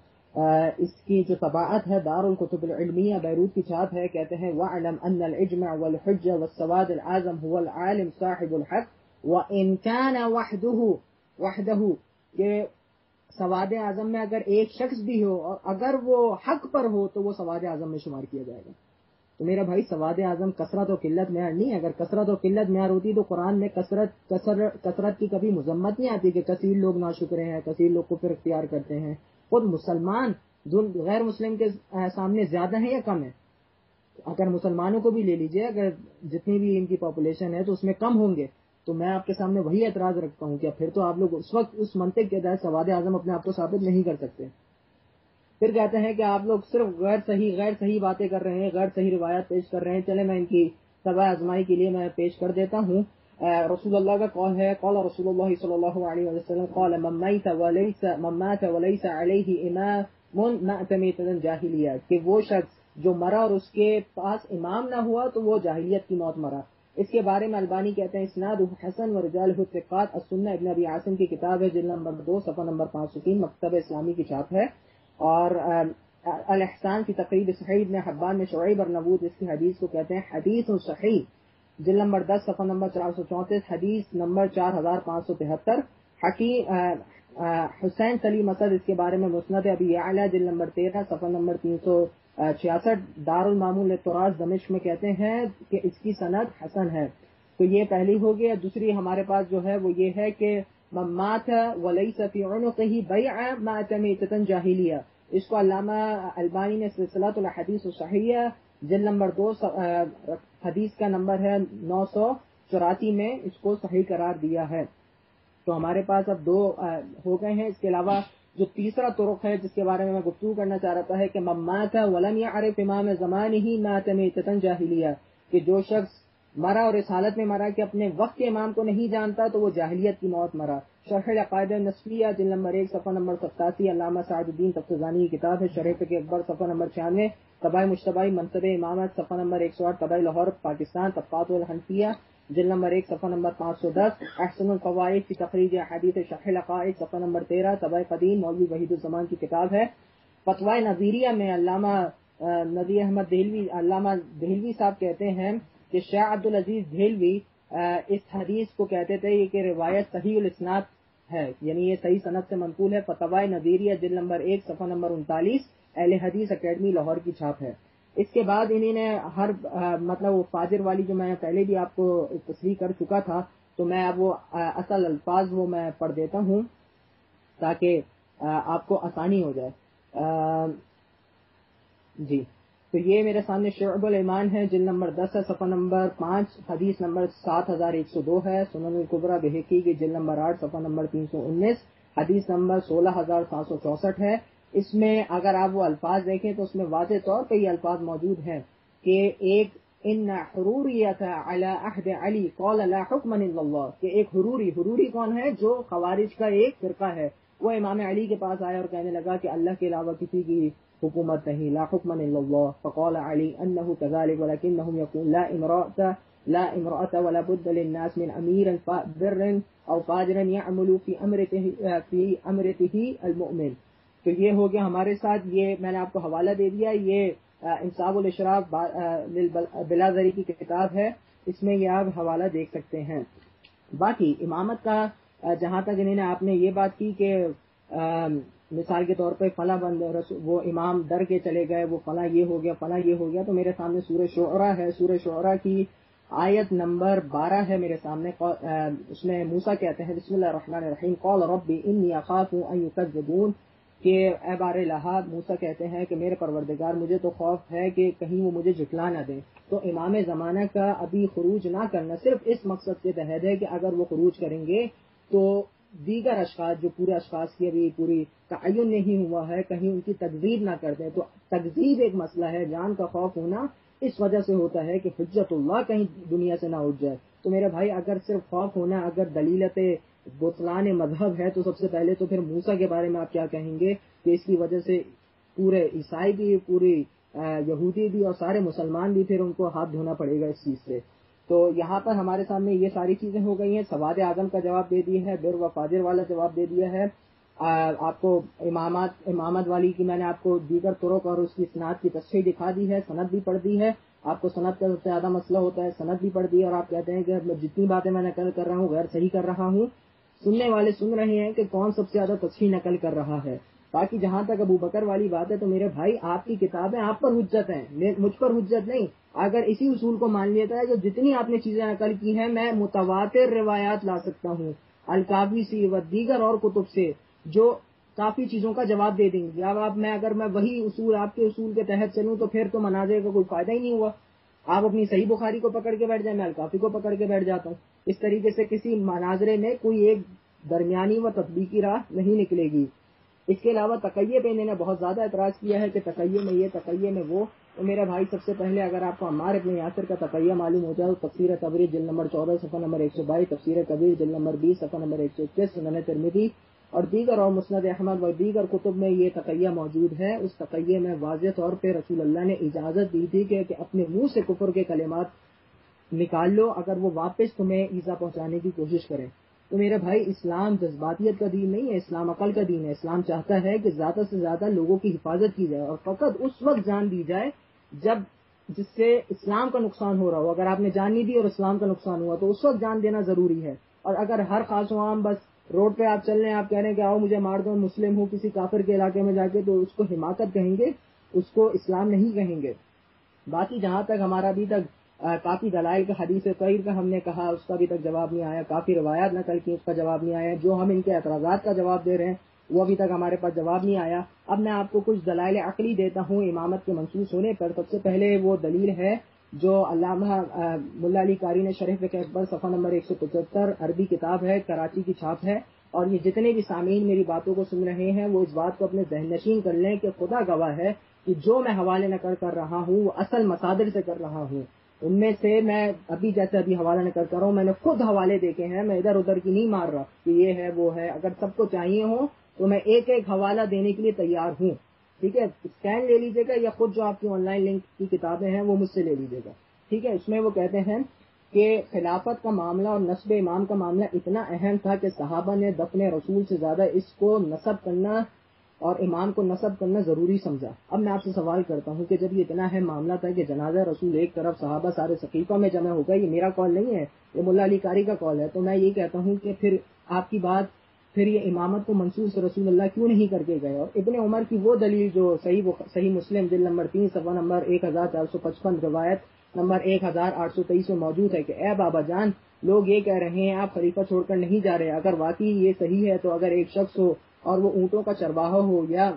اس کی جو طباعت ہے دار الکتب العلمیہ بیروت کی چھاپ ہے، کہتے ہیں وَاعْلَمْ أَنَّ الْإِجْمَعَ وَالْحُجَّةَ وَالسَّوَادَ الْأَعْظَمَ هُوَ الْعَالِمُ صَاحِبُ الْحَقِّ وَإِنْ كَانَ وَحْدَهُ، کہ سواد اعظم میں اگر ایک شخص بھی ہو اور اگر وہ حق پر ہو تو وہ سواد اعظم میں شمار کیا جائے گا۔ تو میرا بھائی سواد اعظم کثرت و قلت معیار نہیں ہے۔ اگر کثرت و قلت معیار ہوتی تو قرآن میں کثرت کی کبھی مذمت نہیں آتی کہ کثیر لوگ ناشکرے ہیں، کثیر لوگ کفر اختیار کرتے ہیں۔ خود مسلمان غیر مسلم کے سامنے زیادہ ہیں یا کم ہیں؟ اگر مسلمانوں کو بھی لے لیجئے، اگر جتنی بھی ان کی پاپولیشن ہے تو اس میں کم ہوں گے، تو میں آپ کے سامنے وہی اعتراض رکھتا ہوں کہ پھر تو آپ لوگ اس وقت اس منطق کے تحت سواد اعظم اپنے آپ کو ثابت نہیں کر سکتے۔ پھر کہتے ہیں کہ آپ لوگ صرف غیر صحیح باتیں کر رہے ہیں، غیر صحیح روایت پیش کر رہے ہیں۔ چلے میں ان کی طبع آزمائی کے لیے میں پیش کر دیتا ہوں۔ رسول اللہ کا قول ہے، قال رسول اللہ صلی اللہ علیہ وسلم قال من مات وليس عليه امام مات میتۃ جاہلیہ، کہ وہ شخص جو مرا اور اس کے پاس امام نہ ہوا تو وہ جاہلیت کی موت مرا۔ اس کے بارے میں البانی کہتے ہیں اسنادہ حسن ورجالہ ثقات، السنہ ابن ابی عاصم کی کتاب ہے، جلد نمبر 2 صفحہ نمبر 503، مکتبہ اسلامی کی چھاپ ہے۔ اور الاحسان کی تقریب صحیح ابن حبان میں شعیب ارنبوت اس کی حدیث کو کہتے ہیں حدیث صحیح، جلد نمبر 10 صفحہ نمبر 434، حدیث نمبر 4573۔ حسین سلیم اسد اس کے بارے میں مسند ابی اعلیٰ جلد نمبر 13 صفحہ نمبر 366، دار المعمول للتراث دمشق میں کہتے ہیں کہ اس کی سند حسن ہے۔ تو یہ پہلی ہو گئی۔ دوسری ہمارے پاس جو ہے وہ یہ ہے کہ من مات وليس في عنقه بيع مات میتۃ جاہلیہ، اس کو علامہ البانی نے سلسلۃ الاحادیث الصحیحہ جلد نمبر 2 حدیث کا نمبر ہے 984 میں اس کو صحیح قرار دیا ہے۔ تو ہمارے پاس اب 2 ہو گئے ہیں۔ اس کے علاوہ جو تیسرا طرق ہے جس کے بارے میں گفتگو کرنا چاہ رہا ہے کہ من مات ولم يعرف امام زمانه مات میتۃ جاہلیہ، کہ جو شخص مرا اور اس حالت میں مرا کہ اپنے وقت کے امام کو نہیں جانتا تو وہ جاہلیت کی موت مرا۔ شرح العقائد النسفیہ جلد نمبر 1 صفحہ نمبر 87، علامہ سعد الدین تفتزانی کی کتاب ہے، شرح فقہ اکبر صفحہ نمبر 96، طبع مجتبی منصب امامت صفحہ نمبر 108، طبع لاہور پاکستان، طبقات الحنفیہ جلد نمبر 1 صفحہ نمبر 510، احسن القواعد فی تخریج احادیث شرح العقائد صفحہ نمبر 13، طبع قدیم مولوی وحید الزمان کی کتاب ہے۔ فتوی نظیریہ میں علامہ نذیر احمد دہلوی، علامہ دہلوی صاحب کہتے ہیں کہ شیخ عبدالعزیز دہلوی اس حدیث کو کہتے تھے کہ روایت صحیح الاسناد ہے، یعنی یہ صحیح سند سے منقول ہے۔ فتاوی نظیریہ جلد نمبر 1 صفحہ نمبر 39، اہل حدیث اکیڈمی لاہور کی چھاپ ہے۔ اس کے بعد انہوں نے ہر مطلب وہ فاجر والی جو میں پہلے بھی آپ کو تصریح کر چکا تھا، تو میں اب وہ اصل الفاظ وہ میں پڑھ دیتا ہوں تاکہ آپ کو آسانی ہو جائے۔ جی تو یہ میرے سامنے شعب الایمان ہے، جلد نمبر 10 ہے، صفحہ نمبر 5، حدیث نمبر 7102 ہے۔ سنن الکبریٰ بہقی کی جلد نمبر 8 صفحہ نمبر 319، حدیث نمبر 16764 ہے۔ اس میں اگر آپ وہ الفاظ دیکھیں تو اس میں واضح طور پہ یہ الفاظ موجود ہیں کہ ایک ان حروریت علی عہد علی قال لا حکم الا اللہ، کہ ایک حروری کون ہے؟ جو خوارج کا ایک فرقہ ہے، وہ امام علی کے پاس آیا اور کہنے لگا کہ اللہ کے علاوہ کسی کی حکومت نہیں، لا حکم الا اللہ، فقال علی انه كذلك ولكنهم يقول لا امرأة ولا بد للناس من امیر بر او فاجر يعمل في امرته المؤمن۔ تو یہ ہو گیا ہمارے ساتھ، یہ میں نے آپ کو حوالہ دے دیا، یہ انصاف الاشراف بلازری کی کتاب ہے، اس میں یہ آپ حوالہ دیکھ سکتے ہیں۔ باقی امامت کا جہاں تک انہوں نے آپ نے یہ بات کی کہ مثال کے طور پہ فلاں بند وہ امام ڈر کے چلے گئے، وہ فلاں یہ ہو گیا فلاں یہ ہو گیا، تو میرے سامنے سورہ شعراء ہے، سورہ شعراء کی آیت نمبر 12 ہے میرے سامنے۔ اس میں موسیٰ کہتے ہیں بسم اللہ الرحمن الرحیم قال رب انی اخاف ان یکذبون، کہ اے بار الہ، موسیٰ کہتے ہیں کہ میرے پروردگار مجھے تو خوف ہے کہ کہیں وہ مجھے جھٹلا نہ دیں۔ تو امام زمانہ کا ابھی خروج نہ کرنا صرف اس مقصد کے تحت ہے کہ اگر وہ خروج کریں گے تو دیگر اشخاص جو پورے اشخاص کی ابھی پوری تعین نہیں ہوا ہے کہیں ان کی تکذیب نہ کر دیں۔ تو تکذیب ایک مسئلہ ہے، جان کا خوف ہونا اس وجہ سے ہوتا ہے کہ حجت اللہ کہیں دنیا سے نہ اٹھ جائے۔ تو میرے بھائی اگر صرف خوف ہونا اگر دلیلت بطلان مذہب ہے تو سب سے پہلے تو پھر موسیٰ کے بارے میں آپ کیا کہیں گے کہ اس کی وجہ سے پورے عیسائی بھی، پوری یہودی بھی اور سارے مسلمان بھی پھر ان کو ہاتھ دھونا پڑے گا اس چیز سے۔ تو یہاں پر ہمارے سامنے یہ ساری چیزیں ہو گئی ہیں، سواد اعظم کا جواب دے دیا ہے، بر و فاجر والا جواب دے دیا ہے، آپ کو امامت والی کی میں نے آپ کو دیگر طرق اور اس کی سند کی تصحیح دکھا دی ہے، سند بھی پڑھ دی ہے۔ آپ کو سند کا سب سے زیادہ مسئلہ ہوتا ہے، سند بھی پڑھ دی ہے اور آپ کہتے ہیں کہ جتنی باتیں میں نقل کر رہا ہوں غیر صحیح کر رہا ہوں۔ سننے والے سن رہے ہیں کہ کون سب سے زیادہ تصحیح نقل کر رہا ہے۔ باقی جہاں تک ابو بکر والی بات ہے تو میرے بھائی آپ کی کتابیں آپ پر حجت ہیں، مجھ پر حجت نہیں۔ اگر اسی اصول کو مان لیتا ہے کہ جتنی آپ نے چیزیں نقل کی ہیں میں متواتر روایات لا سکتا ہوں الکافی سی و دیگر اور کتب سے جو کافی چیزوں کا جواب دے دیں گے۔ اب اگر میں وہی اصول آپ کے اصول کے تحت چلوں تو پھر تو مناظر کا کوئی فائدہ ہی نہیں ہوا۔ آپ اپنی صحیح بخاری کو پکڑ کے بیٹھ جائیں، میں الکافی کو پکڑ کے بیٹھ جاتا ہوں۔ اس طریقے سے کسی مناظرے میں کوئی ایک درمیانی و تطبیقی راہ نہیں نکلے گی۔ اس کے علاوہ تقیہ پہ انہوں نے بہت زیادہ اعتراض کیا ہے کہ تقیہ میں یہ تقیہ میں وہ۔ تو میرا بھائی سب سے پہلے اگر آپ کو عمار ابن یاسر کا تقیہ معلوم ہو جائے تو تفسیر تبری جلد نمبر 14 صفحہ نمبر 122، تفسیر کبیر جلد نمبر 20 صفحہ نمبر 121، سنن ترمذی اور دیگر اور مسند احمد و دیگر کتب میں یہ تقیہ موجود ہے۔ اس تقیہ میں واضح طور پہ رسول اللہ نے اجازت دی تھی کہ اپنے منہ سے کفر کے کلمات نکال لو اگر وہ واپس تمہیں ایذا پہنچانے کی کوشش کریں۔ تو میرے بھائی اسلام جذباتیت کا دین نہیں ہے، اسلام عقل کا دین ہے۔ اسلام چاہتا ہے کہ زیادہ سے زیادہ لوگوں کی حفاظت کی جائے اور فقط اس وقت جان دی جائے جب جس سے اسلام کا نقصان ہو رہا ہو۔ اگر آپ نے جان نہیں دی اور اسلام کا نقصان ہوا تو اس وقت جان دینا ضروری ہے۔ اور اگر ہر خاص و عام بس روڈ پہ آپ چل رہے ہیں، آپ کہہ رہے ہیں کہ آؤ مجھے مار دو، مسلم ہوں کسی کافر کے علاقے میں جا کے، تو اس کو حماقت کہیں گے، اس کو اسلام نہیں کہیں گے۔ باقی جہاں تک ہمارا ابھی تک کافی دلائل کا حدیث طویل کا ہم نے کہا اس کا ابھی تک جواب نہیں آیا، کافی روایات نقل کی اس کا جواب نہیں آیا، جو ہم ان کے اعتراضات کا جواب دے رہے ہیں وہ ابھی تک ہمارے پاس جواب نہیں آیا۔ اب میں آپ کو کچھ دلائل عقلی دیتا ہوں امامت کے منسوخ ہونے پر۔ سب سے پہلے وہ دلیل ہے جو علامہ ملا علی قاری نے شرح فقہ اکبر صفحہ نمبر 175 عربی کتاب ہے، کراچی کی چھاپ ہے، اور یہ جتنے بھی سامعین میری باتوں کو سن رہے ہیں وہ اس بات کو اپنے ذہن نشین کر لیں کہ خدا گواہ ہے کہ جو میں حوالے نقل کر رہا ہوں وہ اصل مصادر سے کر رہا ہوں۔ ان میں سے میں ابھی حوالہ نقل کر رہا ہوں میں نے خود حوالے دیکھے ہیں، میں ادھر ادھر کی نہیں مار رہا کہ یہ ہے وہ ہے۔ اگر سب کو چاہیے ہو تو میں ایک ایک حوالہ دینے کے لیے تیار ہوں، ٹھیک ہے؟ اسکین لے لیجیے گا یا خود جو آپ کی آن لائن لنک کی کتابیں ہیں وہ مجھ سے لے لیجیے گا، ٹھیک ہے؟ اس میں وہ کہتے ہیں کہ خلافت کا معاملہ اور نسب امام کا معاملہ اتنا اہم تھا کہ صحابہ نے دفن رسول سے زیادہ اس کو نسب کرنا اور امام کو نسب کرنا ضروری سمجھا۔ اب میں آپ سے سوال کرتا ہوں کہ جب یہ اتنا اہم معاملہ تھا کہ جنازہ رسول ایک طرف صحابہ سارے سقیفہ میں جمع ہو گئے، یہ میرا قول نہیں ہے، یہ ملا علی قاری کا قول ہے، تو میں یہ کہتا ہوں کہ پھر آپ کی بات پھر یہ امامت کو منسوخ رسول اللہ کیوں نہیں کر کے گئے؟ اور ابن عمر کی وہ دلیل جو صحیح مسلم جلد نمبر 3 صفحہ نمبر 1455 روایت نمبر 1823 میں موجود ہے کہ اے بابا جان، لوگ یہ کہہ رہے ہیں آپ خلیفہ چھوڑ کر نہیں جا رہے، اگر واقعی یہ صحیح ہے تو اگر ایک شخص ہو اور وہ اونٹوں کا چرواہا ہو یا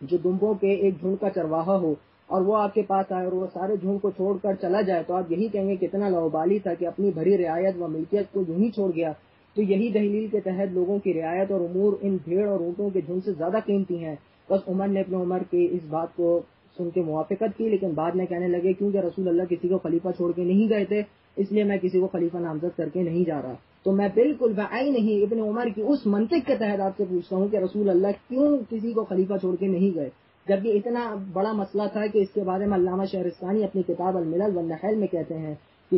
جو دمبوں کے ایک جھنڈ کا چرواہا ہو اور وہ آپ کے پاس آئے اور وہ سارے جھنڈ کو چھوڑ کر چلا جائے تو آپ یہی کہیں گے کتنا لاابالی تھا کہ اپنی بھری رعایت و ملکیت کو یوں ہی چھوڑ گیا. تو یہی دلیل کے تحت لوگوں کی رعایت اور امور ان بھیڑ اور اونٹوں کے جھنڈ سے زیادہ قیمتی ہیں. بس عمر نے اپنے عمر کی اس بات کو سن کے موافقت کی، لیکن بعد میں کہنے لگے کیونکہ رسول اللہ کسی کو خلیفہ چھوڑ کے نہیں گئے تھے اس لیے میں کسی کو خلیفہ نامزد کر کے نہیں جا رہا. تو میں بالکل بعین نہیں ابن عمر کی اس منطق کے تحت آپ سے پوچھتا ہوں کہ رسول اللہ کیوں کسی کو خلیفہ چھوڑ کے نہیں گئے، جبکہ اتنا بڑا مسئلہ تھا کہ اس کے بارے میں علامہ شہرستانی اپنی کتاب الملل والنحل میں کہتے ہیں کہ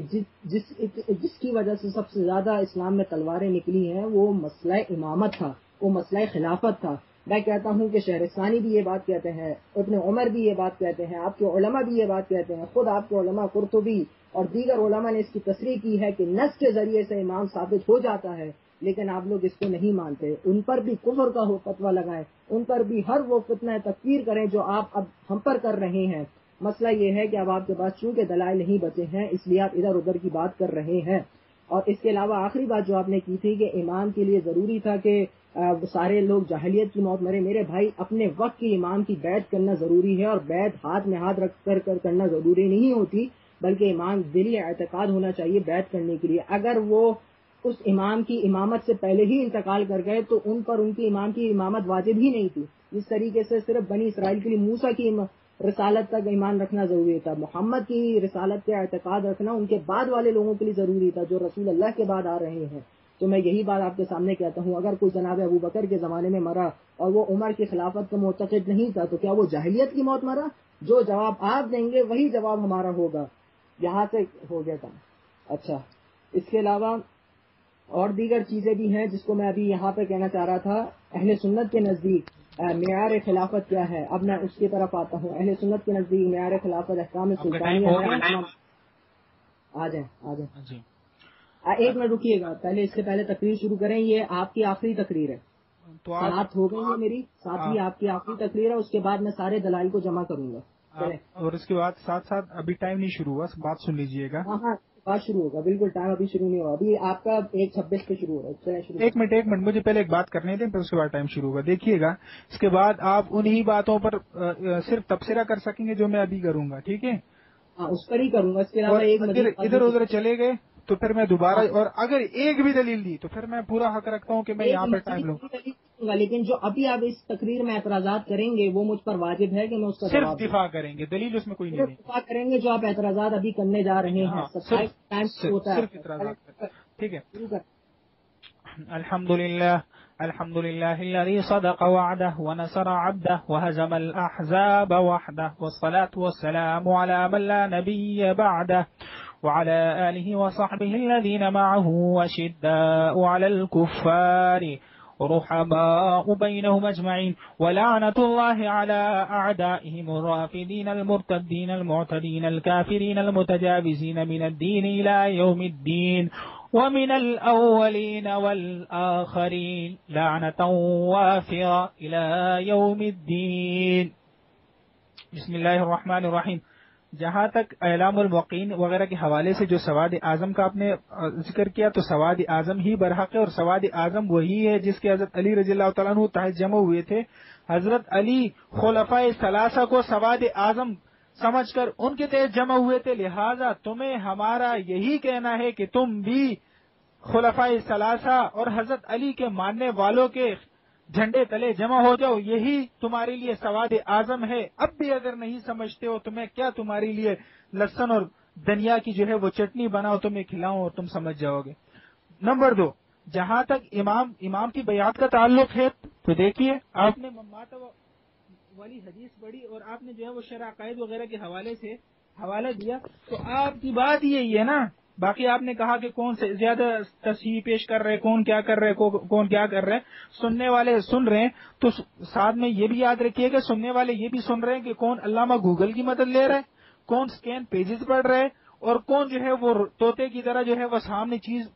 جس کی وجہ سے سب سے زیادہ اسلام میں تلواریں نکلی ہیں وہ مسئلہ امامت تھا، وہ مسئلہ خلافت تھا. میں کہتا ہوں کہ شہرستانی بھی یہ بات کہتے ہیں، ابن عمر بھی یہ بات کہتے ہیں، آپ کے علماء بھی یہ بات کہتے ہیں، خود آپ کے علماء قرطبی اور دیگر علماء نے اس کی تصریح کی ہے کہ نص کے ذریعے سے امام ثابت ہو جاتا ہے، لیکن آپ لوگ اس کو نہیں مانتے. ان پر بھی کفر کا فتویٰ لگائیں، ان پر بھی ہر وہ فتنہ تکفیر کریں جو آپ اب ہم پر کر رہے ہیں. مسئلہ یہ ہے کہ اب آپ کے پاس چونکہ دلائل نہیں بچے ہیں اس لیے آپ ادھر ادھر کی بات کر رہے ہیں. اور اس کے علاوہ آخری بات جو آپ نے کی تھی کہ امام کے لیے ضروری تھا کہ سارے لوگ جاہلیت کی موت مرے. میرے بھائی اپنے وقت کی امام کی بیعت کرنا ضروری ہے، اور بیعت ہاتھ میں ہاتھ رکھ کر کرنا ضروری نہیں ہوتی، بلکہ امام دلی اعتقاد ہونا چاہیے بیعت کرنے کے لیے. اگر وہ اس امام کی امامت سے پہلے ہی انتقال کر گئے تو ان پر ان کی امام کی امامت واجب ہی نہیں تھی. اس طریقے سے صرف بنی اسرائیل کے لیے موسیٰ کی رسالت تک ایمان رکھنا ضروری تھا، محمد کی رسالت کا اعتقاد رکھنا ان کے بعد والے لوگوں کے لیے ضروری تھا جو رسول اللہ کے بعد آ رہے ہیں. تو میں یہی بات آپ کے سامنے کہتا ہوں، اگر کوئی جناب ابو بکر کے زمانے میں مرا اور وہ عمر کی خلافت کا معتقد نہیں تھا تو کیا وہ جاہلیت کی موت مرا؟ جو جواب آپ دیں گے وہی جواب ہمارا ہوگا. یہاں سے ہو گیا تھا. اچھا، اس کے علاوہ اور دیگر چیزیں بھی ہیں جس کو میں ابھی یہاں پہ کہنا چاہ رہا تھا. اہل سنت کے نزدیک معیار خلافت کیا ہے؟ اب میں اس کی طرف آتا ہوں. اہل سنت کے نزدیک معیار خلافت احکام سلطانیہ ہے. آ جائیں. ایک منٹ رکیے گا، پہلے اس سے پہلے تقریر شروع کریں. یہ آپ کی آخری تقریر ہے، تو ساتھ ہو گئی ہے میری ساتھ ہی آپ کی آخری تقریر ہے. اس کے بعد میں سارے دلائل کو جمع کروں گا. اور اس کے بعد ساتھ ساتھ ابھی ٹائم نہیں شروع ہوا، بات سن لیجئے گا. ہاں بات شروع ہوگا، بالکل ٹائم ابھی شروع نہیں ہوا، ابھی آپ کا 1:26 پہ شروع ہو رہا ہے. ایک منٹ مجھے پہلے ایک بات کرنے دیں، پھر اس کے بعد ٹائم شروع ہوگا. دیکھیے گا اس کے بعد آپ انہی باتوں پر صرف تبصرہ کر سکیں گے جو میں ابھی کروں گا، ٹھیک ہے؟ ہاں اس پر ہی کروں گا. اس کے علاوہ ایک ادھر ادھر چلے گئے تو پھر میں دوبارہ، اور اگر ایک بھی دلیل دی تو پھر میں پورا حق رکھتا ہوں کہ میں یہاں پہ ٹائم لوں. لیکن جو ابھی آپ اس تقریر میں اعتراضات کریں گے وہ مجھ پر واجب ہے کہ میں اس کا صرف دفاع کریں گے، دلیل اس میں کوئی نہیں. دفاع کریں گے جو آپ اعتراضات ابھی کرنے جا رہے ہیں. صرف اعتراضات، ٹھیک ہے. الحمد لله الذي صدق وعده ونصر عبده وهزم الأحزاب وحده، والصلاة والسلام على من لا نبي بعده وعلى آله وصحبه الذين معه وشداء على الكفار رحماء بينهم أجمعين، ولعنة الله على أعدائهم الرافدين المرتدين المعتدين الكافرين المتجاوزين من الدين إلى يوم الدين ومن الأولين والآخرين لعنة وافرة إلى يوم الدين. بسم اللہ الرحمن الرحیم. جہاں تک اعلام الموقعین وغیرہ کے حوالے سے جو سواد اعظم کا آپ نے ذکر کیا تو سواد اعظم ہی برحق ہے، اور سواد اعظم وہی ہے جس کے حضرت علی رضی اللہ تعالیٰ عنہ تحت جمع ہوئے تھے. حضرت علی خلفائے ثلاثہ کو سواد اعظم سمجھ کر ان کے تحت جمع ہوئے تھے، لہذا تمہیں ہمارا یہی کہنا ہے کہ تم بھی خلفائے ثلاثہ اور حضرت علی کے ماننے والوں کے جھنڈے تلے جمع ہو جاؤ، یہی تمہارے لیے سواد اعظم ہے. اب بھی اگر نہیں سمجھتے ہو تو میں کیا تمہارے لیے لہسن اور دنیا کی جو ہے وہ چٹنی بناؤ، تمہیں کھلاؤں اور تم سمجھ جاؤ گے. نمبر 2، جہاں تک امام کی بیعت کا تعلق ہے تو دیکھیے آپ نے ممات والی حدیث پڑھی اور آپ نے جو ہے وہ شرع عقائد وغیرہ کے حوالے سے حوالہ دیا، تو آپ کی بات یہی ہے نا. باقی آپ نے کہا کہ کون سے زیادہ تصحیح پیش کر رہے، کون کیا کر رہے، کون کیا کر رہے. سننے والے سن رہے ہیں تو ساتھ میں یہ بھی یاد رکھیے کہ سننے والے یہ بھی سن رہے ہیں کہ کون علامہ گوگل کی مدد لے رہے ہیں، کون سکین پیجز پڑھ رہے اور کون جو ہے وہ طوطے کی طرح جو ہے وہ سامنے چیز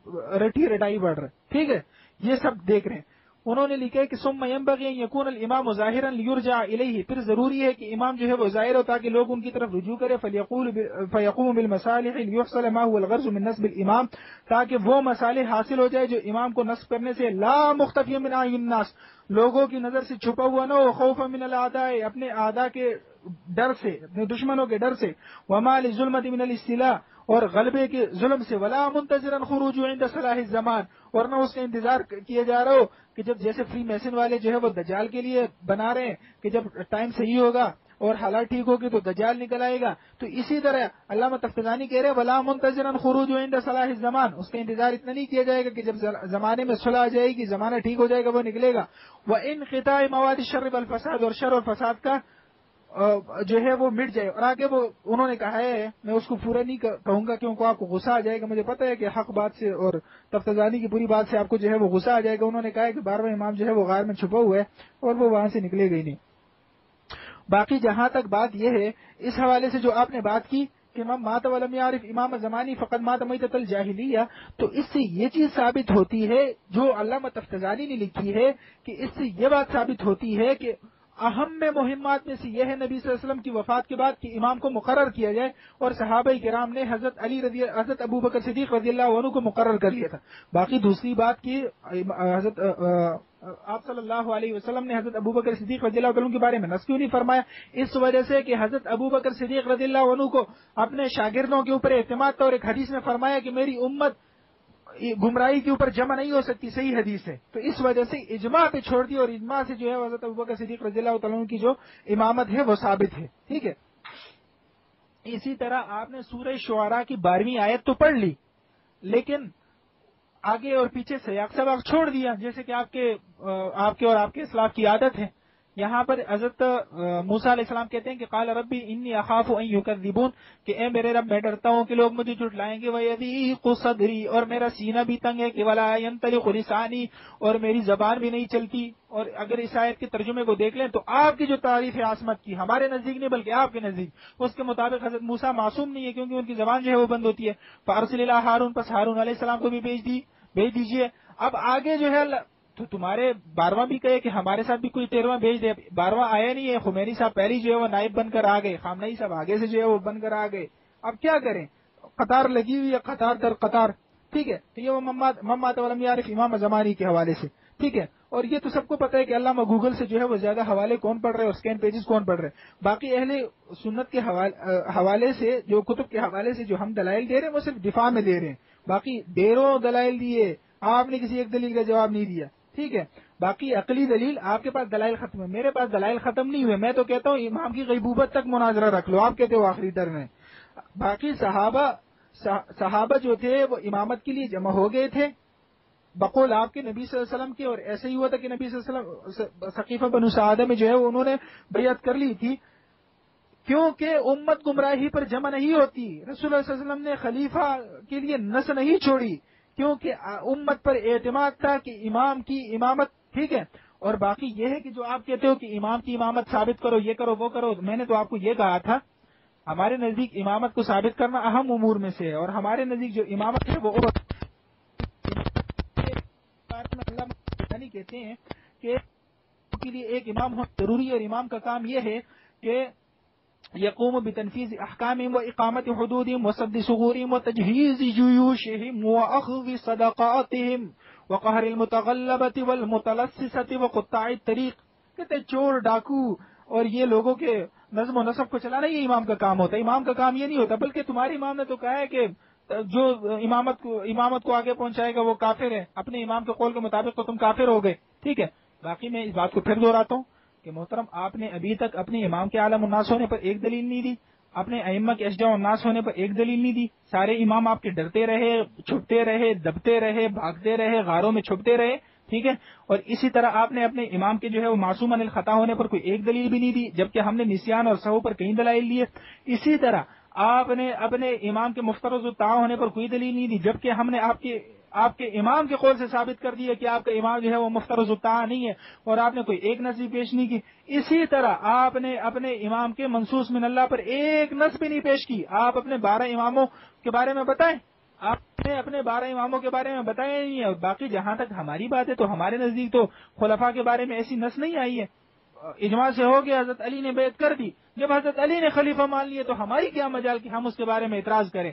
رٹی رٹائی پڑھ رہے. ٹھیک ہے، یہ سب دیکھ رہے ہیں. انہوں نے لکھا ہے کہ ثم ينبغي ان يكون الامام ظاہرا ليرجع الیہ، پھر ضروری ہے کہ امام جو ہے وہ ظاہر ہو تاکہ لوگ ان کی طرف رجوع کرے. فيقوم بالمصالح ليحصل ما هو الغرض من نصب الامام، تاکہ وہ مصالح حاصل ہو جائے جو امام کو نصب کرنے سے لا مختفی من اعین الناس، لوگوں کی نظر سے چھپا ہوا نہ ہو، خوف من الاعداء، اپنے اعداء کے ڈر سے، اپنے دشمنوں کے ڈر سے، وما للظلمۃ من الاستیلاء، اور غلبے کے ظلم سے، ولا منتظرا خروج عند صلاح الزمان، اور نہ اس کا انتظار کیا جا رہا ہو کہ جب جیسے فری میسن والے جو ہے وہ دجال کے لیے بنا رہے ہیں کہ جب ٹائم صحیح ہوگا اور حالات ٹھیک ہوگی تو دجال نکل آئے گا، تو اسی طرح علامہ تفتزانی کہہ رہے ہیں ولا منتظرا خروج عند صلاح الزمان، اس کا انتظار اتنا نہیں کیا جائے گا کہ جب زمانے میں صلح آ جائے گی، زمانہ ٹھیک ہو جائے گا وہ نکلے گا، وانقطاع مواد الشر والفساد، اور شر اور فساد کا جو ہے وہ مٹ جائے۔ اور آگے وہ انہوں نے کہا ہے، میں اس کو پورا نہیں کہوں گا کیونکہ آپ کو غصہ آ جائے گا، مجھے پتہ ہے کہ حق بات سے اور تفتزانی کی پوری بات سے آپ کو جو ہے وہ غصہ آ جائے گا۔ انہوں نے کہا ہے کہ 12واں امام جو ہے وہ غار میں چھپا ہوا ہے اور وہ وہاں سے نکلے گا ہی نہیں۔ باقی جہاں تک بات یہ ہے اس حوالے سے جو آپ نے بات کی کہ مات ولم یعرف امام زمانی فقد مات میتۃ الجاہلیہ، تو اس سے یہ چیز ثابت ہوتی ہے جو علامہ تفتزانی نے لکھی ہے کہ اس سے یہ بات ثابت ہوتی ہے کہ اہم مہمات میں سے یہ ہے نبی صلی اللہ علیہ وسلم کی وفات کے بعد کہ امام کو مقرر کیا جائے، اور صحابہ کرام نے حضرت ابو بکر صدیق رضی اللہ عنہ کو مقرر کر لیا تھا۔ باقی دوسری بات کی حضرت آپ صلی اللہ علیہ وسلم نے حضرت ابو بکر صدیق رضی اللہ عنہ کے بارے میں نص کیوں نہیں فرمایا؟ اس وجہ سے کہ حضرت ابو بکر صدیق رضی اللہ عنہ کو اپنے شاگردوں کے اوپر اعتماد تھا، اور ایک حدیث میں فرمایا کہ میری امت گمراہی کے اوپر جمع نہیں ہو سکتی، صحیح حدیث ہے، تو اس وجہ سے اجماع پہ چھوڑ دی، اور اجماع سے جو ہے حضرت ابوبکر صدیق رضی اللہ تعالیٰ عنہ کی جو امامت ہے وہ ثابت ہے، ٹھیک ہے۔ اسی طرح آپ نے سورہ شعراء کی 12ویں آیت تو پڑھ لی، لیکن آگے اور پیچھے سیاق سباق چھوڑ دیا، جیسے کہ آپ کے اور آپ کے اسلاف کی عادت ہے۔ یہاں پر حضرت موسیٰ علیہ السلام کہتے ہیں کہ قال ربی انی اخاف ان یکذبون، کہ اے میرے رب میں ڈرتا ہوں کہ لوگ مجھے جھٹلائیں گے، ویضیق صدری، اور میرا سینہ بھی تنگ ہے، کہ ولا ینطلق لسانی، اور میری زبان بھی نہیں چلتی۔ اور اگر اس آیت کے ترجمے کو دیکھ لیں تو آپ کی جو تعریف ہے عصمت کی، ہمارے نزدیک نہیں بلکہ آپ کے نزدیک، اس کے مطابق حضرت موسیٰ معصوم نہیں ہے کیونکہ ان کی زبان جو ہے وہ بند ہوتی ہے۔ فارسل الی ہارون، پس ہارون علیہ السلام کو بھی بھیج دیجیے۔ اب آگے جو ہے تو تمہارے 12واں بھی کہے کہ ہمارے ساتھ بھی کوئی 13واں بھیج دے، 12واں آیا نہیں ہے، خمینی صاحب پہلی جو ہے وہ نائب بن کر آ گئے، خامنئی صاحب آگے سے جو ہے وہ بن کر آ گئے، اب کیا کریں؟ قطار لگی ہوئی ہے، قطار در قطار، ٹھیک ہے۔ تو یہ وہ ممات ولم یعرف امام زمانی کے حوالے سے، ٹھیک ہے۔ اور یہ تو سب کو پتہ ہے کہ علامہ گوگل سے جو ہے وہ زیادہ حوالے کون پڑھ رہے ہیں اور اسکین پیجز کون پڑھ رہے ہیں۔ باقی اہل سنت کے حوالے سے، جو کتب کے حوالے سے جو ہم دلائل دے رہے ہیں وہ صرف دفاع میں دے رہے ہیں، باقی ڈیروں دلائل دیے، آپ نے کسی ایک دلیل کا جواب نہیں دیا، ٹھیک ہے۔ باقی عقلی دلیل آپ کے پاس دلائل ختم ہے، میرے پاس دلائل ختم نہیں ہوئے، میں تو کہتا ہوں امام کی غیبوبت تک مناظرہ رکھ لو، آپ کہتے ہو آخری ٹرم میں۔ باقی صحابہ جو تھے وہ امامت کے لیے جمع ہو گئے تھے بقول آپ کے نبی صلی اللہ علیہ وسلم کے، اور ایسے ہی ہوا تھا کہ نبی صلی اللہ علیہ وسلم ثقیفہ بنو سعادہ میں جو ہے انہوں نے بیعت کر لی تھی، کیونکہ امت گمراہی پر جمع نہیں ہوتی۔ رسول اللہ صلی اللہ علیہ وسلم نے خلیفہ کے لیے نس نہیں چھوڑی، کیونکہ امت پر اعتماد تھا کہ امام کی امامت، ٹھیک ہے۔ اور باقی یہ ہے کہ جو آپ کہتے ہو کہ امام کی امامت ثابت کرو، یہ کرو وہ کرو، میں نے تو آپ کو یہ کہا تھا ہمارے نزدیک امامت کو ثابت کرنا اہم امور میں سے ہے، اور ہمارے نزدیک جو امامت ہے وہ اللہ کہتے ہیں کہ کے لیے ایک امام ہونا ضروری ہے، اور امام کا کام یہ ہے کہ یقوم بتنفیذ احکامهم واقامت حدودهم وسد ثغورهم وتجهيز جيوشهم واخذ صدقاتهم وقهر المتغلبة والمتلصصة وقطاع الطريق، کہتے چور ڈاکو اور یہ لوگوں کے نظم و نسق کو چلانا یہ امام کا کام ہوتا ہے۔ امام کا کام یہ نہیں ہوتا، بلکہ تمہارے امام نے تو کہا ہے کہ جو امامت کو آگے پہنچائے گا وہ کافر ہے، اپنے امام کے قول کے مطابق تو تم کافر ہو گئے، ٹھیک ہے۔ باقی میں اس بات کو پھر دہراتا ہوں کہ محترم آپ نے ابھی تک اپنے امام کے عالم الناس ہونے پر ایک دلیل نہیں دی، اپنے ائمہ کے اشجاع الناس ہونے پر ایک دلیل نہیں دی، سارے امام آپ کے ڈرتے رہے، چھپتے رہے، دبتے رہے، بھاگتے رہے، غاروں میں چھپتے رہے، ٹھیک ہے۔ اور اسی طرح آپ نے اپنے امام کے جو ہے وہ معصوم عن الخطا ہونے پر کوئی ایک دلیل بھی نہیں دی، جبکہ ہم نے نسیان اور سہو پر کئی دلائل دیے۔ اسی طرح آپ نے اپنے امام کے مفترض الطاعہ ہونے پر کوئی دلیل نہیں دی، جبکہ ہم نے آپ کے امام کے قول سے ثابت کر دیا کہ آپ کا امام جو ہے وہ مفترض الطاعہ نہیں ہے، اور آپ نے کوئی ایک نص بھی پیش نہیں کی۔ اسی طرح آپ نے اپنے امام کے منصوص من اللہ پر ایک نص بھی نہیں پیش کی۔ آپ اپنے 12 اماموں کے بارے میں بتائیں، آپ نے اپنے 12 اماموں کے بارے میں بتایا نہیں ہے۔ اور باقی جہاں تک ہماری بات ہے تو ہمارے نزدیک تو خلفاء کے بارے میں ایسی نص نہیں آئی ہے، اجماع سے ہو گیا، حضرت علی نے بیعت کر دی، جب حضرت علی نے خلیفہ مان لیے تو ہماری کیا مجال کہ ہم اس کے بارے میں اعتراض کریں۔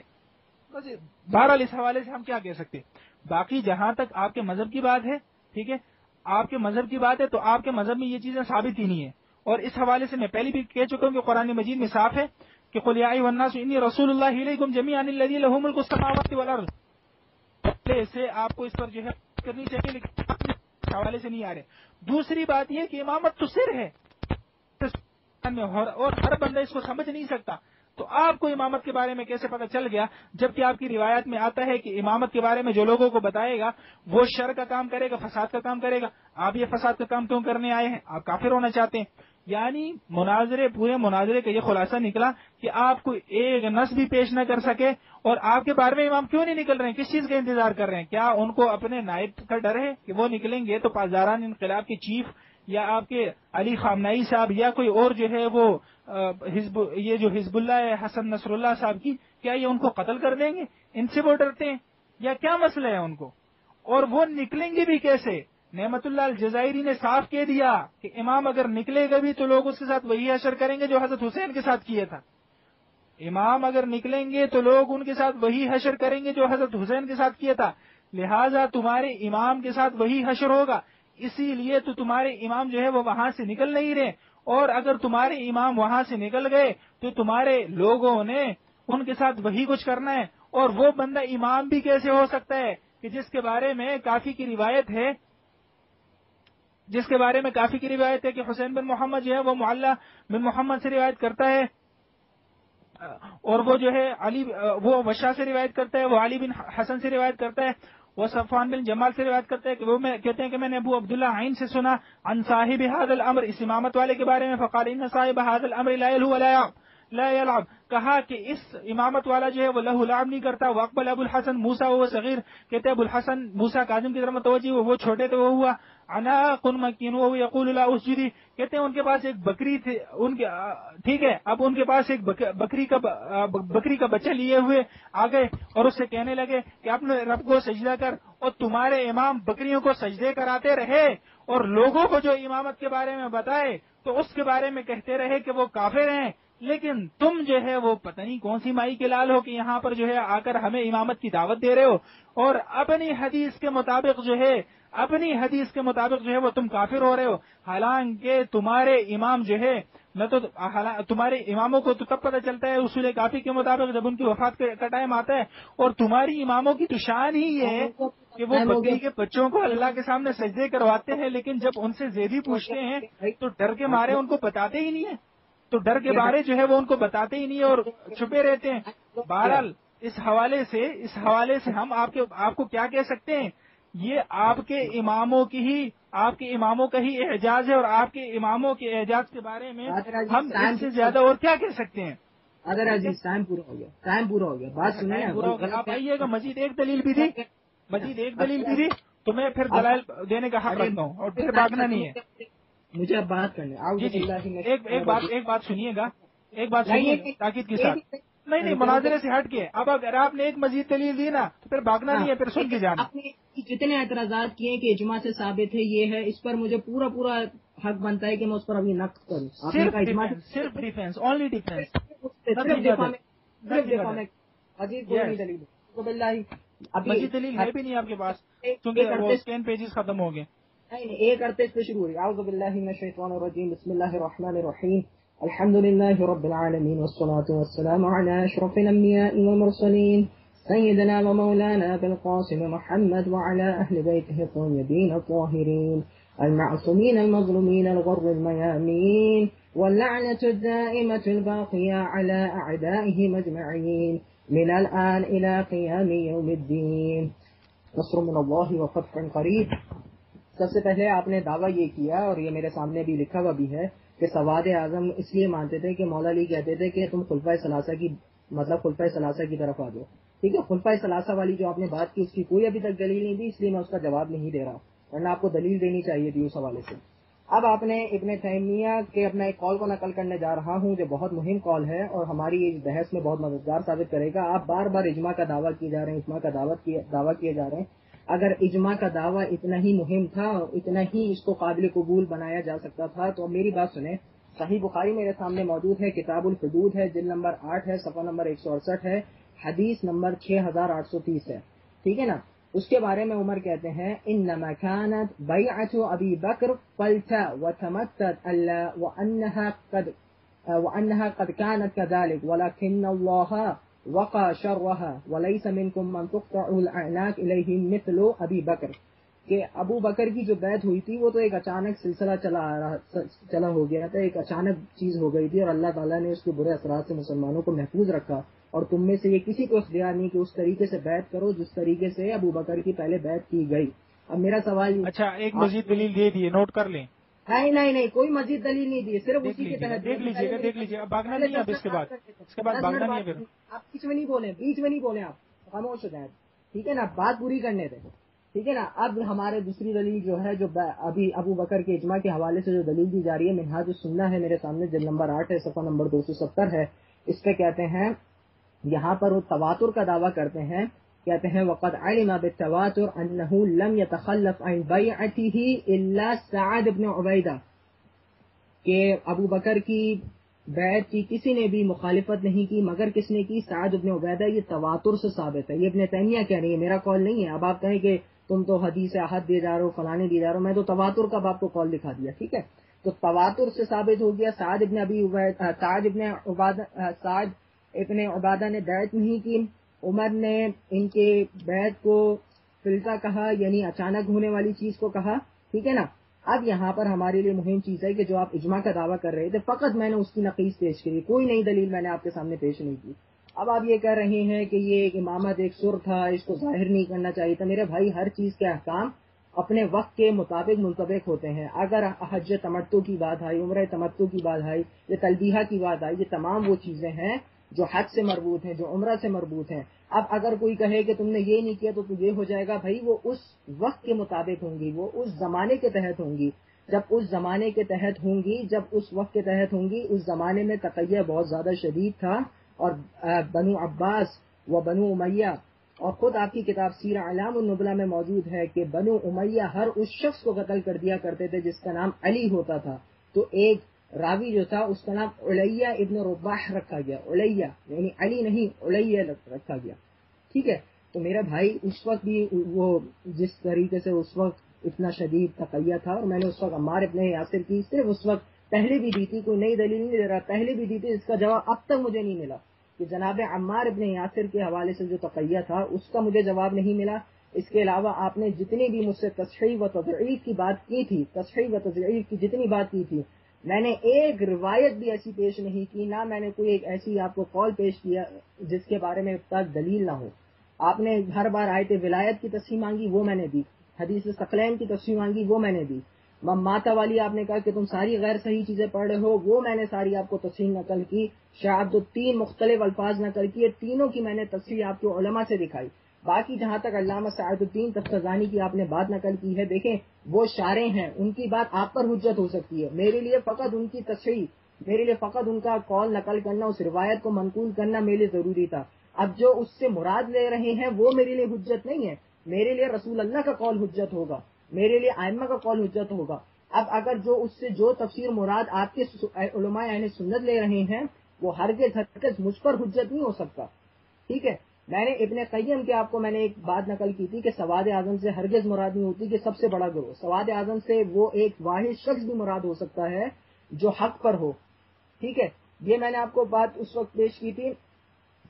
بہرحال اس حوالے سے ہم کیا کہہ سکتے۔ باقی جہاں تک آپ کے مذہب کی بات ہے، ٹھیک ہے، آپ کے مذہب کی بات ہے تو آپ کے مذہب میں یہ چیزیں ثابت ہی نہیں ہے. اور اس حوالے سے میں پہلے بھی کہہ چکا ہوں کہ قرآن مجید میں صاف ہے کہ قل یا ایھا الناس انی رسول اللہ الیکم جمیعا الذی لہ ملک السماوات والارض. پہلے سے آپ کو اس پر جو ہے کرنی چاہیے لیکن اس حوالے سے نہیں آ رہے. دوسری بات یہ کہ امامت تو سر ہے اور ہر بندہ اس کو سمجھ نہیں سکتا. تو آپ کو امامت کے بارے میں کیسے پتہ چل گیا جبکہ آپ کی روایت میں آتا ہے کہ امامت کے بارے میں جو لوگوں کو بتائے گا وہ شر کا کام کرے گا، فساد کا کام کرے گا. آپ یہ فساد کا کام کیوں کرنے آئے ہیں؟ آپ کافر ہونا چاہتے ہیں. یعنی پورے مناظرے کا یہ خلاصہ نکلا کہ آپ کو ایک نص بھی پیش نہ کر سکے اور آپ کے بارے میں امام کیوں نہیں نکل رہے ہیں؟ کس چیز کا انتظار کر رہے ہیں؟ کیا ان کو اپنے نائب کا ڈر ہے کہ وہ نکلیں گے تو پاسداران انقلاب کے چیف یا آپ کے علی خامنائی صاحب یا کوئی اور جو ہے وہ یہ جو حزب اللہ ہے حسن نصر اللہ صاحب کی، کیا یہ ان کو قتل کر دیں گے؟ ان سے وہ ڈرتے ہیں یا کیا مسئلہ ہے ان کو؟ اور وہ نکلیں گے بھی کیسے؟ نعمت اللہ الجزائری نے صاف کہہ دیا کہ امام اگر نکلے گا بھی تو لوگ اس کے ساتھ وہی حشر کریں گے جو حضرت حسین کے ساتھ کیا تھا. امام اگر نکلیں گے تو لوگ ان کے ساتھ وہی حشر کریں گے جو حضرت حسین کے ساتھ کیا تھا. لہذا تمہارے امام کے ساتھ وہی حشر ہوگا، اسی لیے تو تمہارے امام جو ہے وہ وہاں سے نکل نہیں رہے. اور اگر تمہارے امام وہاں سے نکل گئے تو تمہارے لوگوں نے ان کے ساتھ وہی کچھ کرنا ہے. اور وہ بندہ امام بھی کیسے ہو سکتا ہے کہ جس کے بارے میں کافی کی روایت ہے کہ حسین بن محمد جو ہے وہ معلّہ بن محمد سے روایت کرتا ہے اور وہ جو ہے وہ وشا سے روایت کرتا ہے، وہ علی بن حسن سے روایت کرتا ہے، وہ صفوان بن جمال سے روایت کرتا ہے کہ وہ کہتے ہیں کہ میں نے ابو عبداللہ عین سے سنا عن صاحب هذا الامر، اس امامت والے کے بارے میں، فقال ان صاحب هذا الامر لا يلهو لا يلعب، کہا کہ اس امامت والا جو ہے وہ لہو لعب نہیں کرتا. واقبل ابو الحسن موسیٰ وہ صغیر، کہتے ہیں ابو الحسن موسیٰ کاظم کی طرف متوجہ وہ چھوٹے تھے، وہ ہوا عناق مکین وہ یقول لا اسجدی، کہتے ہیں ان کے پاس ایک بکری تھی ٹھیک ہے، اب ان کے پاس ایک بکری کا بچہ لیے ہوئے آ گئے اور اس سے کہنے لگے کہ اپنے رب کو سجدہ کر. اور تمہارے امام بکریوں کو سجدے کراتے رہے اور لوگوں کو جو امامت کے بارے میں بتائے تو اس کے بارے میں کہتے رہے کہ وہ کافر ہیں. لیکن تم جو ہے وہ پتہ نہیں کون سی مائی کے لال ہو کہ یہاں پر جو ہے آ کر ہمیں امامت کی دعوت دے رہے ہو اور اپنی حدیث کے مطابق جو ہے وہ تم کافر ہو رہے ہو. حالانکہ تمہارے امام جو ہے تمہارے اماموں کو تو تب پتہ چلتا ہے اصول کافی کے مطابق جب ان کی وفات کا ٹائم آتا ہے. اور تمہاری اماموں کی تو شان ہی یہ ہے کہ وہ بکری کے بچوں کو اللہ کے سامنے سجدے کرواتے ہیں، لیکن جب ان سے زیدی پوچھتے ہیں تو ڈر کے مارے ان کو بتاتے ہی نہیں ہیں، تو ڈر کے بارے جو ہے وہ ان کو بتاتے ہی نہیں اور چھپے رہتے ہیں. بہرحال اس حوالے سے ہم آپ کو کیا کہہ سکتے ہیں؟ یہ آپ کے اماموں کا ہی اعجاز ہے اور آپ کے اماموں کے اعجاز کے بارے میں ہم اس سے زیادہ اور کیا کہہ سکتے ہیں؟ اگر عزیز ٹائم پورا ہو گیا بات سنیں. آپ آئیے گا، مزید ایک دلیل بھی تھی تو میں پھر دلائل دینے کا حق رکھتا ہوں اور پھر بھاگنا نہیں ہے. مجھے اب بات کرنے ایک بات سنیے گا تاکید کے ساتھ. نہیں مناظرے سے ہٹ کے اب اگر آپ نے ایک مزید دلیل دی نا تو پھر بھاگنا نہیں ہے، پھر سن کے جانا. آپ نے جتنے اعتراضات کیے کہ اجماع سے ثابت ہے یہ ہے، اس پر مجھے پورا حق بنتا ہے کہ میں اس پر ابھی نقد کروں. صرف ڈیفینس، اونلی ڈیفینس. مزید دلیل ہے بھی نہیں آپ کے پاس کیونکہ وہ اسکین پیجز ختم ہو گئے. نہیں، ایک عرصے سے شروع ہوئی. اعوذ باللہ من الشیطان الرجیم، بسم اللہ الرحمن الرحیم، الحمد للہ رب العالمین والصلاة والسلام علی اشرف الانبیاء والمرسلین سیدنا و مولانا بالقاسم محمد وعلى اہل بیتہ الطیبین الطاہرین المعصومین المظلومین الغر المیامین واللعنة الدائمة الباقیة على اعدائهم اجمعین من الآن الى قیام یوم الدین. نصر من اللہ وفتح قریب. سب سے پہلے آپ نے دعویٰ یہ کیا اور یہ میرے سامنے بھی لکھا ہوا بھی ہے کہ سواد اعظم اس لیے مانتے تھے کہ مولا علی کہتے تھے کہ تم خلفائے ثلاثہ کی طرف آ جاؤ. ٹھیک ہے، خلفائے ثلاثہ والی جو آپ نے بات کی اس کی کوئی ابھی تک دلیل نہیں دی، اس لیے میں اس کا جواب نہیں دے رہا، ورنہ آپ کو دلیل دینی چاہیے تھی اس حوالے سے. اب آپ نے ابن تیمیہ کے اپنا ایک قول کو نقل کرنے جا رہا ہوں جو بہت مہم قول ہے اور ہماری اس بحث میں بہت مددگار ثابت کرے گا. آپ بار بار اجماع کا دعویٰ کیے جا رہے ہیں، اجماع کا دعویٰ کیے جا رہے ہیں. اگر اجماع کا دعویٰ اتنا ہی مہم تھا، اتنا ہی اس کو قابل قبول بنایا جا سکتا تھا تو میری بات سنیں. صحیح بخاری میرے سامنے موجود ہے، کتاب الحدود ہے، جلد نمبر 8 ہے، صفحہ نمبر 168 ہے، حدیث نمبر 6830 ہے. ٹھیک ہے نا. اس کے بارے میں عمر کہتے ہیں انما كانت بیعت ابی بکر فلتا وتمتت وانها قد كانت كذلك ولكن الله وقع شرها وليس منكم من تقطع الاعناق اليه مثل ابی بکر، کہ ابو بکر کی جو بیعت ہوئی تھی وہ تو ایک اچانک سلسلہ چلا ہو گیا تھا، ایک اچانک چیز ہو گئی تھی، اور اللہ تعالیٰ نے اس کے برے اثرات سے مسلمانوں کو محفوظ رکھا، اور تم میں سے یہ کسی کو اختیار نہیں کہ اس طریقے سے بیعت کرو جس طریقے سے ابو بکر کی پہلے بیعت کی گئی۔ اب میرا سوال، اچھا ایک مزید دلیل دے دیے، نوٹ کر لیں۔ نہیں کوئی مزید دلیل نہیں دی، صرف اسی کے تحت دیکھ لیجیے اب بھاگنا نہیں ہے، اب اس کے بعد بھاگنا نہیں ہے پھر۔ آپ بیچ میں نہیں بولیں آپ خاموش ہو جائیں، ٹھیک ہے نا، بات پوری کرنے دیں، ٹھیک ہے نا۔ اب ہمارے دوسری دلیل جو ہے، جو ابھی ابو بکر کے اجماع کے حوالے سے جو دلیل دی جا رہی ہے، منہاج السنہ ہے میرے سامنے، جلد نمبر 8 ہے، صفحہ نمبر 270 ہے۔ اس پہ کہتے ہیں، یہاں پر وہ تواتر کا دعویٰ کرتے ہیں، کہتے ہیں وقد علم بالتواتر انه لم يتخلف عن بیعته الا سعد بن عبیدہ، کہ ابو بکر کی بیعت کی کسی نے بھی مخالفت نہیں کی مگر کس نے کی؟ سعد بن عبیدہ۔ یہ تواتر سے ثابت ہے، یہ ابن تیمیہ کہہ رہی ہے، میرا قول نہیں ہے۔ اب آپ کہیں کہ تم تو حدیث احد دے جا رہے ہو، فلانے دے جا رہے ہو، میں تو تواتر کا آپ کو قول دکھا دیا، ٹھیک ہے۔ تو تواتر سے ثابت ہو گیا سعد ابن عبادہ نے بیعت نہیں کی، عمر نے ان کے بیعت کو فلسا کہا، یعنی اچانک ہونے والی چیز کو کہا، ٹھیک ہے نا۔ اب یہاں پر ہمارے لیے مہم چیز ہے کہ جو آپ اجماع کا دعویٰ کر رہے تھے، فقط میں نے اس کی نقیص پیش کی، کوئی نئی دلیل میں نے آپ کے سامنے پیش نہیں کی۔ اب آپ یہ کہہ رہے ہیں کہ یہ ایک امامت ایک سر تھا، اس کو ظاہر نہیں کرنا چاہیے تھا۔ میرے بھائی، ہر چیز کے احکام اپنے وقت کے مطابق منطبق ہوتے ہیں۔ اگر حج تمتع کی بات آئی، عمرہ تمتع کی بات آئی، یہ تلبیہ کی بات آئی، یہ تمام وہ چیزیں ہیں جو حج سے مربوط ہیں، جو عمرہ سے مربوط ہیں۔ اب اگر کوئی کہے کہ تم نے یہ نہیں کیا تو یہ ہو جائے گا، بھائی وہ اس وقت کے مطابق ہوں گی، وہ اس زمانے کے تحت ہوں گی۔ جب اس زمانے کے تحت ہوں گی، جب اس وقت کے تحت ہوں گی، اس زمانے میں تقیہ بہت زیادہ شدید تھا، اور بنو عباس و بنو امیہ، اور خود آپ کی کتاب سیر اعلام النبلہ میں موجود ہے کہ بنو امیہ ہر اس شخص کو قتل کر دیا کرتے تھے جس کا نام علی ہوتا تھا۔ تو ایک راوی جو تھا اس کا نام علیہ ابن رباح رکھا گیا، علیہ یعنی علی نہیں، علیہ رکھا گیا، ٹھیک ہے۔ تو میرا بھائی، اس وقت بھی وہ جس طریقے سے اس وقت اتنا شدید تقیہ تھا، اور میں نے اس وقت عمار ابن یاسر کی صرف اس وقت پہلے بھی دی تھی، کوئی نئی دلیل نہیں دے رہا، پہلے بھی دی تھی، اس کا جواب اب تک مجھے نہیں ملا کہ جناب عمار ابن یاسر کے حوالے سے جو تقیہ تھا اس کا مجھے جواب نہیں ملا۔ اس کے علاوہ آپ نے جتنی بھی مجھ سے تصحیح و تضعیف کی بات کی تھی، تصحیح و تضعیف کی جتنی بات کی تھی، میں نے ایک روایت بھی ایسی پیش نہیں کی، نہ میں نے کوئی ایک ایسی آپ کو قول پیش کیا جس کے بارے میں اب تک دلیل نہ ہو۔ آپ نے ہر بار آیت ولایت کی تصحیح مانگی، وہ میں نے دی، حدیث ثقلین کی تصحیح مانگی، وہ میں نے دی، ماتا والی آپ نے کہا کہ تم ساری غیر صحیح چیزیں پڑھ رہے ہو، وہ میں نے ساری آپ کو تصحیح نقل کی، شاید 3 مختلف الفاظ نقل کیے، تینوں کی میں نے تصحیح آپ کو علماء سے دکھائی۔ باقی جہاں تک علامہ سعد الدین تفتزانی کی آپ نے بات نقل کی ہے، دیکھیں وہ شارع ہیں، ان کی بات آپ پر حجت ہو سکتی ہے، میرے لیے فقط ان کی تصحیح، میرے لیے فقط ان کا قول نقل کرنا، اس روایت کو منقول کرنا میرے لیے ضروری تھا۔ اب جو اس سے مراد لے رہے ہیں وہ میرے لیے حجت نہیں ہے، میرے لیے رسول اللہ کا قول حجت ہوگا، میرے لیے ائمہ کا قول حجت ہوگا۔ اب اگر جو اس سے جو تفسیر مراد آپ کے علماء اہل سنت لے رہے ہیں وہ ہرگز مجھ پر حجت نہیں ہو سکتا، ٹھیک ہے۔ میں نے ابن قیم کے آپ کو میں نے ایک بات نقل کی تھی کہ سواد اعظم سے ہرگز مراد نہیں ہوتی کہ سب سے بڑا گروہ، سواد اعظم سے وہ ایک واحد شخص بھی مراد ہو سکتا ہے جو حق پر ہو، ٹھیک ہے۔ یہ میں نے آپ کو بات اس وقت پیش کی تھی،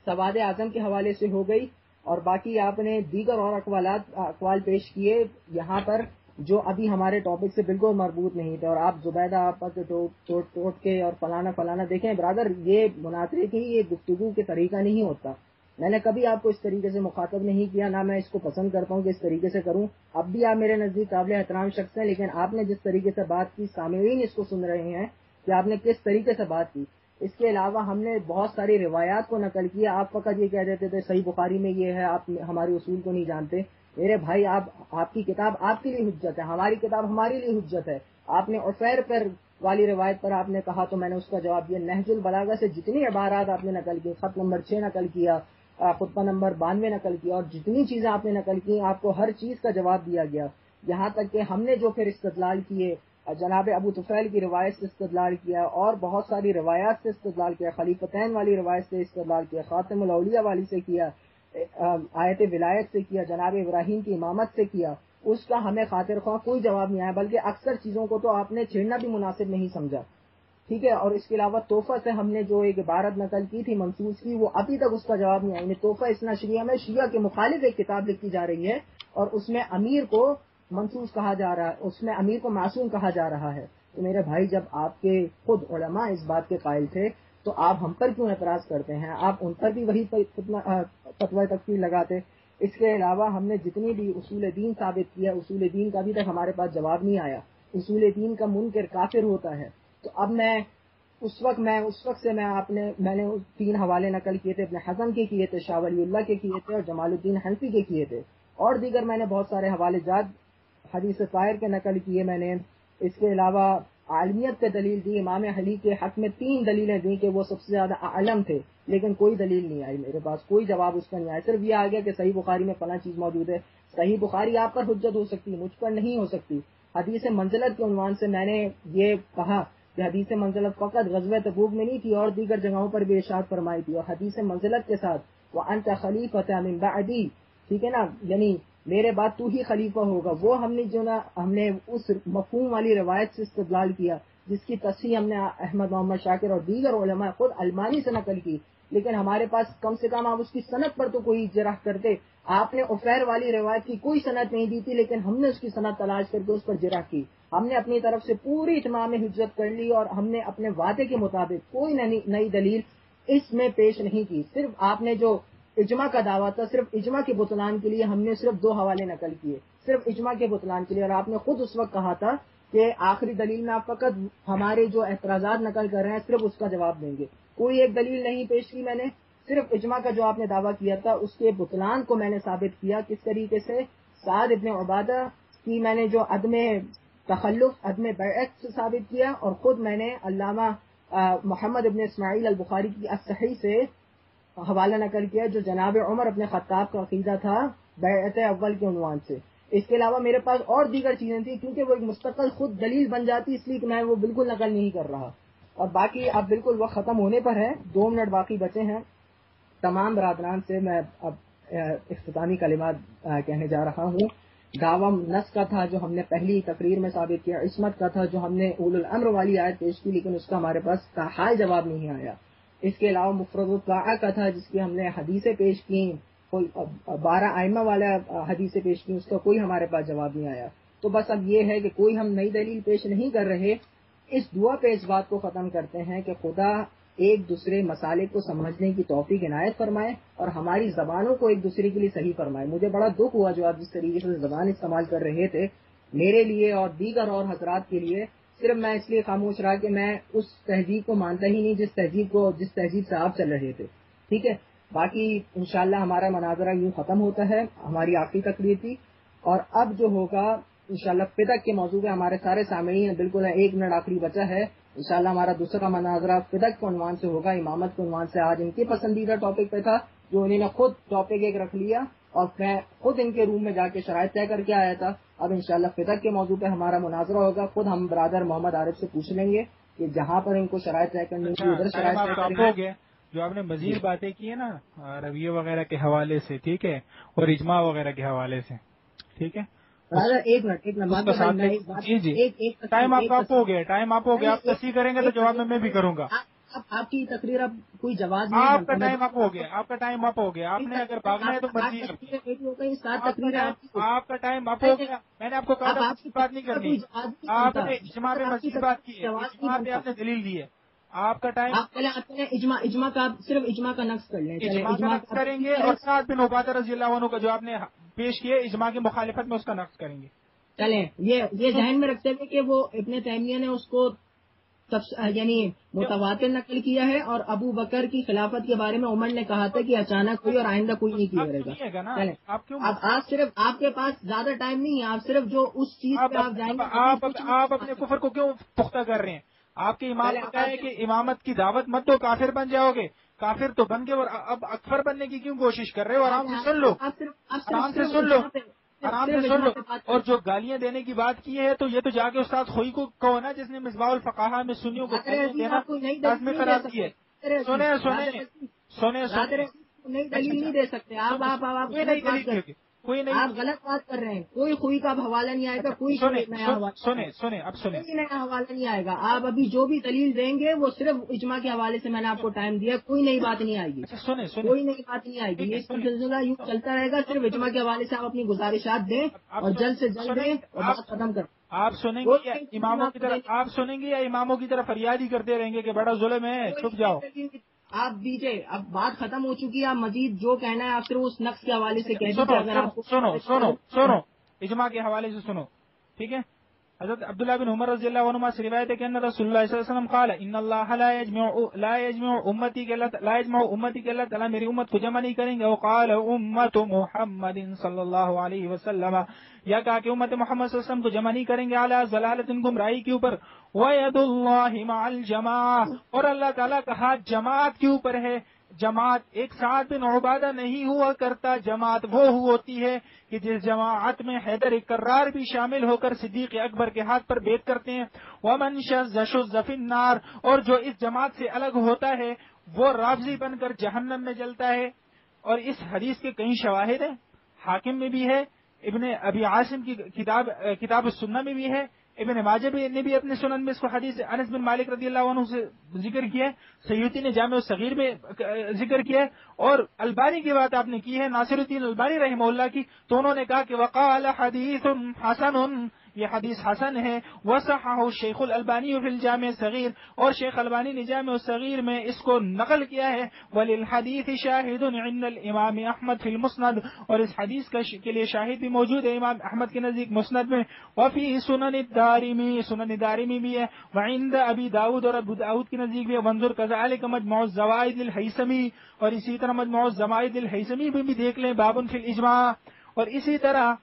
سواد اعظم کے حوالے سے ہو گئی، اور باقی آپ نے دیگر اور اقوال پیش کیے یہاں پر جو ابھی ہمارے ٹاپک سے بالکل مربوط نہیں تھے، اور آپ زبیدہ آپا کے ٹوٹ کے اور فلانا دیکھیں برادر، یہ مناظرے کی یہ گفتگو کے طریقہ نہیں ہوتا۔ میں نے کبھی آپ کو اس طریقے سے مخاطب نہیں کیا، نہ میں اس کو پسند کرتا ہوں کہ اس طریقے سے کروں۔ اب بھی آپ میرے نزدیک قابل احترام شخص ہیں، لیکن آپ نے جس طریقے سے بات کی، سامعین اس کو سن رہے ہیں کہ آپ نے کس طریقے سے بات کی۔ اس کے علاوہ ہم نے بہت ساری روایات کو نقل کیا، آپ فقط یہ کہہ دیتے تھے صحیح بخاری میں یہ ہے، آپ ہمارے اصول کو نہیں جانتے۔ میرے بھائی، آپ کی کتاب آپ کے لیے حجت ہے، ہماری کتاب ہمارے لیے حجت ہے۔ آپ نے عفیر پر والی روایت پر آپ نے کہا تو میں نے اس کا جواب دیا، نہج البلاغہ سے جتنی عبارات آپ نے نقل کی، خط نمبر 6 نقل کیا، خطبہ نمبر 92 نقل کیا، اور جتنی چیزیں آپ نے نقل کی آپ کو ہر چیز کا جواب دیا گیا۔ یہاں تک کہ ہم نے جو پھر استدلال کیے، جناب ابو طفیل کی روایت سے استدلال کیا، اور بہت ساری روایات سے استدلال کیا، خلیفتین والی روایت سے استدلال کیا، خاتم الاولیاء والی سے کیا، آیت ولایت سے کیا، جناب ابراہیم کی امامت سے کیا، اس کا ہمیں خاطر خواہ کوئی جواب نہیں آیا، بلکہ اکثر چیزوں کو تو آپ نے چھیڑنا بھی مناسب نہیں سمجھا. ٹھیک ہے. اور اس کے علاوہ تحفہ سے ہم نے جو ایک عبارت نقل کی تھی منصوص کی، وہ ابھی تک اس کا جواب نہیں آیا. یعنی تحفہ اسنا شریعہ میں شیعہ کے مخالف ایک کتاب لکھی جا رہی ہے اور اس میں امیر کو منصوص کہا جا رہا ہے، اس میں امیر کو معصوم کہا جا رہا ہے. تو میرے بھائی، جب آپ کے خود علماء اس بات کے قائل تھے تو آپ ہم پر کیوں اعتراض کرتے ہیں؟ آپ ان پر بھی وہی فتویٰ تکفیر لگاتے. اس کے علاوہ ہم نے جتنی بھی اصول دین ثابت کیا، اصول دین کا ابھی تک ہمارے پاس جواب نہیں آیا. اصول دین کا منکر کافر ہوتا ہے. تو اب اس وقت سے میں نے 3 حوالے نقل کیے تھے، ابن حزم کے کیے تھے، شاہ ولی اللہ کے کیے تھے اور جمال الدین حنفی کے کیے تھے، اور دیگر میں نے بہت سارے حوالے جات حدیث طاہر کے نقل کیے میں نے. اس کے علاوہ عالمیت پہ دلیل دی، امام علی کے حق میں 3 دلیلیں دی کہ وہ سب سے زیادہ عالم تھے، لیکن کوئی دلیل نہیں آئی میرے پاس، کوئی جواب اس کا نہیں آیا. صرف یہ آ گیا کہ صحیح بخاری میں فلاں چیز موجود ہے. صحیح بخاری آپ پر حجت ہو سکتی ہے، مجھ پر نہیں ہو سکتی. حدیث منزلت کے عنوان سے میں نے یہ کہا کہ حدیث منزلت فقط غزوہ تبوک میں نہیں تھی، اور دیگر جگہوں پر بھی ارشاد فرمائی تھی. اور حدیث منزلت کے ساتھ وَأَنْتَ خَلِيفَةٌ مِنْ بَعْدِي، ٹھیک ہے نا، یعنی میرے بعد تو ہی خلیفہ ہوگا، وہ ہم نے اس مفہوم والی روایت سے استدلال کیا جس کی تصحیح ہم نے احمد محمد شاکر اور دیگر علماء خود المانی سے نقل کی. لیکن ہمارے پاس کم سے کم آپ اس کی سند پر تو کوئی جرح کرتے. آپ نے عفیر والی روایت کی کوئی سند نہیں دی تھی، لیکن ہم نے اس کی سند تلاش کر کے اس پر جرح کی. ہم نے اپنی طرف سے پوری اتمام حجت کر لی اور ہم نے اپنے وعدے کے مطابق کوئی نئی دلیل اس میں پیش نہیں کی. صرف آپ نے جو اجماع کا دعویٰ تھا، صرف اجماع کے بطلان کے لیے ہم نے صرف 2 حوالے نقل کیے، صرف اجماع کے بطلان کے لیے. اور آپ نے خود اس وقت کہا تھا کہ آخری دلیل میں آپ فقط ہمارے جو اعتراضات نقل کر رہے ہیں صرف اس کا جواب دیں گے. کوئی ایک دلیل نہیں پیش کی میں نے، صرف اجماع کا جو آپ نے دعویٰ کیا تھا اس کے بطلان کو میں نے ثابت کیا. کس طریقے سے؟ سعد ابن عبادہ کی میں نے جو عدم تخلف، عدم بیعت سے ثابت کیا، اور خود میں نے علامہ محمد ابن اسماعیل البخاری کی الصحیح سے حوالہ نقل کیا جو جناب عمر ابن خطاب کا عقیدہ تھا بیعت اول کے عنوان سے. اس کے علاوہ میرے پاس اور دیگر چیزیں تھیں، کیونکہ وہ ایک مستقل خود دلیل بن جاتی، اس لیے کہ میں وہ بالکل نقل نہیں کر رہا. اور باقی اب بالکل وقت ختم ہونے پر ہے، 2 منٹ باقی بچے ہیں. تمام برادران سے میں اب اختتامی کلمات کہنے جا رہا ہوں. دعویٰ نص کا تھا جو ہم نے پہلی تقریر میں ثابت کیا، عصمت کا تھا جو ہم نے اول الامر والی آیت پیش کی، لیکن اس کا ہمارے پاس حال جواب نہیں آیا. اس کے علاوہ مفرد الطاعہ کا تھا جس کی ہم نے حدیثیں پیش کی، کوئی 12 ائمہ والا حدیثیں پیش کی، اس کا کوئی ہمارے پاس جواب نہیں آیا. تو بس اب یہ ہے کہ کوئی ہم نئی دلیل پیش نہیں کر رہے. اس دعا پہ اس بات کو ختم کرتے ہیں کہ خدا ایک دوسرے مسالے کو سمجھنے کی توفیق عنایت فرمائے اور ہماری زبانوں کو ایک دوسرے کے لیے صحیح فرمائے. مجھے بڑا دکھ ہوا جو آپ جس طریقے سے زبان استعمال کر رہے تھے میرے لیے اور دیگر اور حضرات کے لیے. صرف میں اس لیے خاموش رہا کہ میں اس تہذیب کو مانتا ہی نہیں جس تہذیب سے آپ چل رہے تھے. ٹھیک ہے. باقی انشاءاللہ ہمارا مناظرہ یوں ختم ہوتا ہے. ہماری آخری تقریر تھی اور اب جو ہوگا انشاءاللہ فدق کے موضوع پہ ہمارے سارے سامعین بالکل 1 منٹ آخری بچا ہے. انشاءاللہ ہمارا دوسرا مناظرہ فدق کے عنوان سے ہوگا، امامت کے عنوان سے. آج ان کے پسندیدہ ٹاپک پہ تھا جو انہوں نے خود ٹاپک ایک رکھ لیا اور میں خود ان کے روم میں جا کے شرائط طے کر کے آیا تھا. اب انشاءاللہ فدق کے موضوع پہ ہمارا مناظرہ ہوگا. خود ہم برادر محمد عارف سے پوچھ لیں گے کہ جہاں پر ان کو شرائط طے کرنی ہوگی ادھر شرائط طے کریں گے. جو آپ نے مزید باتیں کی ہیں نا رویے وغیرہ کے حوالے سے، ٹھیک ہے، اور اجماع وغیرہ کے حوالے سے، ٹھیک ہے. ایک منٹ جی ٹائم آپ ہو گیا، آپ تصحیح کریں گے تو جواب میں بھی کروں گا. آپ کی تقریر اب کوئی جواز نہیں. آپ کا ٹائم اپ ہو گیا، آپ کا ٹائم اپ ہو گیا. آپ نے اگر بھاگنا ہے تو مرضی. آپ کا ٹائم اپ ہو گیا. میں نے آپ کو کہا تھا بات نہیں کرنی. آپ نے اجماع پہ مزید بات کی ہے، اجماع پہ آپ نے دلیل دی ہے. آپ کا ٹائم اجماع کا صرف اجماع کا نقص کر لیں. اجماع کا نقص کریں گے اور سعد بن عبادہ رضی اللہ عنہ کا جو آپ نے پیش کیے اجماع کی مخالفت میں اس کا نقص کریں گے. چلیں یہ ذہن میں رکھتے ہوئے کہ وہ ابن تیمیہ نے اس کو یعنی متواتر نقل کیا ہے اور ابو بکر کی خلافت کے بارے میں عمر نے کہا تھا کہ اچانک کوئی اور آئندہ کوئی نہیں کیا گا. اب آپ صرف آپ کے پاس زیادہ ٹائم نہیں ہے، آپ صرف جو اس چیز پہ آپ جائیں گے. آپ اپنے کفر کو کیوں پختہ کر رہے ہیں؟ آپ کے امام نے کہا ہے کہ امامت کی دعوت مت دو، کافر بن جاؤ گے. کافر تو بن گئے اور اب اکفر بننے کی کیوں کوشش کر رہے ہو؟ آرام سے سن لو، آرام سے سن لو، آرام سے سن لو. اور جو گالیاں دینے کی بات کی ہے تو یہ تو جا کے استاد خوئی کو کہو نا جس نے مصباح الفقاہہ میں سنیوں کو دینا لازمی قرار دی ہے. سنیں نہیں دلیل نہیں دے سکتے آپ کوئی نہیں، آپ غلط بات کر رہے ہیں. کوئی خوئی کا حوالہ نہیں آئے گا، کوئی نیا حوالہ سنیں اب سنیں، کوئی نیا حوالہ نہیں آئے گا. آپ ابھی جو بھی دلیل دیں گے وہ صرف اجماع کے حوالے سے میں نے آپ کو ٹائم دیا، کوئی نئی بات نہیں آئے گی. سنیں کوئی نئی بات نہیں آئے گی. یہ سلسلہ یوں چلتا رہے گا. صرف اجماع کے حوالے سے آپ اپنی گزارشات دیں اور جلد سے جلد دیں اور بات ختم کریں. آپ سنیں گے یا اماموں کی طرف اماموں کی طرف فریاد ہی کرتے رہیں گے کہ بڑا ظلم ہے، چھپ جاؤ. آپ دیجیے، اب بات ختم ہو چکی ہے. آپ مزید جو کہنا ہے آپ صرف اس نقص کے حوالے سے کہہ دیجیے. اگر آپ سنو اجماع کے حوالے سے سنو، ٹھیک ہے. حضرت عبداللہ بن عمر رضی اللہ عنہما سے روایت ہے کہ ان رسول اللہ صلی اللہ علیہ وسلم قال ان اللہ لا یجمع امتی کہ اللہ تعالیٰ میری امت کو جمع نہیں کریں گے. وقال امت محمد صلی اللہ علیہ وسلم، یا کہا کہ امت محمد صلی اللہ علیہ وسلم کو جمع نہیں کریں گے علی ضلالۃ، گمراہی کے اوپر. وید اللہ مع الجماعہ، اور اللہ تعالیٰ کا ہاتھ جماعت کے اوپر ہے. جماعت ایک سعد بن عبادہ نہیں ہوا کرتا، جماعت وہ ہوتی ہے کہ جس جماعت میں حیدر کرار بھی شامل ہو کر صدیق اکبر کے ہاتھ پر بیعت کرتے ہیں. ومن شذ شذ فی النار، اور جو اس جماعت سے الگ ہوتا ہے وہ رافضی بن کر جہنم میں جلتا ہے. اور اس حدیث کے کئی شواہد ہیں، حاکم میں بھی ہے، ابن ابی عاصم کی کتاب السنہ میں بھی ہے، ابن ماجہ نے بھی اپنے سنن میں اس کو حدیث انس بن مالک رضی اللہ عنہ سے ذکر کیا ہے، سیوطی نے جامع الصغیر میں ذکر کیا ہے، اور البانی کی بات آپ نے کی ہے، ناصر الدین البانی رحمہ اللہ کی، تو انہوں نے کہا کہ وقال حدیث حسن، یہ حدیث حسن ہے. وصححہ شیخ الالبانی فی الجامع الصغیر، اور شیخ البانی نے جامع الصغیر میں اس کو نقل کیا ہے. وللحدیث شاہد عند الامام احمد فی المسند، اور اس حدیث کے لیے شاہد بھی موجود ہے امام احمد کے نزدیک مسند میں. وفی سنن الدارمی، سنن دارمی بھی ہے. وعند ابی داؤد، اور ابو داؤد کے نزدیک بھی. وانظر کذلک مجموع الزوائد الہیثمی، اور اسی طرح مجموع الزوائد الہیثمی میں بھی دیکھ لیں باب فی الاجماع. اور اسی طرح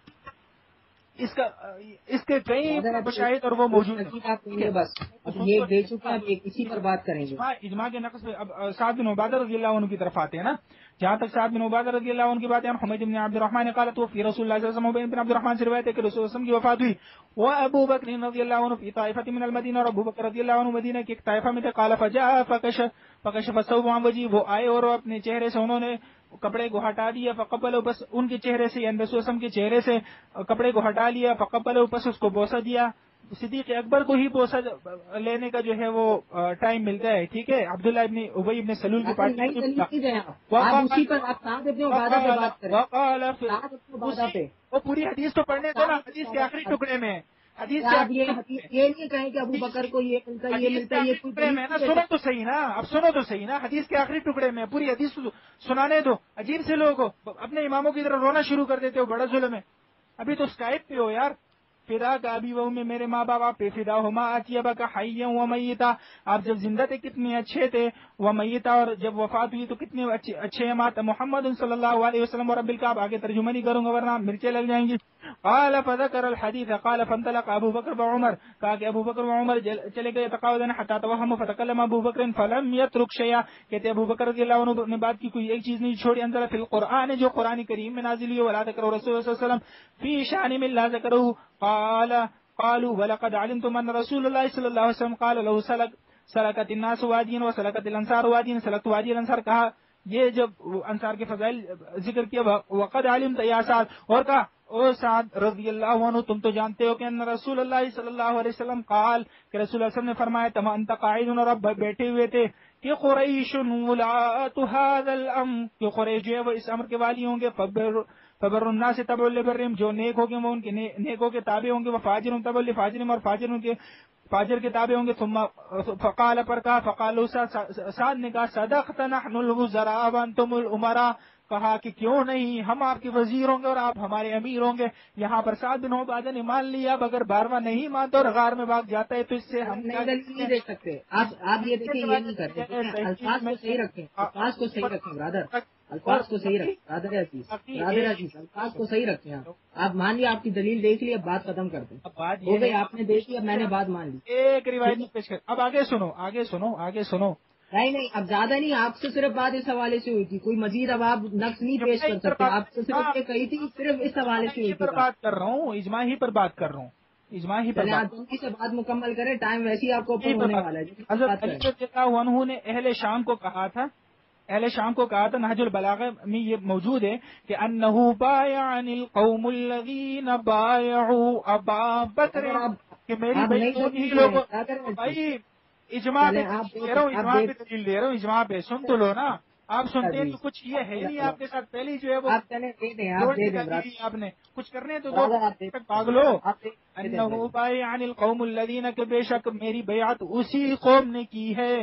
اس کے کئی مشاہد اور وہ موجود ہیں. بس اب یہ دے چکے ہیں، اب اسی پر بات کریں گے. اجماع کے نقص پہ اب سعد بن عبادہ رضی اللہ عنہ کی طرف آتے ہیں نا. جہاں تک سعد بن عبادہ رضی اللہ عنہ کی بات ہے، حمید بن عبد الرحمن نے قالت وفی رسول اللہ صلی اللہ علیہ وسلم بن عبد الرحمن سے روایت ہے کہ رسول اللہ کی وفات ہوئی. وابو بکر رضی اللہ عنہ فی طائفۃ من المدینہ، اور ابو بکر رضی اللہ عنہ مدینہ کی ایک طائفہ میں تھے. قال فجاء فکشف الثوب عن وجهه، وہ آئے اور اپنے چہرے سے انہوں نے کپڑے کو ہٹا دیا. فقبلوا، بس ان کے چہرے سے یعنی رسول اللہ کے چہرے سے کپڑے کو ہٹا لیا. فقبلوا، بس اس کو بوسہ دیا. صدیق اکبر کو ہی بوسہ لینے کا جو ہے وہ ٹائم ملتا ہے، ٹھیک ہے. عبداللہ ابن ابی ابن سلول کی پارٹی وہ پوری حدیث تو پڑھنے دو نا، حدیث کے آخری ٹکڑے میں. حدیث یہ نہیں کہیں کہ ابو بکر کو یہ ملتا ہے، یہ ملتا ہے، یہ سنو تو صحیح نا، اب سنو تو صحیح نا. حدیث کے آخری ٹکڑے میں پوری حدیث سنانے دو. عجیب سے لوگ اپنے اماموں کی طرح رونا شروع کر دیتے ہو، بڑا ظلم ہے. ابھی تو اسکائپ پہ ہو یار. فدا کا ابھی وہ میں میرے ماں باپ پہ فدا ہوما آتیبا کا حیا و میتا. آپ جب زندہ تھے کتنے اچھے تھے، وہ میتا، اور جب وفات ہوئی تو کتنے اچھے ہیں. مات محمد صلی اللہ علیہ وسلم و رب الکعب. آگے ترجمہ نہیں کروں گا ورنہ مرچیں لگ جائیں گی. قال فذكر الحديث قال فانطلق ابو بکر وعمر، کہا کہ ابو بکر وعمر چلے گئے تقاعدن حتى توهم فتكلم ابو بکر فلم يترك شيئا. کہتے ابو بکر رضی اللہ عنہ نے بات کی کوئی ایک چیز نہیں چھوڑی. انزل فی القرآن، جو قرآن کریم میں نازل ہوئی. ولا ذکر رسول اللہ صلی اللہ علیہ وسلم فی شان من لا ذکره. قالوا ولقد علمتم ان رسول اللہ صلی اللہ علیہ وسلم قال لو سلكت الناس واديا وسلكت الانصار واديا سلكت وادي الانصار. کہا یہ جب انصار کے فضائل ذکر کیا. وقد علمت یا سعد، اور کہا او سعد رضی اللہ عنہ تم تو جانتے ہو کہ ان رسول اللہ صلی اللہ علیہ وسلم قال، کہ رسول اللہ صلی اللہ علیہ وسلم نے فرمایا تم انت قاعد، اور اب بیٹھے ہوئے تھے، کہ قریش ولاۃ هذا الامر، کہ قریش جو ہے وہ اس امر کے والی ہوں گے. فبر الناس تبع لبرهم، جو نیک ہوں گے وہ ان کے نیکوں کے تابع ہوں گے. وفاجر تبع لفاجرهم، اور فاجر ان کے فاجر کے تابع ہوں گے. ثم فقال، پر کہا فقالوا، سعد نے کہا صدقت نحن الوزراء وانتم الامراء، کہا کہ کیوں نہیں، ہم آپ کے وزیر ہوں گے اور آپ ہمارے امیر ہوں گے. یہاں پر سعد بن عبادہ نے مان لیا. اب اگر بارواں نہیں مانتا اور غار میں بھاگ جاتا ہے تو اس سے ہم نہیں دے سکتے. آپ یہ دیکھیں، یہ نہیں کرتے. الفاظ کو صحیح رکھیں، الفاظ کو صحیح رکھیں برادر، الفاظ کو صحیح رکھیں برادر عزیز، الفاظ کو صحیح رکھیں. آپ مان لیا، آپ کی دلیل دیکھ لی، اب بات ختم کر دیں. ہو گئی، آپ نے دیکھ لی، اب میں نے بات مان لی. ایک روایت پیش کر. اب آگے سنو، آگے سنو، آگے سنو. نہیں، اب زیادہ نہیں، آپ سے صرف بات اس حوالے سے ہوئی تھی. کوئی مزید اب آپ نقص نہیں پیش کر سکتے. آپ سے صرف یہ کہی تھی، صرف اس حوالے سے ہوئی تھی. بات کر رہا ہوں، اجماع ہی پر بات کر رہا ہوں، اجماع ہی پر. آپ جلدی سے بات مکمل کریں، ٹائم ویسے ہی آپ کو اوپر ہونے والا ہے. حضرت علی رضی اللہ عنہ نے اہل شام کو کہا تھا، اہل شام کو کہا تھا، نہج البلاغہ میں یہ موجود ہے کہ انہ بایعنی القوم الذین بایعوا ابا بکر، کہ میری بھائی لوگوں بھائی اجماع پہ دے رہا ہوں، اجماع پہ دلیل دے رہا ہوں، اجماع پہ سن تو لو نا، آپ سنتے ہیں تو کچھ یہ ہے نہیں آپ کے ساتھ، پہلی جو ہے وہ آپ نے کچھ کرنے تو دو تک بھاگ لو. انہ بایعن القوم الذین، کہ بے شک میری بیعت اسی قوم نے کی ہے،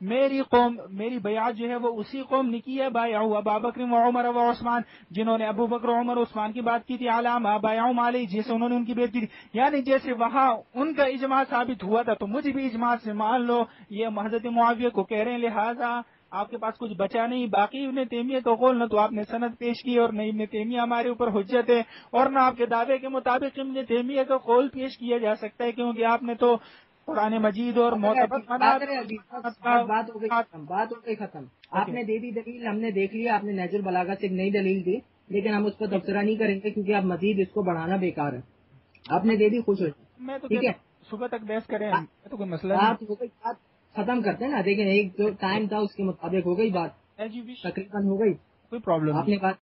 میری قوم، میری بیعت جو ہے وہ اسی قوم نے کی ہے، بایعوا ابا بکر و عمر و عثمان، جنہوں نے ابو بکر عمر عثمان کی بات کی تھی، علامہ بایعوا علیہ، جیسے انہوں نے ان کی بیعت کی تھی، یعنی جیسے وہاں ان کا اجماع ثابت ہوا تھا تو مجھے بھی اجماع سے مان لو. یہ حضرت معاویہ کو کہہ رہے ہیں، لہذا آپ کے پاس کچھ بچا نہیں. باقی ابن تیمیہ کا قول نہ تو آپ نے سند پیش کی اور نہ ابن تیمیہ ہمارے اوپر حجت ہے، اور نہ آپ کے دعوے کے مطابق ابن تیمیہ کا قول پیش کیا جا سکتا ہے، کیونکہ آپ نے تو قرآن مجید اور معتبر بات ہو گئی ختم. آپ نے دے دی دلیل، ہم نے دیکھ لیا، آپ نے نہج البلاغہ سے ایک نئی دلیل دی، لیکن ہم اس پر تبصرہ نہیں کریں گے کیونکہ آپ مزید اس کو بڑھانا بیکار ہے. آپ نے دے دی، خوش ہو میں تو ٹھیک ہے، صبح تک بحث کریں تو کوئی مسئلہ نہیں. بات ہو گئی، بات ختم کرتے ہیں نا، دیکھیں ایک جو ٹائم تھا اس کے مطابق ہو گئی بات، تقریباً ہو گئی. کوئی پرابلم آپ نے بات